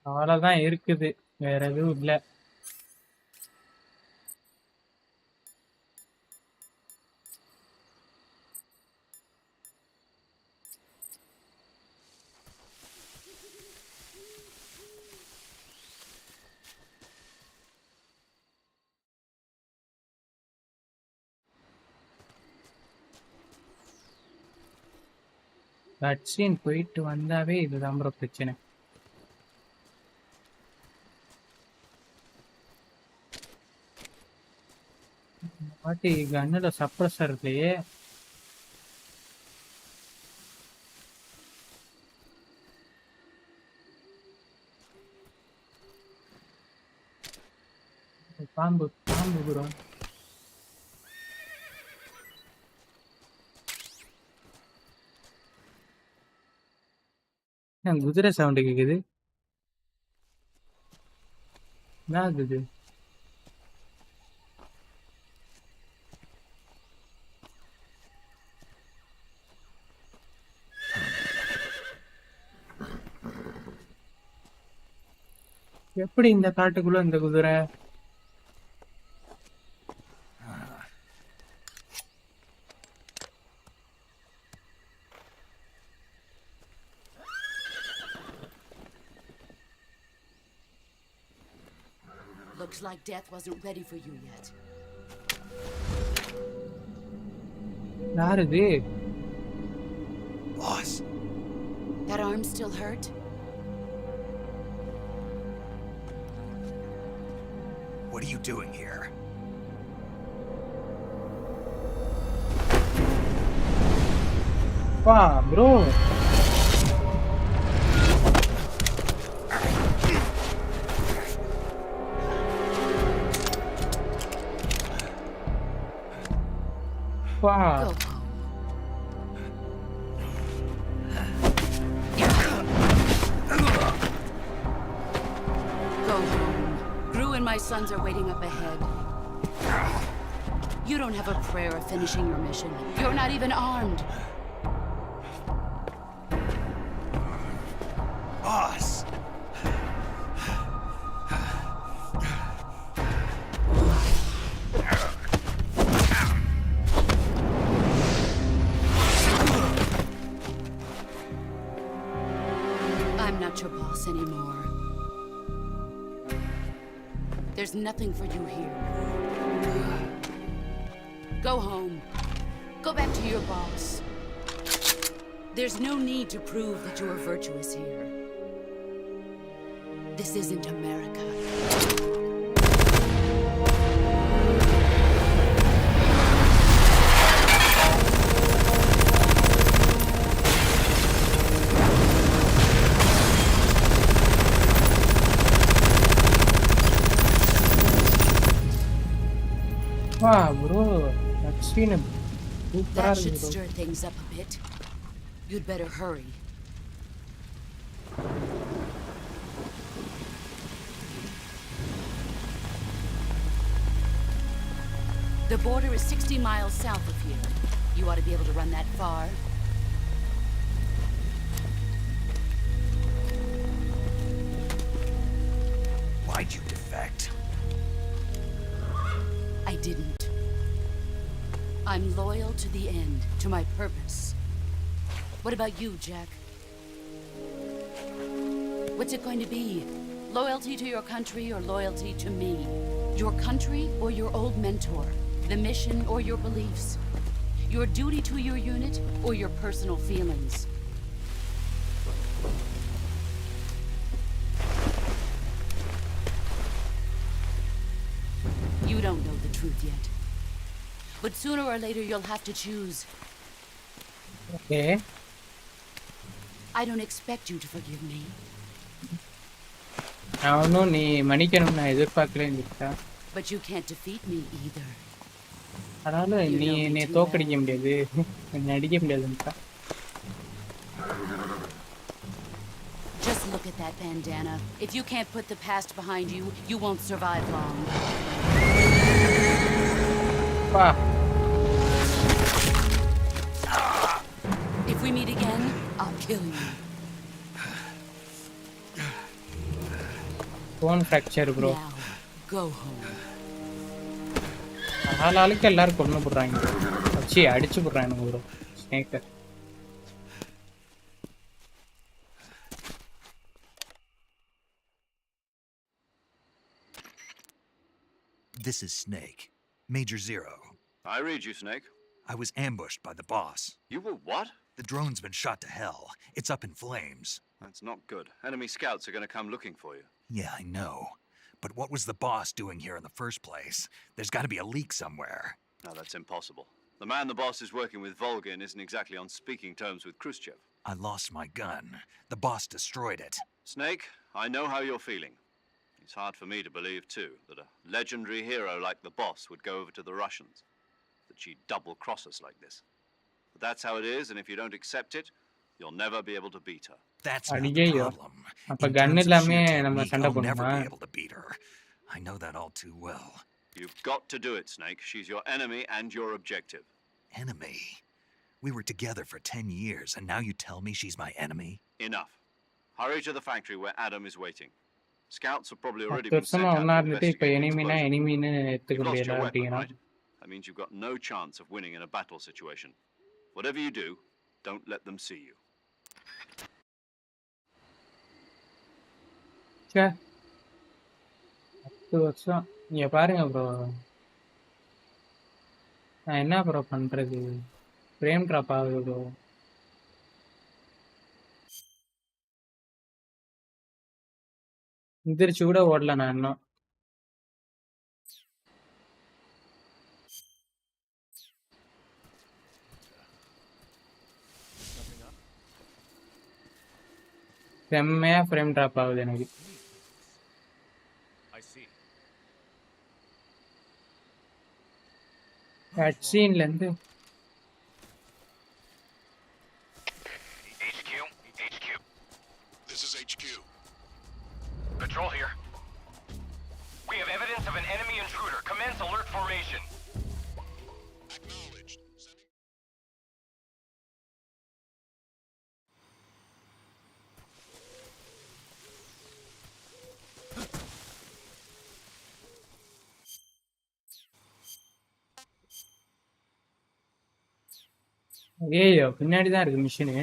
அவ்வளோதான் இருக்குது, வேற எதுவும் இல்லை. கட்சீன் போயிட்டு வந்தாவே இதுதான் ப்ரோ பிரச்சனை. பாட்டி கண்ணுல சப்ரஸர் இல்லையே. பாம்பு பாம்பு ப்ரோ. குதிரை சவுண்ட் கேக்குது. என்ன இது? எப்படி இந்த காட்டுக்குள்ள இந்த குதிரை? Looks like death wasn't ready for you yet. யார் இது? Boss. That arm still hurt? What are you doing here? Wow, bro. Wow. Go home. Gru and my sons are waiting up ahead. You don't have a prayer of finishing your mission. You're not even armed. Boss! I'm not your boss anymore. There's nothing for you here. Go home. Go back to your boss. There's no need to prove that you are virtuous here. This isn't America. Wow, bro. That's seen him. That should stir things up a bit. You'd better hurry. The border is 60 miles south of here. You ought to be able to run that far. Why'd you defect? I didn't. I'm loyal to the end, to my purpose. What about you, Jack? What's it going to be? Loyalty to your country or loyalty to me? Your country or your old mentor? The mission or your beliefs? Your duty to your unit or your personal feelings? You don't know the truth yet. But sooner or later you'll have to choose. Okay. I don't expect you to forgive me. அவனும் நீ மன்னிக்கணும் நான் எதிர்பார்க்கலன்னு இருக்கா. But you can't defeat me either. அதனால நீ என்னை தோக்கடிக்க முடியாது, என்னை அடிக்க முடியாதுன்னுக்கா. Just look at that bandana. If you can't put the past behind you, you won't survive long. Wow. If we meet again, I'll kill you. Bone fracture, bro. Now, go home. ஆளாளுக்கு எல்லாரும் கொண்டு போடுறாங்க. வச்சு அடிச்சு போடுறாங்க bro. Snake. This is Snake. Major Zero. I read you, Snake. I was ambushed by the boss. You were what? The drone's been shot to hell. It's up in flames. That's not good. Enemy scouts are going to come looking for you. Yeah, I know. But what was the boss doing here in the first place? There's got to be a leak somewhere. No, that's impossible. The man the boss is working with, Volgin, isn't exactly on speaking terms with Khrushchev. I lost my gun. The boss destroyed it. Snake, I know how you're feeling. It's hard for me to believe, too, that a legendary hero like the boss would go over to the Russians, that she'd double-cross us like this. But that's how it is, and if you don't accept it, you'll never be able to beat her. That's not the problem. அப்ப In gun terms of இல்லாம sheer நம்ம technique, சண்டை I'll never போடணுமா? be able to beat her. I know that all too well. You've got to do it, Snake. She's your enemy and your objective. Enemy? We were together for 10 years, and now you tell me she's my enemy? Enough. Hurry to the factory where Adam is waiting. Scouts have probably 10 already been sent வருஷமா out ஒண்ணா to இருந்துட்டு இப்ப investigate the எனிமினா explosion. எனிமின்னு எடுத்துக்க You've lost முடியல your weapon, அப்படிங்கிறான். right? That means you've got no chance of winning in a battle situation. Whatever you do, don't let them see you. ச்சே 10 வருஷம் இங்க பாருங்க ப்ரோ. நான் என்ன ப்ரோ பண்றது? ஃப்ரேம் டிராப் ஆகுது ப்ரோ. எந்திரிச்சு கூட ஓடல நான் இன்னும். செம்மையா ஃப்ரேம் டிராப் ஆகுது எனக்கு. கட் சீன்ல இருந்து HQ. This is HQ. Patrol here. We have evidence of an enemy intruder. Commence alert formation. Acknowledged. ஏய்யோ பின்னாடி தான் இருக்கு மிஷினு.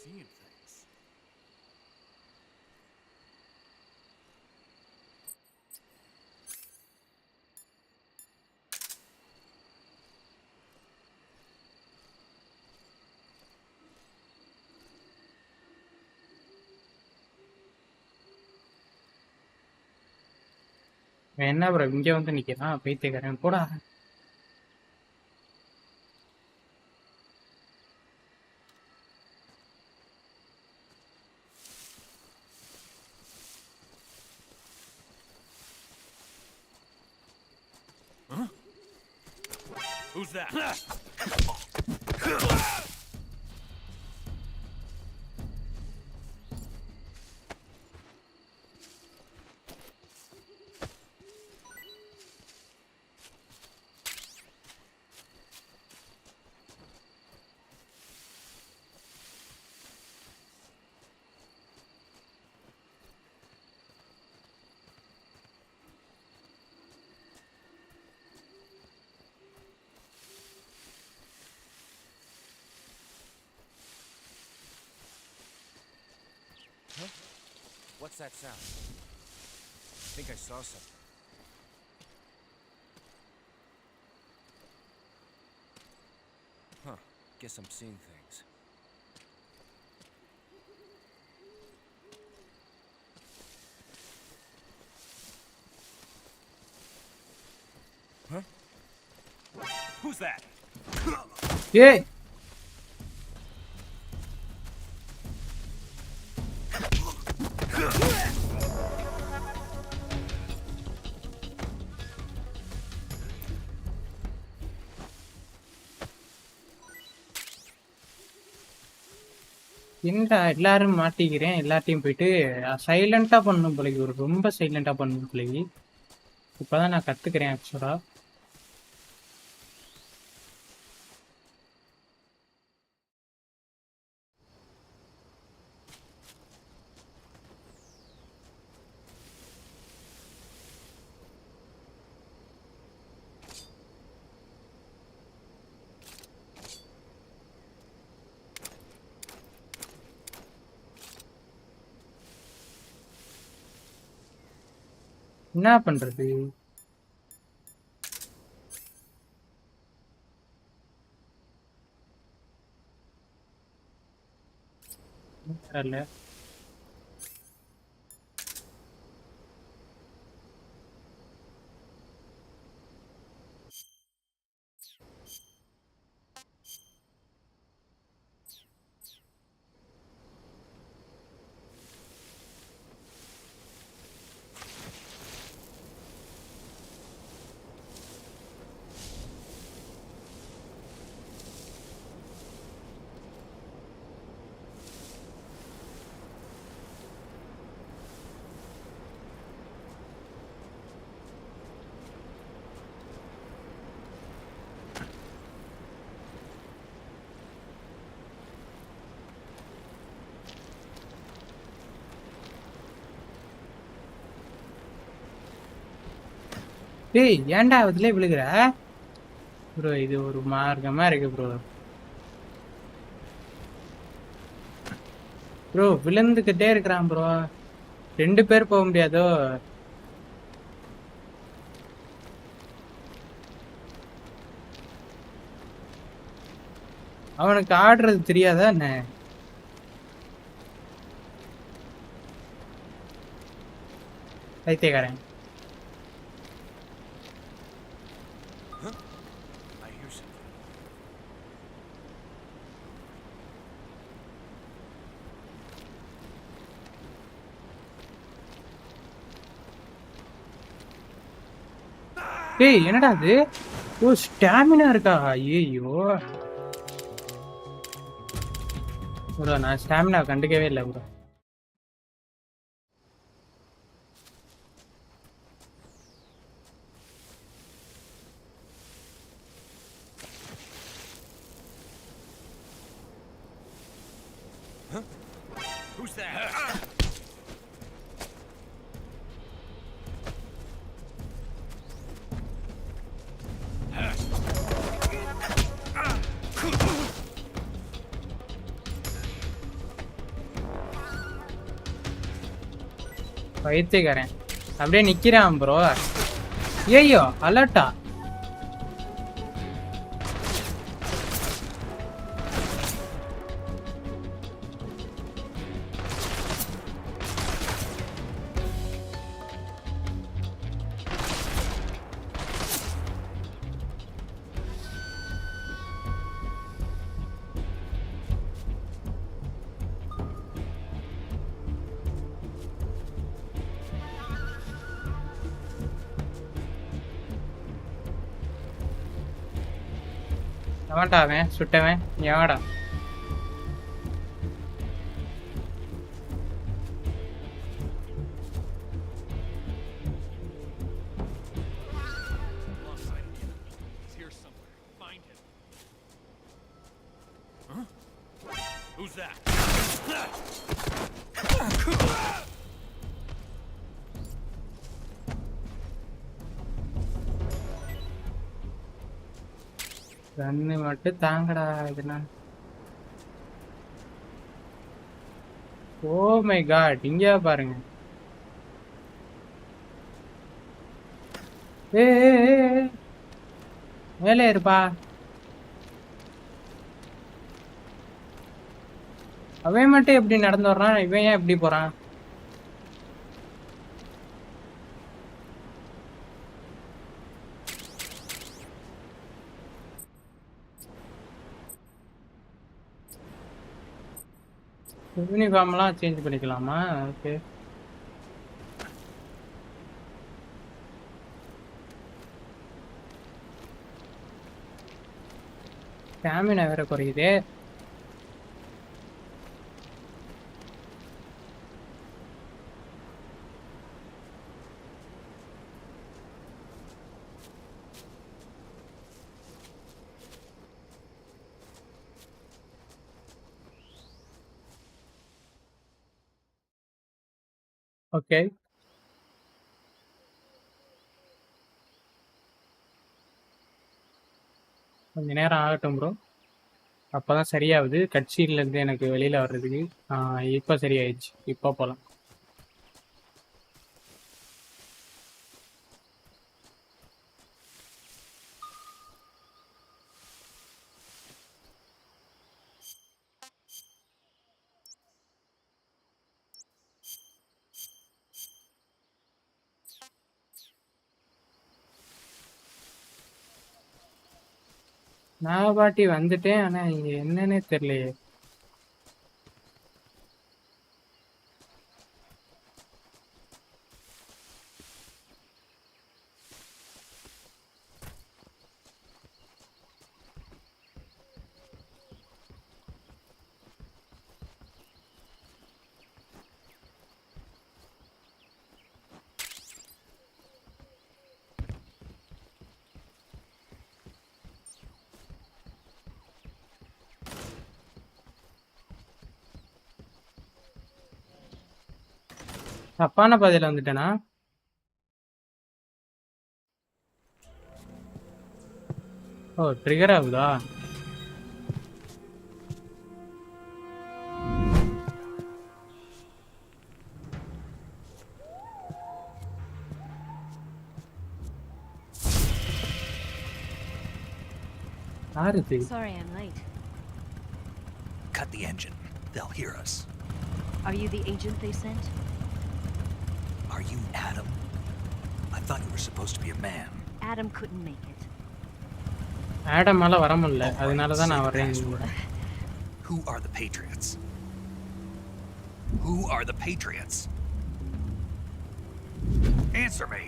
Seeing things. என்ன ப்ரோ இங்க வந்து நிக்கிறான் பைத்தியக்காரன் போடா. Who's that? Huh? What's that sound? I think I saw something. Huh. Guess I'm seeing things. Huh? Who's that? ஏய் என்னடா எல்லாரும் மாட்டிக்கிறேன், எல்லாத்தையும் போயிட்டு சைலண்டா பண்ணணும் போலக்கு, ஒரு ரொம்ப சைலண்டா பண்ணணும் போலக்கு. இப்பதான் நான் கத்துக்கிறேன் ஆக்சுவலா. என்ன பண்றது? இல்ல டேய், ஏன்டா அதுல விழுகுற ப்ரோ? இது ஒரு மார்க்கமா இருக்கு ப்ரோ. ப்ரோ விழுந்துக்கிட்டே இருக்கிறான் ப்ரோ. 2 பேர் போக முடியாதோ? அவனுக்கு ஆடுறது தெரியாதா என்ன? பைத்தியக்காரன். டேய் என்னடா அது? ஓ ஸ்டாமினா இருக்கா? ஐயோ ப்ரோ, நான் ஸ்டாமினா கண்டுக்கவே இல்லை ப்ரோ. Who's that? பைத்தியக்காரன் அப்படியே நிக்கிறான் ப்ரோ. ஐயோ அலர்ட்டா. எவன்டா அவன் சுட்டவன்? எவன்டா? Who's that? கண்ணு மட்டும் தாங்கடா இதுனா. ஓ மை காட், இங்க பாருங்க. மேலே இருப்பா. அவன் மட்டும் எப்படி நடந்து வர்றான்? இவன் ஏன் எப்படி போறான்? யூனிஃபார்ம்லாம் சேஞ்ச் பண்ணிக்கலாமா? ஓகே. ஸ்டாமினா வேற குறையுது. ஓகே. கொஞ்ச நேரம் ஆகட்டும் ப்ரோ. அப்பதான் சரியாகுது. கட்சியில இருந்து எனக்கு வெளியில வர்றதுக்கு. இப்ப சரியாயிடுச்சு. இப்ப போலாம். நான் பாட்டி வந்துட்டேன். ஆனா இங்க என்னன்னே தெரியலையே. தப்பான பாதையில வந்துட்டேனா? ஓ, ட்ரிகர் ஆகுதா? யாரு இது? Sorry, I'm late. Cut the engine. They'll hear us. Are you the agent they sent? Are you Adam? I thought you were supposed to be a man. Adam couldn't make it. ஆடமால வர முடியல. அதனால தான் நான் வரேன். Who are the Patriots? Who are the Patriots? Answer me.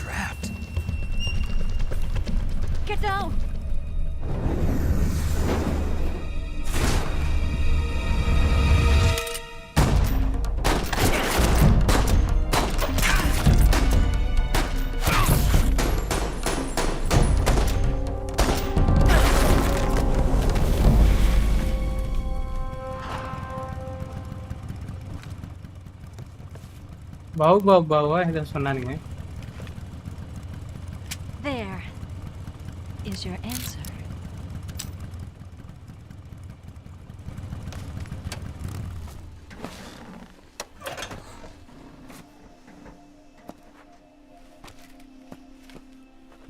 Trapped. Get down! பாவா இதை சொன்னானுங்க. There is your answer.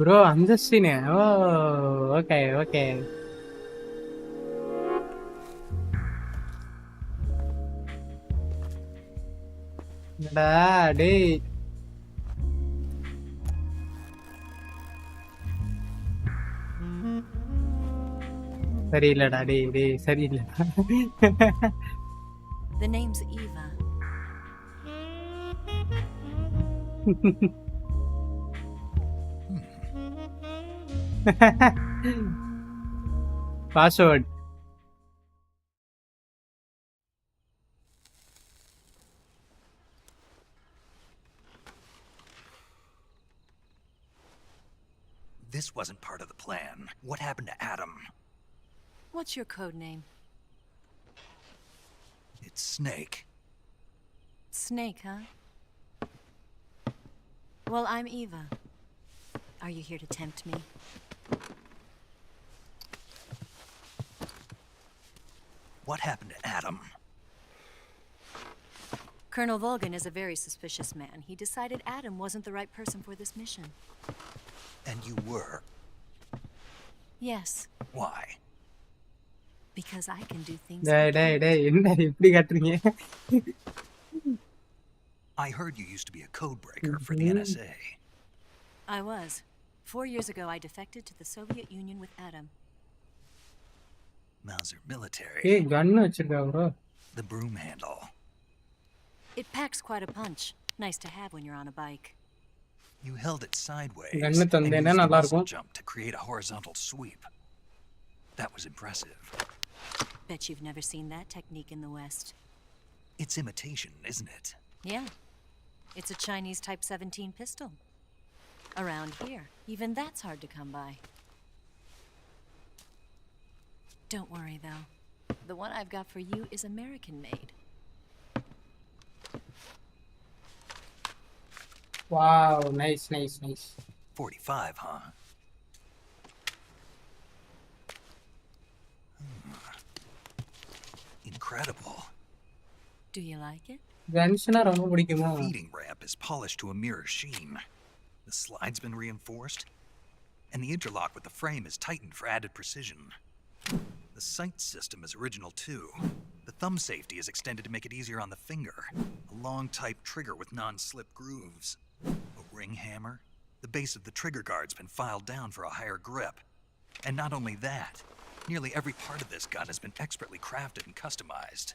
Bro அந்த சீனு. ஓ, okay okay. என்னடா டேய். சரியில்லடா டேய் டேய் சரியில்லடா. The name's Eva. Password. This wasn't part of the plan. What happened to Adam? What's your code name? It's Snake. Snake, huh? Well, I'm Eva. Are you here to tempt me? What happened to Adam? Colonel Volgan is a very suspicious man. He decided Adam wasn't the right person for this mission. And you were? Yes. Why? Because I can do things. டேய் என்ன இப்படி காட்டுறீங்க? I heard you used to be a code breaker for the NSA. I was. 4 years ago, I defected to the Soviet Union with Adam. Mauser military. ஏய் கன் வச்சிருக்கா bro. The broom handle. It packs quite a punch. Nice to have when you're on a bike. You held it sideways gun and தந்தேனா used a நல்லா muscle இருக்கும். jump to create a horizontal sweep. That was impressive. Bet you've never seen that technique in the West. It's imitation, isn't it? Yeah. It's a Chinese Type 17 pistol. Around here, even that's hard to come by. Don't worry, though. The one I've got for you is American-made. Wow, nice. 45, huh? Incredible. Do you like it? Gunsனா ரொம்ப பிடிக்குமா? The feeding ramp is polished to a mirror sheen. The slide's been reinforced, and the interlock with the frame is tightened for added precision. The sight system is original too. The thumb safety is extended to make it easier on the finger. A long type trigger with non-slip grooves. A ring hammer. The base of the trigger guard's been filed down for a higher grip. And not only that, nearly every part of this gun has been expertly crafted and customized.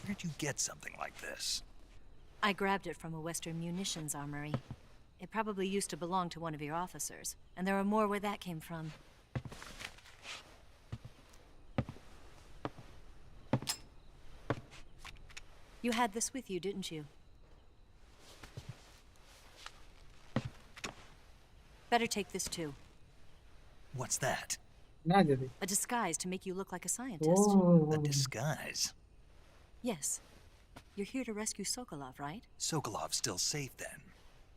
Where'd you get something like this? I grabbed it from a Western munitions armory. It probably used to belong to one of your officers, and there are more where that came from. You had this with you, didn't you? Better take this too. What's that? A disguise to make you look like a scientist. A disguise? Yes. You're here to rescue Sokolov, right? Sokolov's still safe then?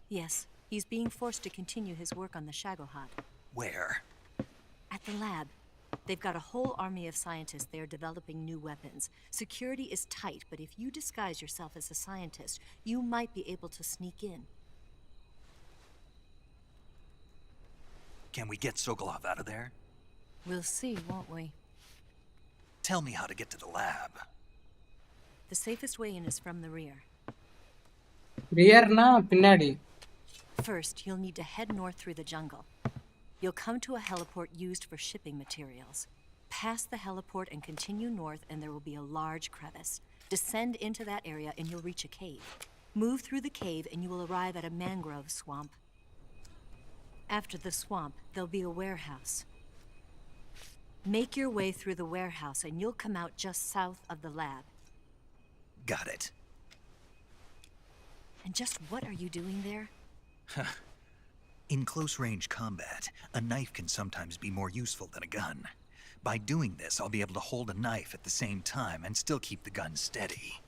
Yes. He's being forced to continue his work on the Shagohod. Where? At the lab. They've got a whole army of scientists there developing new weapons. Security is tight, but if you disguise yourself as a scientist, you might be able to sneak in. Can we get Sokolov out of there? We'll see, won't we? Tell me how to get to the lab. The safest way in is from the rear. Rearனா பின்னாடி. First, you'll need to head north through the jungle. You'll come to a heliport used for shipping materials. Pass the heliport and continue north, and there will be a large crevice. Descend into that area, and you'll reach a cave. Move through the cave, and you will arrive at a mangrove swamp. After the swamp, there'll be a warehouse. Make your way through the warehouse, and you'll come out just south of the lab. Got it. And just what are you doing there? In close-range combat, a knife can sometimes be more useful than a gun. By doing this, I'll be able to hold a knife at the same time and still keep the gun steady.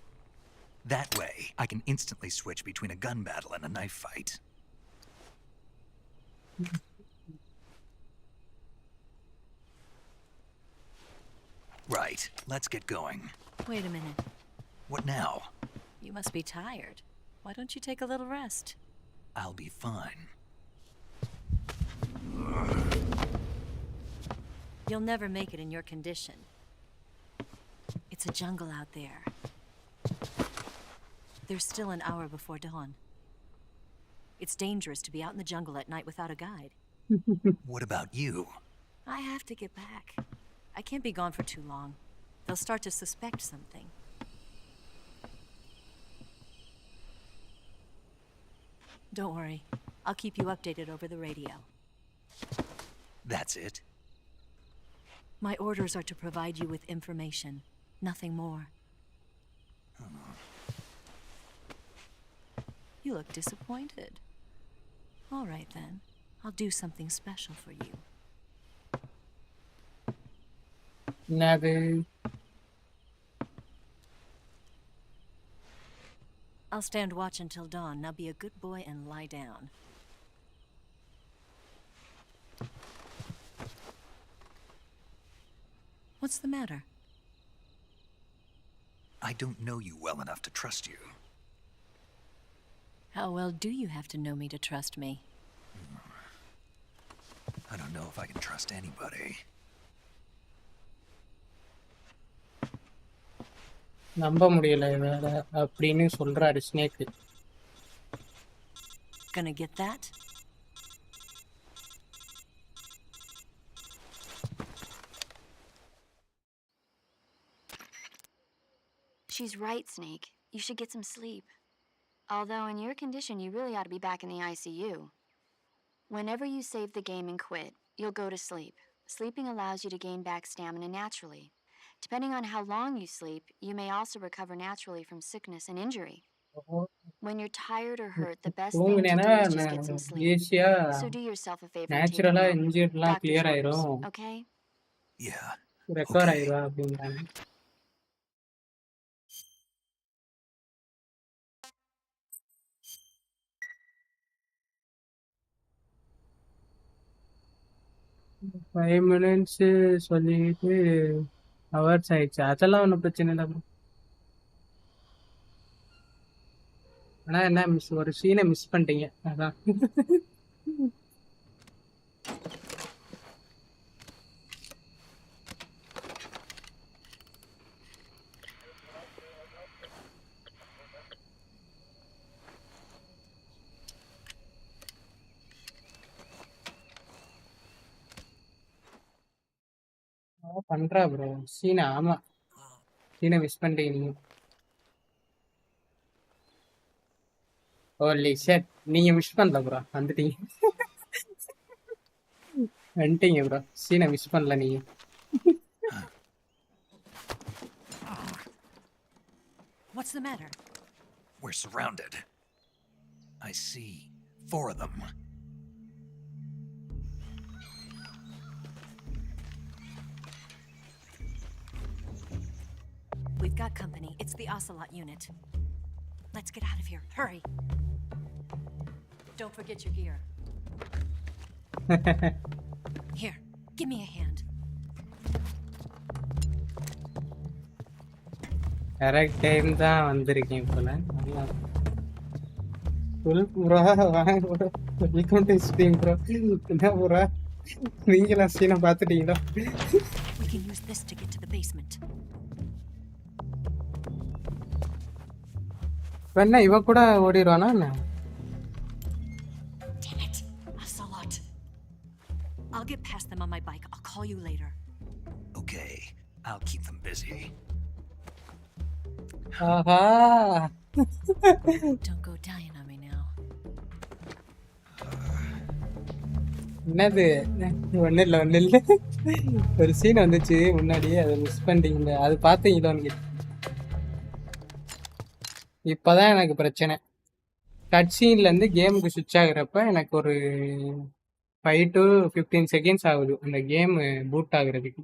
That way, I can instantly switch between a gun battle and a knife fight. Right, let's get going. Wait a minute. What now? You must be tired. Why don't you take a little rest? I'll be fine. You'll never make it in your condition. It's a jungle out there. There's still an hour before dawn. It's dangerous to be out in the jungle at night without a guide. What about you? I have to get back. I can't be gone for too long. They'll start to suspect something. Don't worry. I'll keep you updated over the radio. That's it? My orders are to provide you with information. Nothing more. You look disappointed. All right, then. I'll do something special for you. என்னது? I'll stand watch until dawn. Now be a good boy and lie down. What's the matter? I don't know you well enough to trust you. How well do you have to know me to trust me? I don't know if I can trust anybody. நம்ப முடியல வேற அப்படின்னு சொல்றாரு snake. Gonna get that? She's right, Snake. You should get some sleep. Although in your condition, you really ought to be back in the ICU. Whenever you save the game and quit, you'll go to sleep. Sleeping allows you to gain back stamina naturally. Depending on how long you sleep, you may also recover naturally from sickness and injury. When you're tired or hurt, the best thing to தூங்குனேன்னா do is just get some sleep. ஈஸியா So do yourself a favor and take a நேச்சுரலா nap. இன்ஜியர்ட்லாம் Doctor's clear orders, ஆயிரும், okay? Yeah. Recover ஆயிடுவா அப்படிங்கிறாங்க. Five minutes சொல்லிட்டு hours ஆயிடுச்சு. அதெல்லாம் ஒன்றும் பிரச்சனை இல்லை bro. ஆனா என்ன ஒரு சீனை மிஸ் பண்ணிட்டீங்க அதான். பண்றா ப்ரோ சீனை. ஆமா சீனை மிஸ் பண்ணிட்டீங்க நீங்க. ஓலி ஷட், நீங்க மிஸ் பண்ணல ப்ரோ, வந்துட்டீங்க. வந்துட்டீங்க ப்ரோ, சீனை மிஸ் பண்ணல நீங்க. What's the matter? We're surrounded. I see 4 of them. We've got company. It's the Ocelot unit. Let's get out of here. Hurry. Don't forget your gear. Here, give me a hand. Correct time தான் வந்திருக்கேன் போல. நல்லா bro வாங்க bro, welcome to stream bro. என்ன bro நீங்களாம் சீனை பார்த்துட்டீங்களா? We can use this to get to the basement. என்ன இவ கூட ஓடிடுவானா என்ன? Damn it, Ocelot. I'll get past them on my bike. I'll call you later. Okay, I'll keep them busy. Aha. Don't go dying on me now. என்னது? ஒன்றும் இல்லை. ஒரு scene வந்துச்சு முன்னாடி, அதை மிஸ் பண்ணிட்டீங்களே, அது பார்த்தீங்களோன்னு. இப்போதான் எனக்கு பிரச்சனை. கட் சீன்லேருந்து கேமுக்கு சுவிட்ச் ஆகுறப்ப எனக்கு ஒரு 5 to 15 செகண்ட்ஸ் ஆகுது அந்த கேம் பூட் ஆகுறதுக்கு.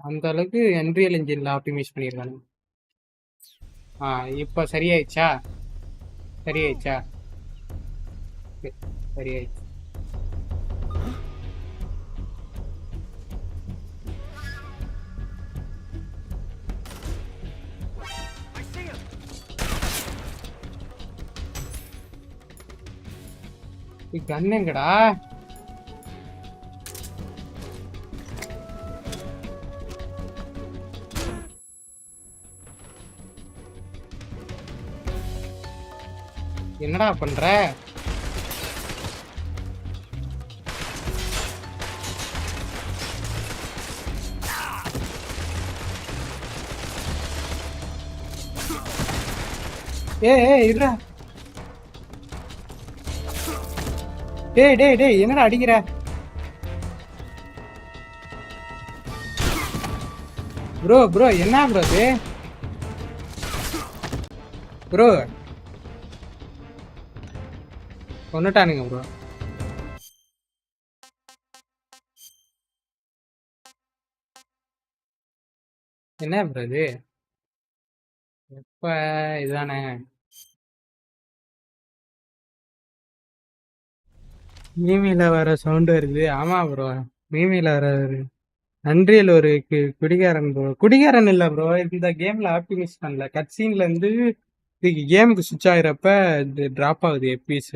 அந்த அளவுக்கு அன்ரியல் என்ஜினில் ஆப்டிமைஸ் பண்ணியிருக்காங்க. இப்போ சரியாயிடுச்சா? சரியாயிடுச்சு. கன் எங்கடா? என்னடா பண்ற? இருடா. டேய் என்னடா அடிக்கிற? ப்ரோ என்ன ப்ரோ இது? ப்ரோ கொன்னுட்டானுங்க ப்ரோ. என்ன ப்ரோ இது? எப்ப இதுதானே மீமில வர சவுண்ட் வருது. ஆமா ப்ரோ, மீமில வர அன்ரியல் ஒரு குடிகாரன் ப்ரோ. குடிகாரன் இல்ல ப்ரோ, இந்த கேம்ல ஆப்டிமைஸ் பண்ணல. கட் சீன்ல இருந்து கேமுக்கு சுவிட்ச் ஆகிறப்ப டிராப் ஆகுது எப்பிஸ்.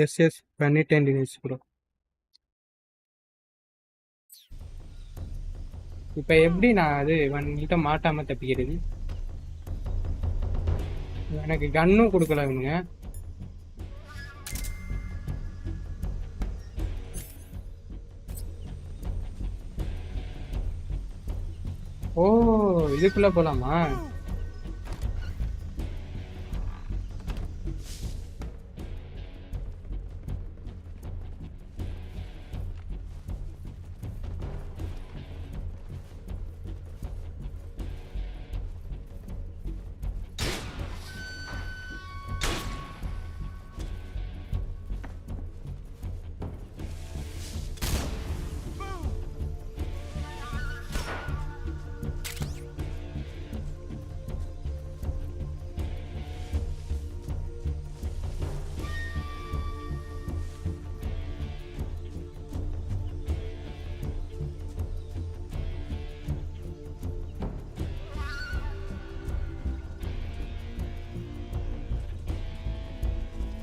எஸ் பண்ணிட்டேன் ப்ரோ. இப்ப எப்படி நான் அது வந்துட்டு மாட்டாம தப்பிக்கிறது? எனக்கு கன்னும் கொடுக்கல இவனுங்க. ஓ இதுக்குள்ள போலாமா?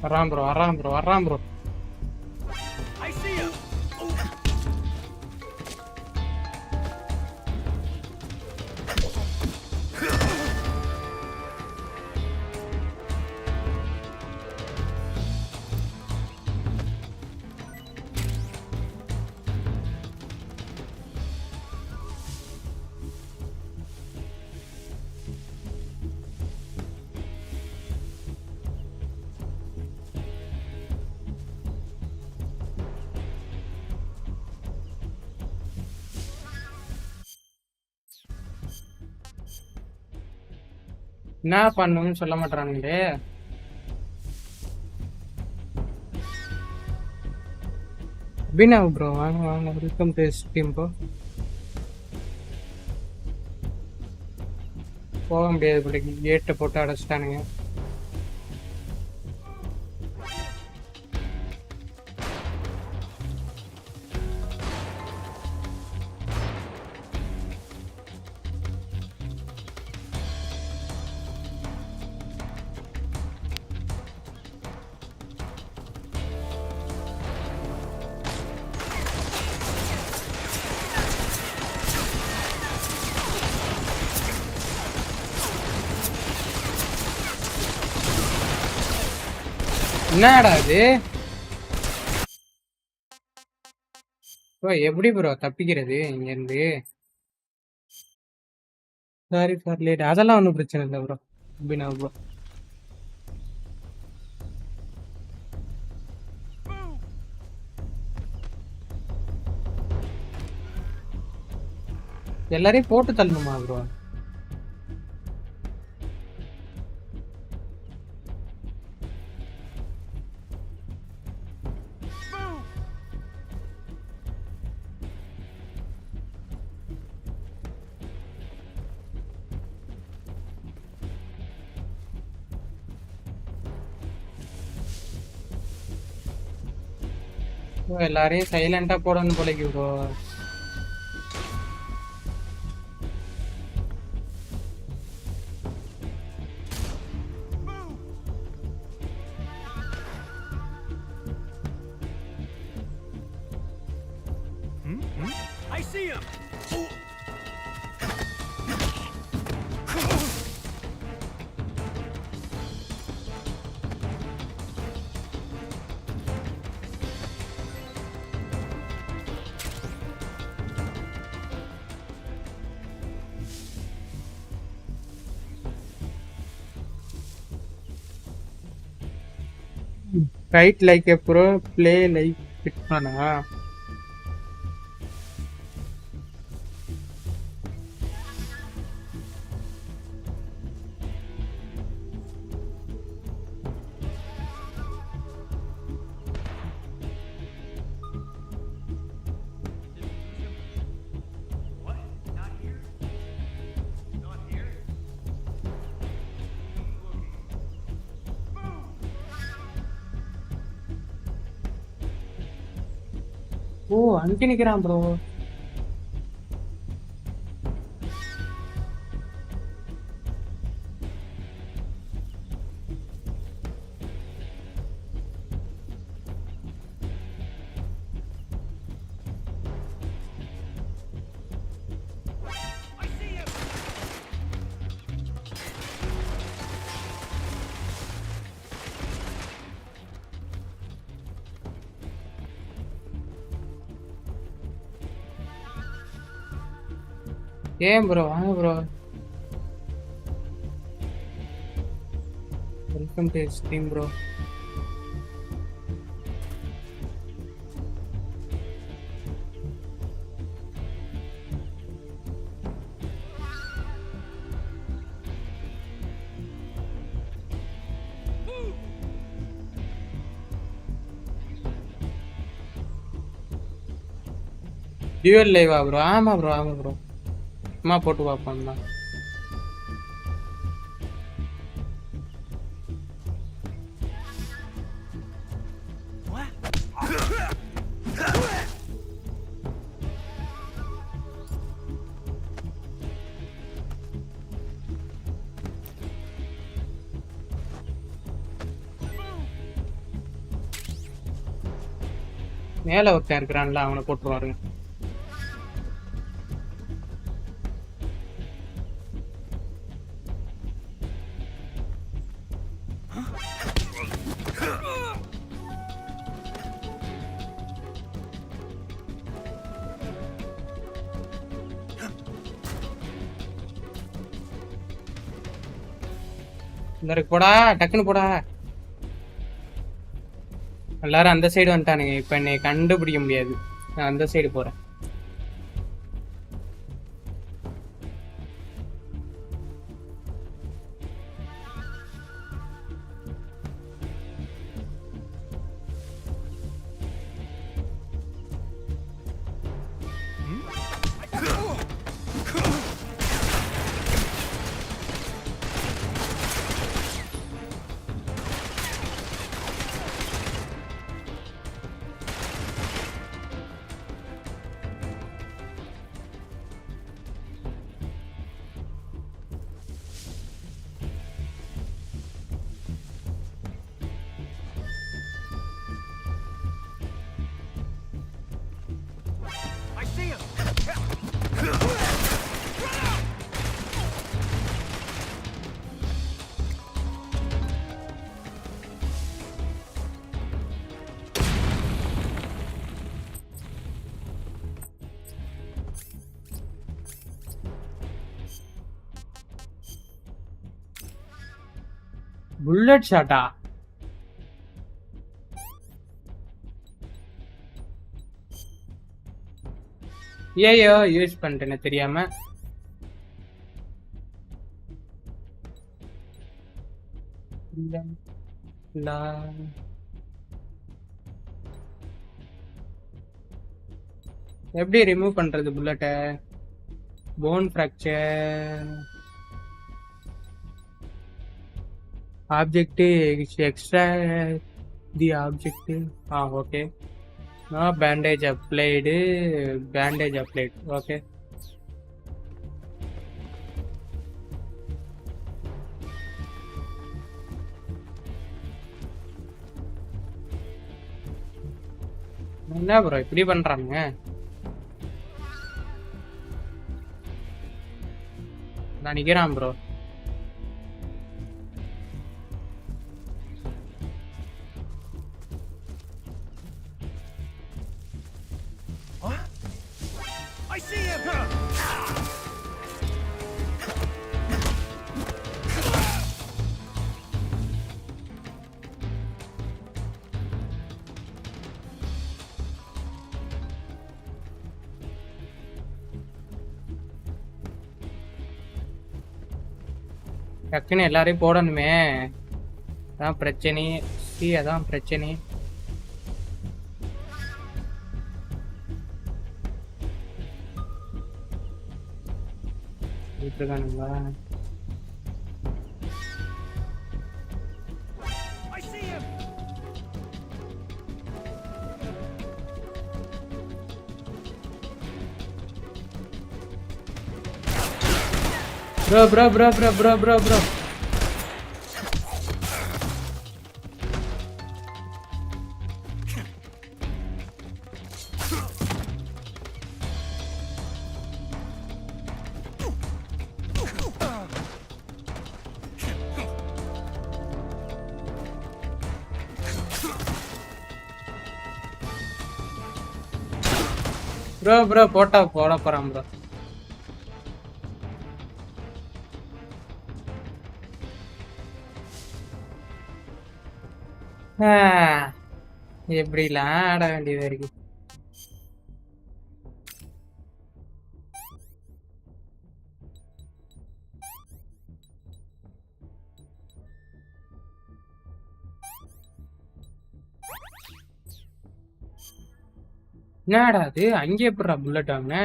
வரான் ப்ரோ. I see him. என்ன பண்ணணும்னு சொல்ல மாட்டானுங்களே. அபினவ் ப்ரோ வாங்க வெல்கம் டு ஸ்ட்ரீம் ப்ரோ. போக முடியாது பிள்ளைக்கு, கேட்டை போட்டு அடைச்சிட்டானுங்க. என்னடா இது ப்ரோ? எப்படி ப்ரோ தப்பிக்கிறது இங்க இருந்து? Sorry for late. அதெல்லாம் ஒன்றும் பிரச்சனை இல்லை ப்ரோ. அபினவ் ப்ரோ எல்லாரையும் போட்டு தள்ளணுமா ப்ரோ? எல்லாரையும் சைலண்டா போடணும் போலைக்கு bro. I see him. Fight like a pro, play like Hitman. ஓ அங்கே நிக்கிறான் ப்ரோ. ஏன் ப்ரோ வாங்க bro. Welcome to stream bro. Dual லைவா ப்ரோ? ஆமா ப்ரோ ஆமா ப்ரோ. அம்மா போட்டு பார்ப்போம் தான். மேல ஒருத்தன் இருக்கிறான்ல அவனை போட்டுருவாருங்க. இந்த போடா, டக்குன்னு போடா. எல்லாரும் அந்த சைடு வந்துட்டானுங்க. இப்ப என்னை கண்டுபிடிக்க முடியாது. நான் அந்த சைடு போறேன். I see him! புல்லட் ஷாட்டா? ஏயோ யூஸ் பண்ணிட்டேன்னு தெரியாம. எப்படி ரிமூவ் பண்றது புல்லட்டை? Bone fracture object extract the object. Okay. Bandage applied. Bandage applied. Okay. என்ன ப்ரோ இப்படி பண்றாங்க? நான் நிக்கிறான் ப்ரோ. I see him! டக்குன்னு எல்லாரையும் போடணுமே. அதான் பிரச்சனை. அதான் பிரச்சனை. இருக்கானுங்களா? I see him! Bro. Bro போட போறான் ப்ரோ. எப்படிலாம் ஆட வேண்டியதா இருக்கு. என்னடா அது அங்கே எப்படா புல்லட் வாங்க?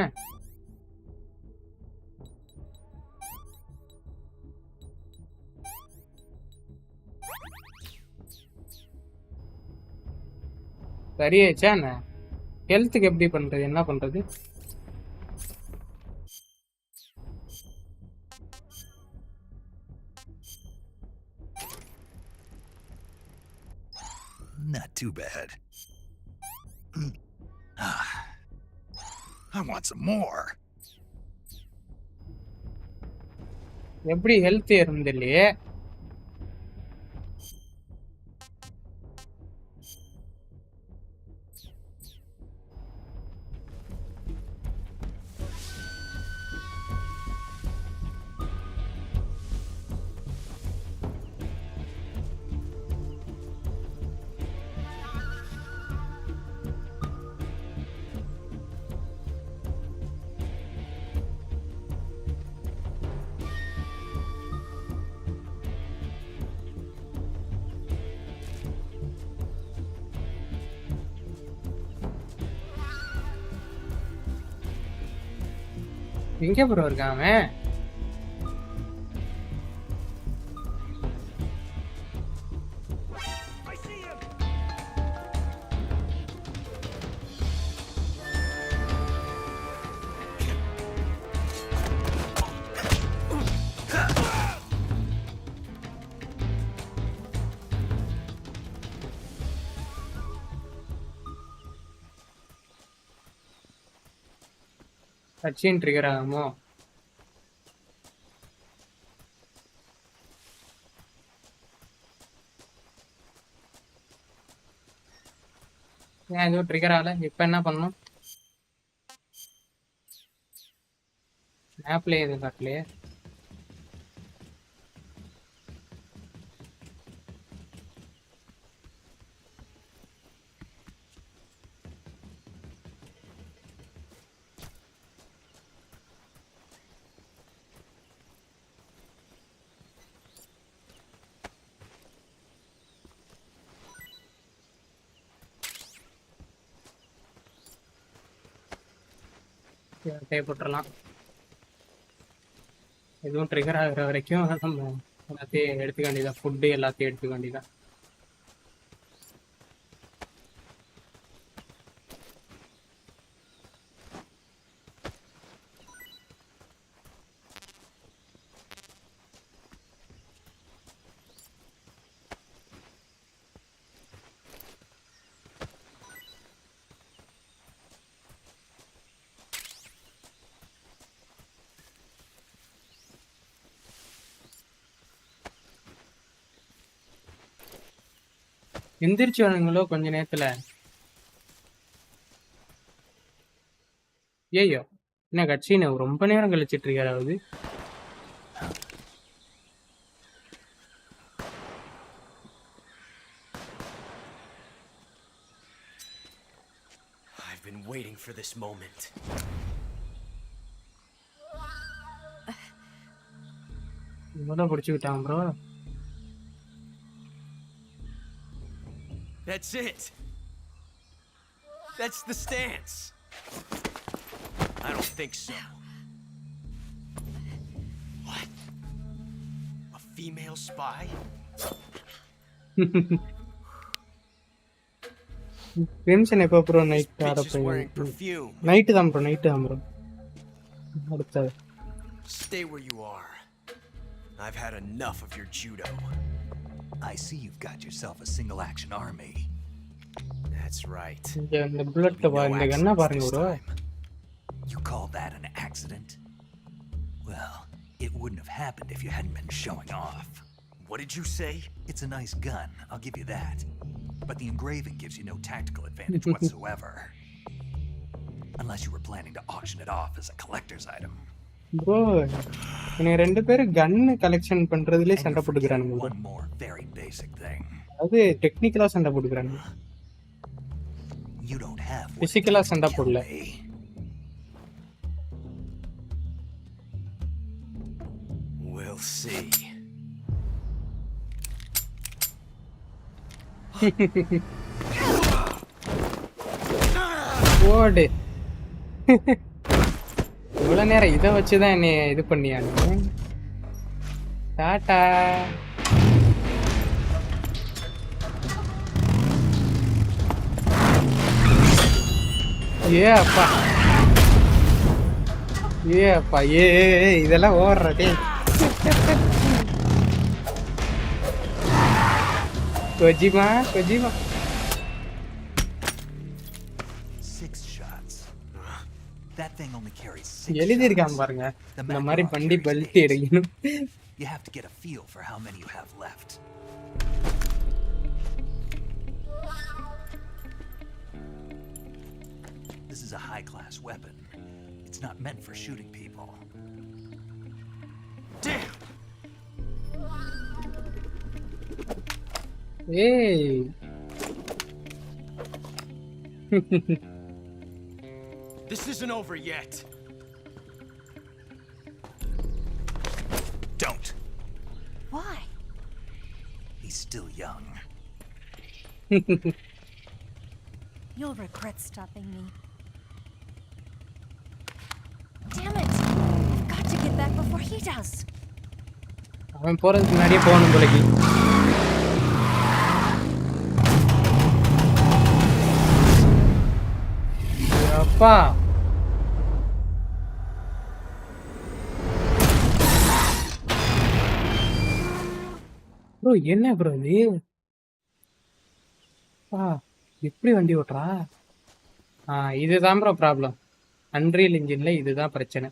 சரியாச்சா என்ன? ஹெல்த்துக்கு எப்படி பண்றது? என்ன பண்றது? Not too bad. I want some more. எப்படி ஹெல்த் ஏறும் இல்லையே. எங்க ப்ரோ இருக்கான் அவன்? கட்சியின் ட்ரிகர் ஆகுமோ? ஏன் எதுவும் ட்ரிகர் ஆகல? இப்போ என்ன பண்ணணும்? மேப்ல எதுவும் காட்டலையே. போட்டுடலாம். எதுவும் ட்ரிகர் ஆகிற வரைக்கும் நம்ம எல்லாத்தையும் எடுத்துக்க வேண்டியதான். ஃபுட்டு எல்லாத்தையும் எடுத்துக்க வேண்டியதான். எந்திரிச்சு வானுங்களோ கொஞ்ச நேரத்துல. ஐயோ என்ன கட்சின்னு ரொம்ப நேரம் கழிச்சிட்டு இருக்காராவது. I've been waiting for this moment. இவனை பிடிச்சுக்கிட்டான் bro. That's it. That's the stance. I don't think so. What? A female spy? Crimson எப்போ ப்ரோ நைட் ஆட போய்? நைட் தான் ப்ரோ, நைட் தான் ப்ரோ. அடுத்து Stay where you are. I've had enough of your judo. I see you've got yourself a single action army. That's right. இந்த bullet இந்த கண்ணா பாருங்க bro. You call that an accident? Well, it wouldn't have happened if you hadn't been showing off. What did you say? It's a nice gun, I'll give you that. But the engraving gives you no tactical advantage whatsoever. Unless you were planning to auction it off as a collector's item. Bro நீ ரெண்டு பேரும் கன் collection பண்றதுலயே சண்டை போட்டுக்கறானுங்க. One more very basic thing. அது டெக்னிக்கலா சண்டை போட்டுக்கறானுங்க. You don't have பிசிக்கலா சண்டை போடல. We'll see. ஓடு. இவ்வளவு நேரம் இதை வச்சுதான் என்னை இது பண்ணியானு. டாடா. ஏ அப்பா இதெல்லாம் ஓடுறதே. கொஜிமா That thing only carries 6 எழுதிருக்காங்க shots. பாருங்க. The இந்த மாதிரி Makarov வண்டி carries பெல்ட் 8. எடுக்கணும். You have to get a feel for how many you have left. This is a high-class weapon. It's not meant for shooting people. Damn! Hey! This isn't over yet. Don't. Why? He's still young. You'll regret stopping me. Damn it! I've got to get back before he does. அவன் போறதுக்கு முன்னாடியே போகணும் போலக்கு. அப்பா bro என்ன bro இது? எப்படி வண்டி ஓட்டுறா? இதுதான் ப்ரோ ப்ராப்ளம். அன்ரியல் இன்ஜின்ல இதுதான் பிரச்சனை.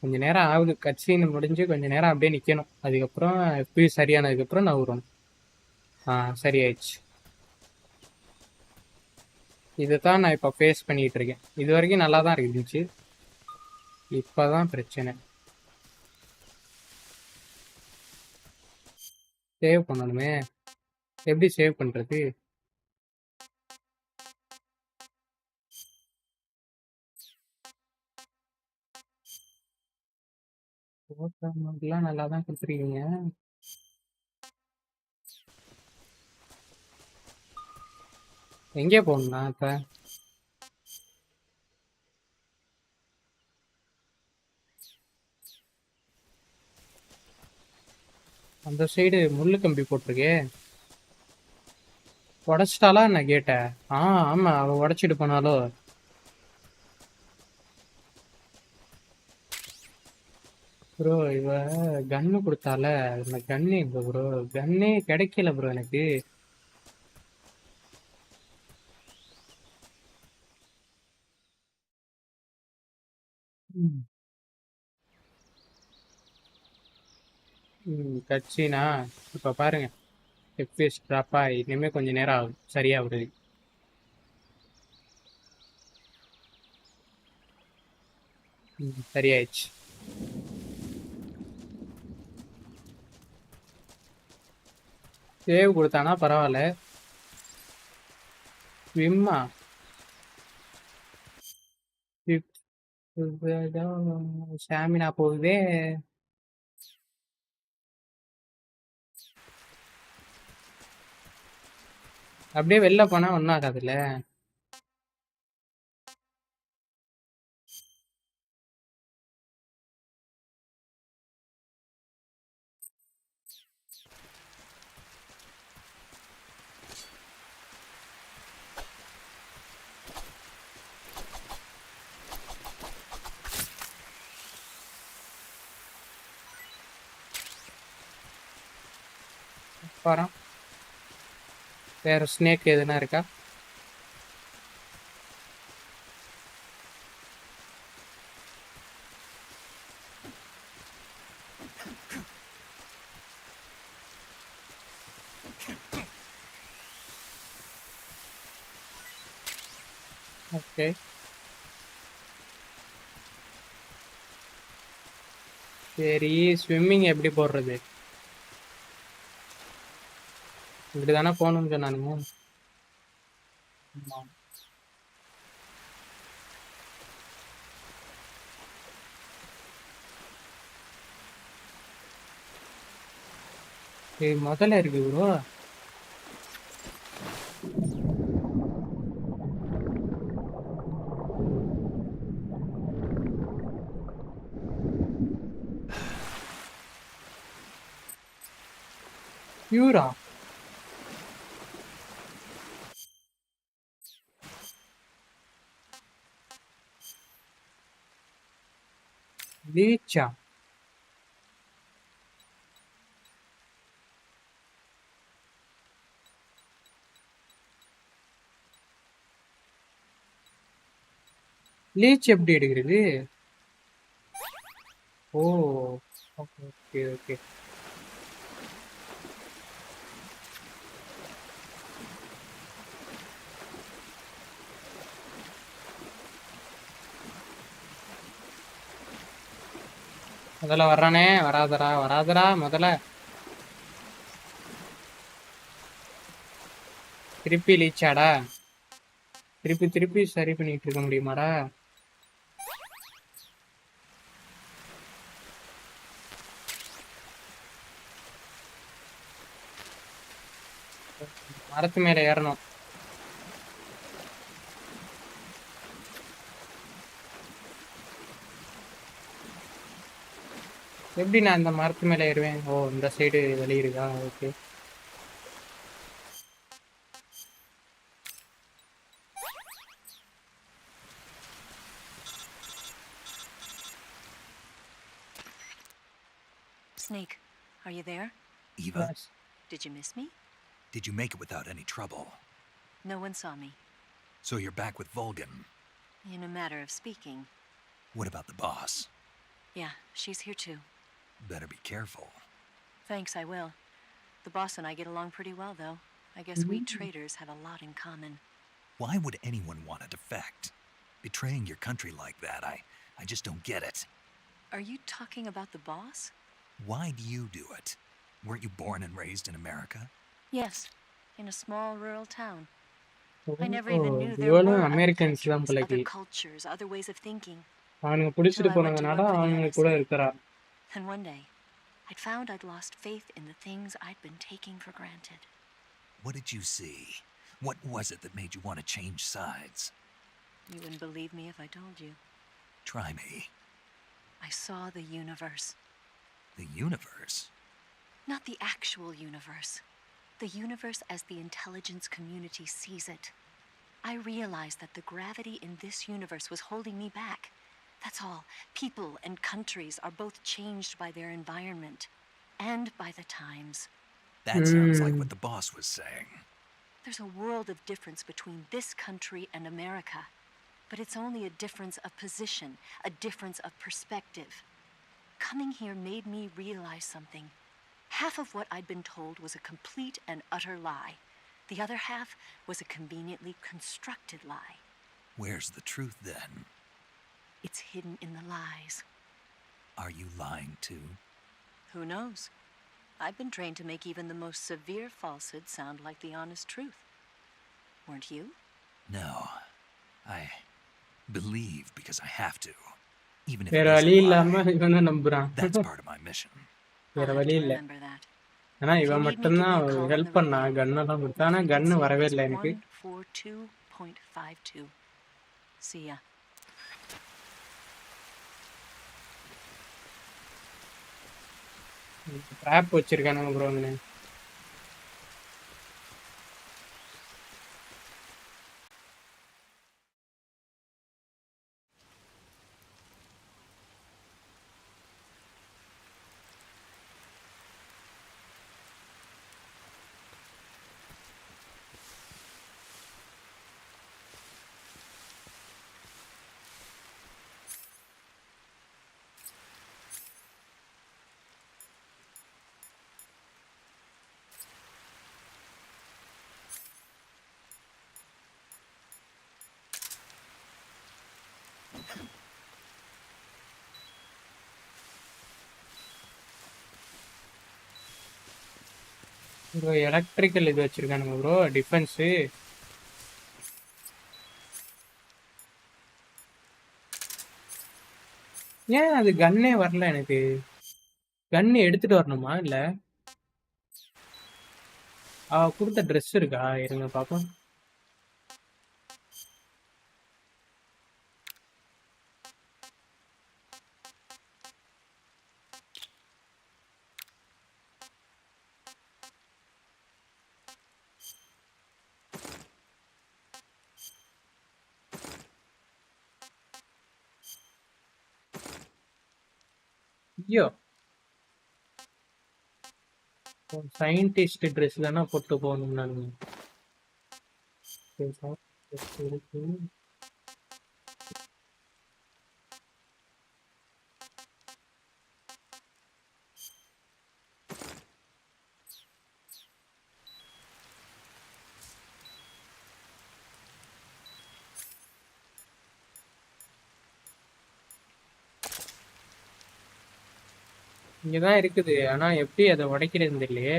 கொஞ்ச நேரம் ஆகுது கட்சீன் முடிஞ்சு கொஞ்ச நேரம் அப்படியே நிற்கணும். அதுக்கப்புறம் எப்பயும் சரியானதுக்கப்புறம் நான் வருவேன். சரியாயிடுச்சு. இதுதான் நான் இப்போ ஃபேஸ் பண்ணிகிட்டு இருக்கேன். இது வரைக்கும் நல்லா தான் இருந்துச்சு. இப்போ தான் பிரச்சனை. சேவ் பண்ணணுமே. எப்படி சேவ் பண்ணுறது? ஃபோட்டோலாம் நல்லா தான் கொடுத்துருக்கீங்க. எங்கே போகணுண்ணா இப்போ? அந்த சைடு முள்ளு கம்பி போட்டிருக்கே. உடச்சிட்டாலா என்ன கேட்ட? ஆமாம் அவள் உடச்சிட்டு போனாலோ. ப்ரோ இவ கன்னு கொடுத்தால, இந்த கன்னு இல்லை ப்ரோ. கன்னே கிடைக்கல ப்ரோ எனக்கு. கட்சினா இப்போ பாருங்க எஃபிஎஸ் ட்ராப்பா. இனிமேல் கொஞ்சம் நேரம் ஆகும் சரியா வருது. சரியாயிடுச்சு. சேவ் கொடுத்தானா பரவாயில்ல. ஸ்விம்மா ஸ்டாமினா போகுதே. அப்படியே வெளில போனா ஒன்றும் ஆகாதுல்ல. பாரு வேற ஸ்னேக் எதுனா இருக்கா? ஓகே சரி. ஸ்விம்மிங் எப்படி போடுறது? இப்படி தானே போகணும்னு சொன்னானுங்க. முதல்ல இருக்கு ப்ரோ. பியூரா லீச்சா? லீச் எப்படி எடுக்கிறது? ஓ ஓகே ஓகே ஓகே. முதல்ல வர்றானே, வராதரா வராதரா முதல்ல. திருப்பி லீச்சாடா? திருப்பி திருப்பி சரி பண்ணிட்டு இருக்க முடியுமாடா? மரத்து மேல ஏறணும். எப்படி நான் இந்த மரத்து மேல ஏறுவேன்? ஓ இந்த சைடு வழி இருக்கா? Okay. Snake, are you there? Eva, Yes. Did you miss me? did you make it without any trouble? No one saw me. So you're back with Vulcan. In a matter of speaking. What about the boss? Yeah, she's here too. Better be careful. Thanks, I will. The boss and I get along pretty well, though. I guess we traders have a lot in common. Why would anyone want to defect? Betraying your country like that, I just don't get it. Are you talking about the boss? Why do you do it? Weren't you born and raised in America? Yes, in a small rural town. Oh, I never even knew there were other Americans தான் countries, போலக்கு. other cultures, other ways of thinking. அவனுங்க Till பிடிச்சிட்டு I went to போனதுனால work for the அவனுங்க கூட NSA. இருக்கிறா. And one day, I'd found I'd lost faith in the things I'd been taking for granted. What did you see? What was it that made you want to change sides? You wouldn't believe me if I told you. Try me. I saw the universe. The universe? Not the actual universe. The universe as the intelligence community sees it. I realized that the gravity in this universe was holding me back. That's all. People and countries are both changed by their environment and by the times. That sounds like what the boss was saying. There's a world of difference between this country and America. But it's only a difference of position, a difference of perspective. Coming here made me realize something. Half of what I'd been told was a complete and utter lie. The other half was a conveniently constructed lie. Where's the truth then? It's hidden in the lies. Are you lying too? Who knows? I've been trained to make even the most severe falsehood sound like the honest truth. Weren't you? No. I believe because I have to. Even if வேற it is வழி a இல்லாம lie. இவனும் நம்புறான். That's part of my mission. வேற I'll have வழி to இல்ல. remember that. ஆனா If you இவன் need me, give மட்டும்தான் me a call on help the பண்ணா, radio. கன்னெல்லாம் கொடுத்தா. ஆனா The கன்னு frequency வரவே is இல்லை எனக்கு. 142.52. See ya. ட்ராப் வச்சிருக்கானுங்க ப்ரோ அங்கே. ப்ரோ எலக்ட்ரிக்கல் இது வச்சிருக்கானுங்க ப்ரோ, டிஃபென்ஸு. ஏன் அது கன்னே வரல எனக்கு? கன்னு எடுத்துட்டு வரணுமா இல்ல கொடுத்த ட்ரெஸ் இருக்கா? இருங்க பாப்போம். ஐயோ, சயின்டிஸ்ட் ட்ரெஸ் தானே போட்டு போகணும் நான். இங்கதான் இருக்குது. ஆனா எப்படி அதை உடைக்கிறது இல்லையே.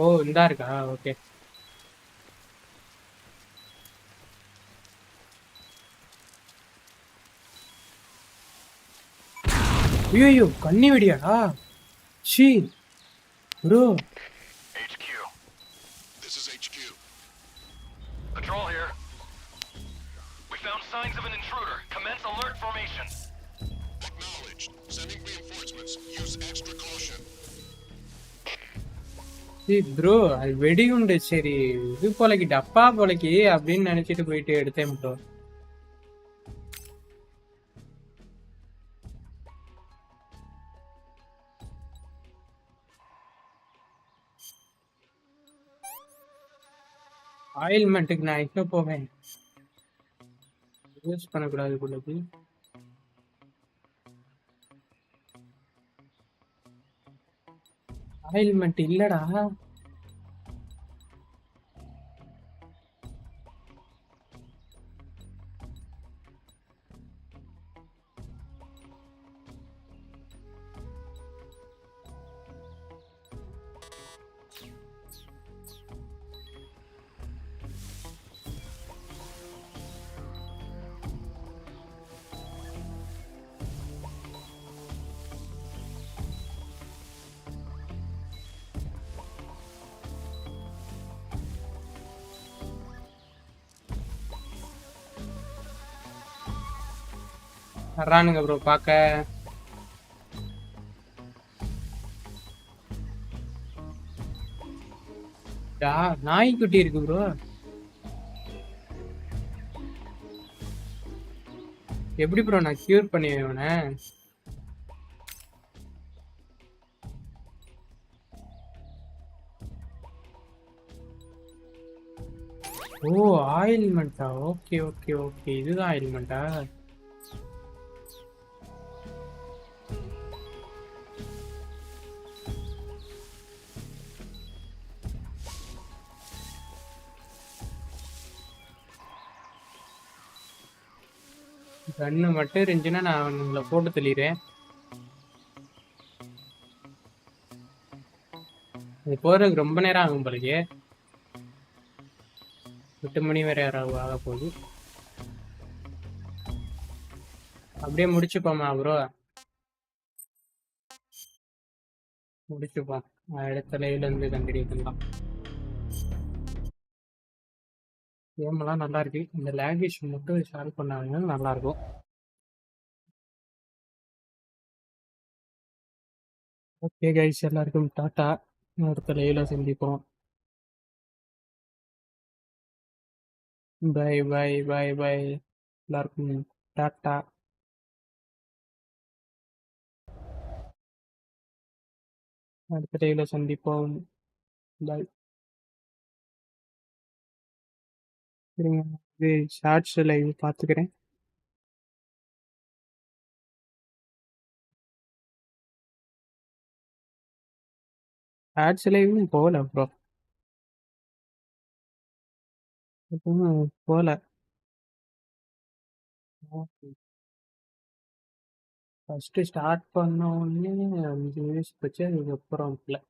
ஓ இந்தா இருக்கா? ஓகே. ஐயோ கண்ணி வெடியாடா. She bro. HQ. This is HQ. Patrol here. We found signs of an intruder. Commence alert formation. Acknowledged. Sending reinforcements. Use extra caution. Bro அது வெடிகுண்டு. சரி இது போலக்கு டப்பா போலக்கு அப்படின்னு நினைச்சிட்டு போயிட்டு எடுத்தேன் ப்ரோ. ஆயில்மெண்ட்டுக்கு நான் இப்போ போவேன். யூஸ் பண்ணக்கூடாது போலக்கு. ஆயில்மெண்ட் இல்லடா. வர்றானுங்க ப்ரோ பார்க்க. நாய்க்குட்டி இருக்கு ப்ரோ. எப்படி ப்ரோ நான் கியூர் பண்ணுவேன் இவனை? ஓ ஆயில்மெண்டா. ஓகே ஓகே ஓகே இதுதான் ஆயில்மெண்டா. கண்ணு மட்டும் இருந்துச்சுன்னா நான் உங்களை போட்டு தள்ளிடுறேன். அது போறதுக்கு ரொம்ப நேரம் ஆகும் போலக்கே. 8 மணி வரை ஆக போகுது. அப்படியே முடிச்சுப்போமா ப்ரோ? முடிச்சுப்போம். அடுத்த லைவ்ல இருந்து கண்டினியூ பண்ணலாம். கேம்லாம் நல்லா இருக்கு. இந்த லாங்குவேஜ் மட்டும் சால்வ் பண்ணாங்கன்னா நல்லா இருக்கும். ஓகே கைஸ், எல்லாருக்கும் டாட்டா. அடுத்த லைவ்ல சந்திப்போம். Bye bye bye bye. எல்லாருக்கும் டாட்டா. அடுத்த லைவ்ல சந்திப்போம். பை. இருங்க, இது ஷார்ட்ஸ் லைவ் பார்த்துக்கிறேன். ஷார்ட்ஸ் லைவும் போகல ப்ரோ. போகல. ஃபஸ்ட்டு ஸ்டார்ட் பண்ண உடனே 5 நியூஸ் போச்சு. அதுக்கப்புறம் இல்லை.